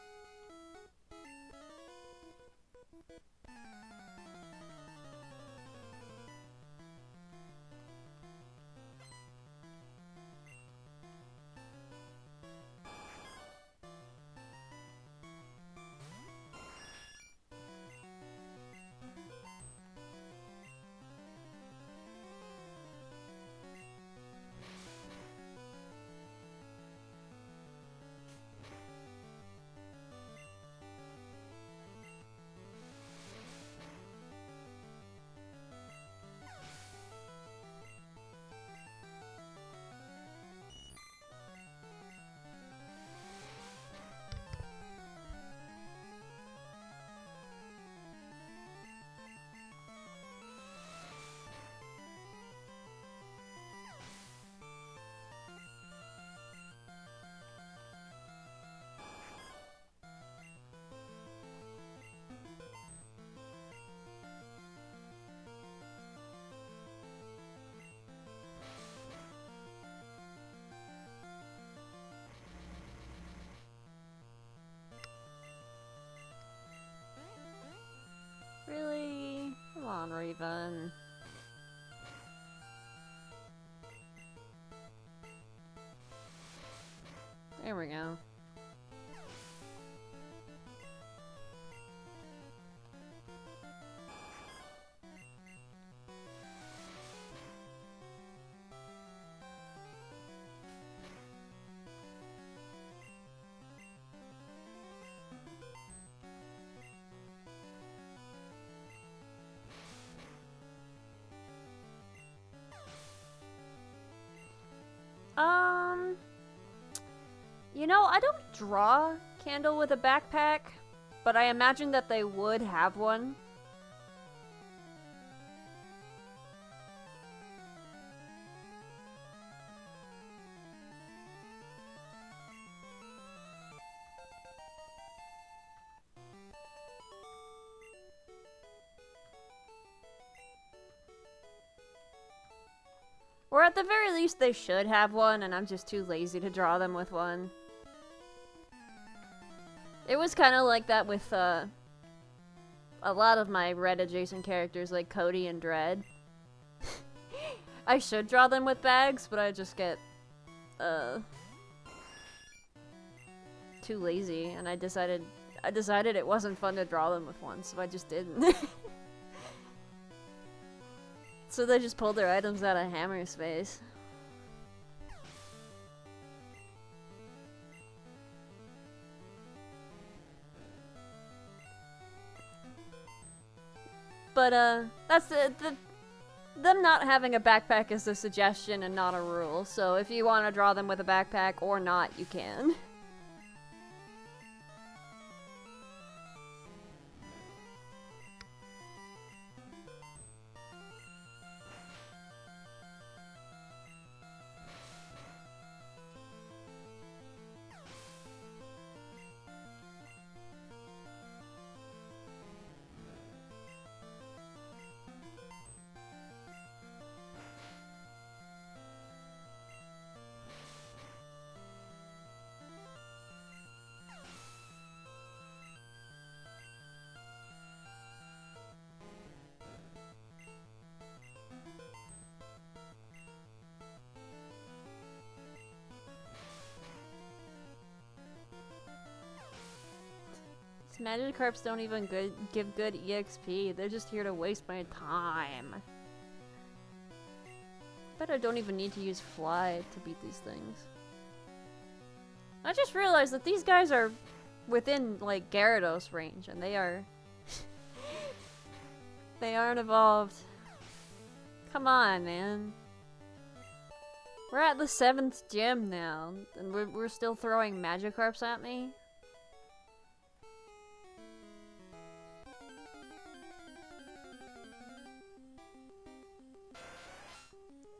Really? Come on, Raven. There we go. You know, I don't draw Candle with a backpack, but I imagine that they would have one. Or at the very least, they should have one, and I'm just too lazy to draw them with one. It was kind of like that with, a lot of my red adjacent characters, like Cody and Dread. I should draw them with bags, but I just get, too lazy, and I decided it wasn't fun to draw them with one, so I just didn't. So they just pulled their items out of Hammer Space. But, that's them not having a backpack is a suggestion and not a rule, so if you want to draw them with a backpack or not, you can. These Magikarps don't even give good EXP. They're just here to waste my time. Bet I don't even need to use Fly to beat these things. I just realized that these guys are within, like, Gyarados range, and they are... they aren't evolved. Come on, man. We're at the 7th gym now, and we're still throwing Magikarps at me?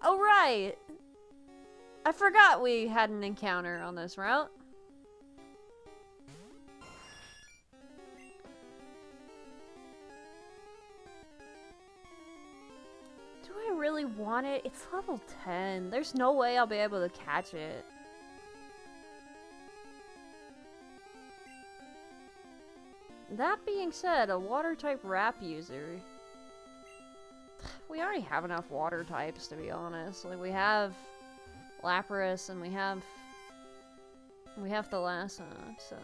Oh, right! I forgot we had an encounter on this route. Do I really want it? It's level 10. There's no way I'll be able to catch it. That being said, a water-type rap user... We already have enough water types, to be honest. Like, we have Lapras and we have Thalassa, so...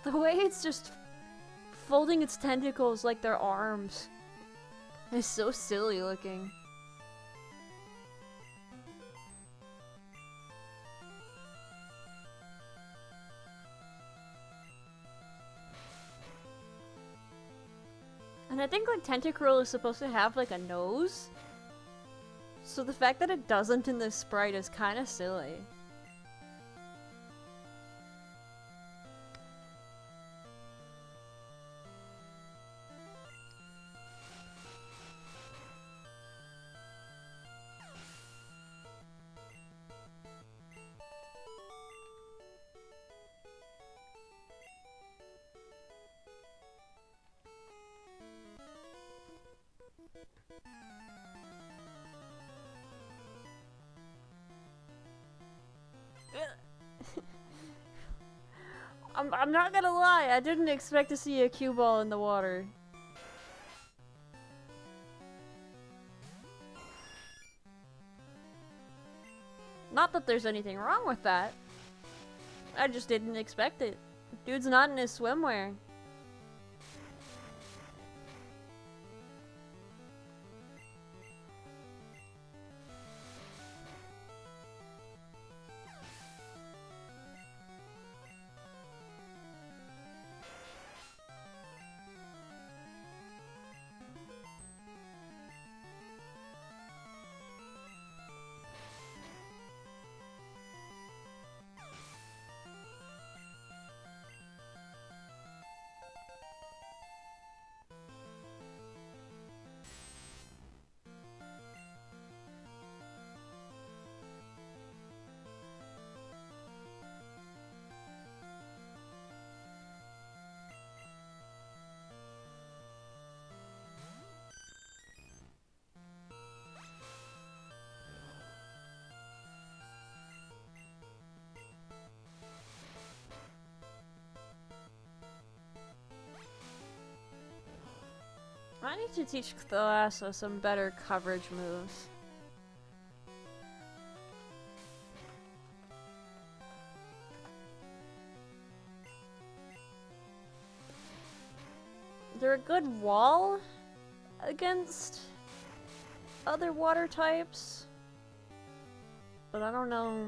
The way it's just folding its tentacles like their arms is so silly looking. And I think like Tentacruel is supposed to have like a nose. So the fact that it doesn't in this sprite is kind of silly. I'm not gonna lie, I didn't expect to see a cue ball in the water. Not that there's anything wrong with that. I just didn't expect it. Dude's not in his swimwear. I need to teach Thalassa some better coverage moves. They're a good wall against other water types, but I don't know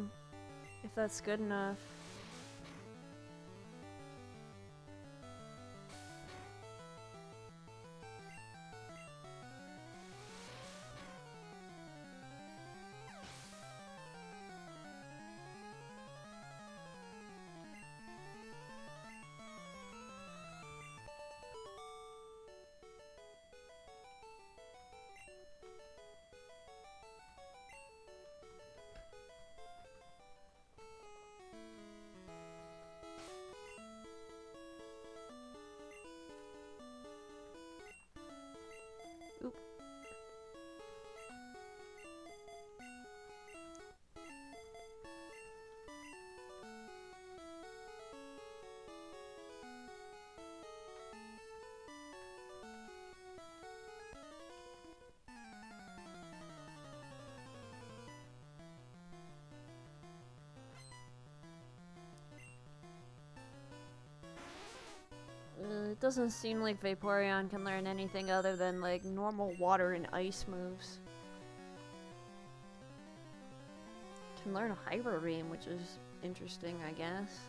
if that's good enough. It doesn't seem like Vaporeon can learn anything other than, like, normal water and ice moves. Can learn a Hyper Beam, which is interesting, I guess.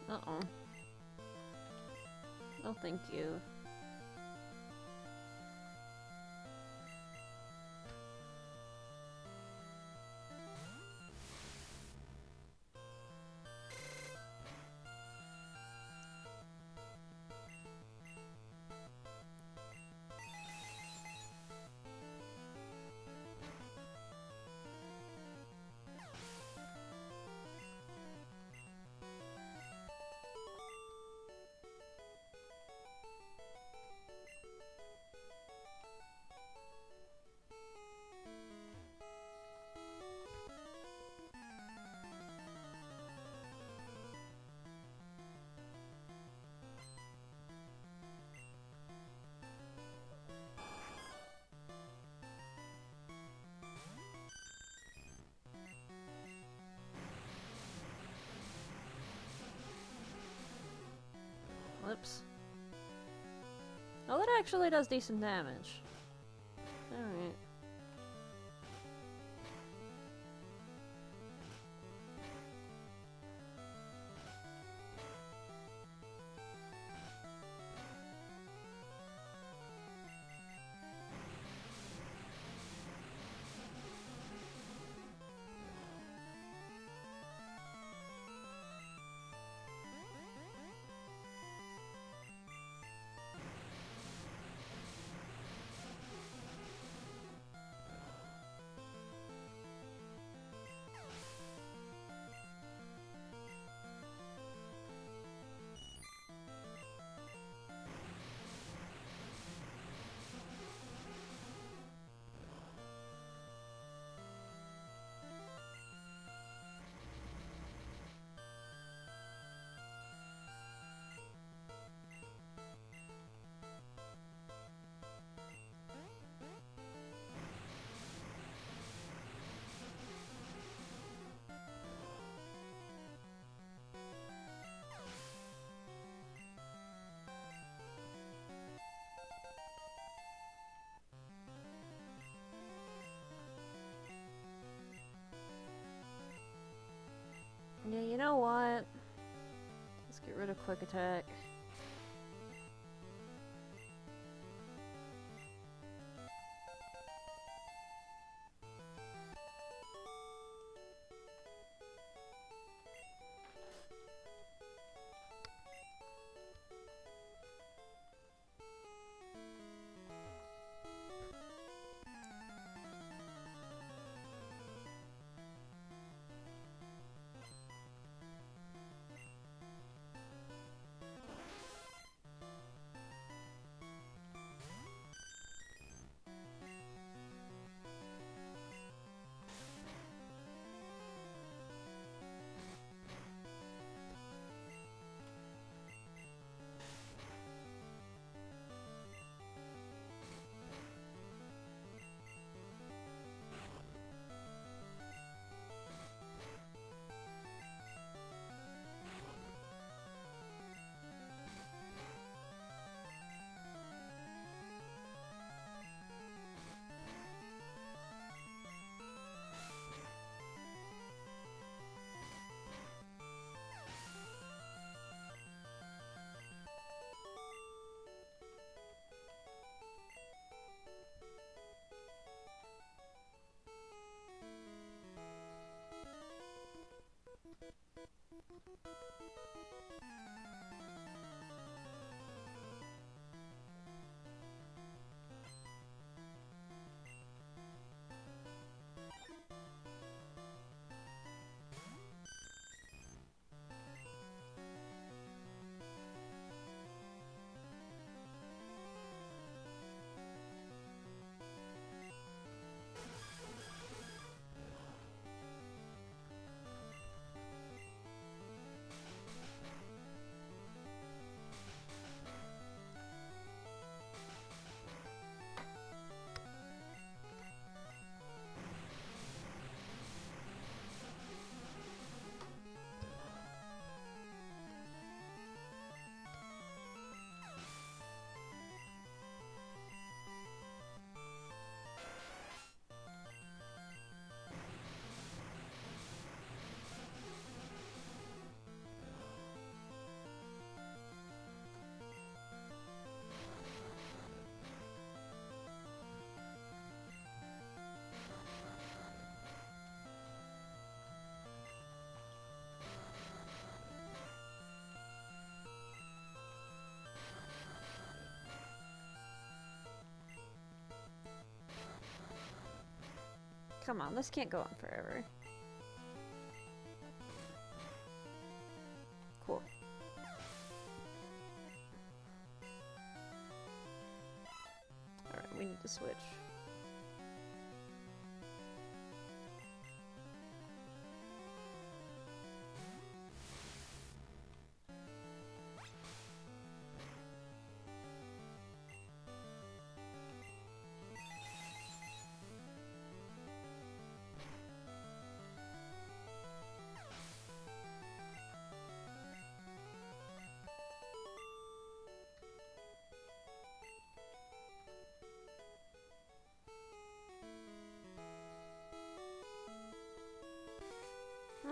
Uh-oh. No, thank you. Whoops. Oh, that actually does decent damage. Alright. Yeah, you know what? Let's get rid of Quick Attack. Come on, this can't go on forever. Cool. Alright, we need to switch.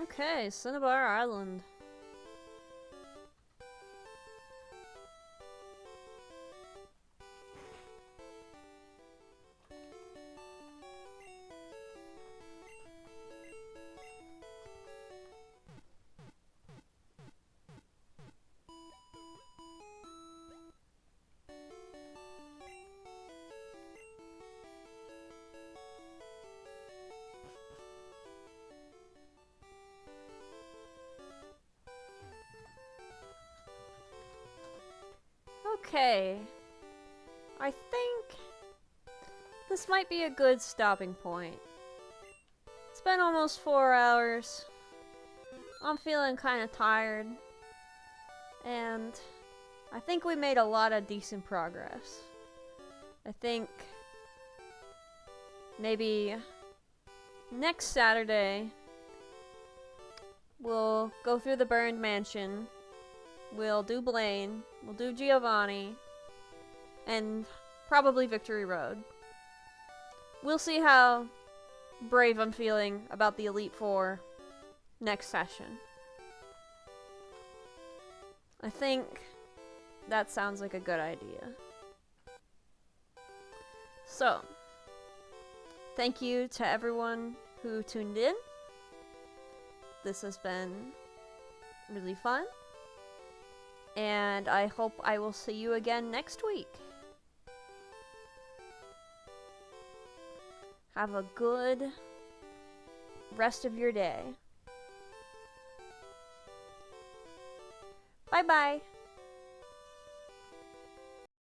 Okay, Cinnabar Island. Okay. I think this might be a good stopping point. It's been almost 4 hours. I'm feeling kind of tired. And I think we made a lot of decent progress. I think maybe next Saturday we'll go through the burned mansion. We'll do Blaine, we'll do Giovanni, and probably Victory Road. We'll see how brave I'm feeling about the Elite Four next session. I think that sounds like a good idea. So, thank you to everyone who tuned in. This has been really fun. And I hope I will see you again next week. Have a good rest of your day. Bye-bye.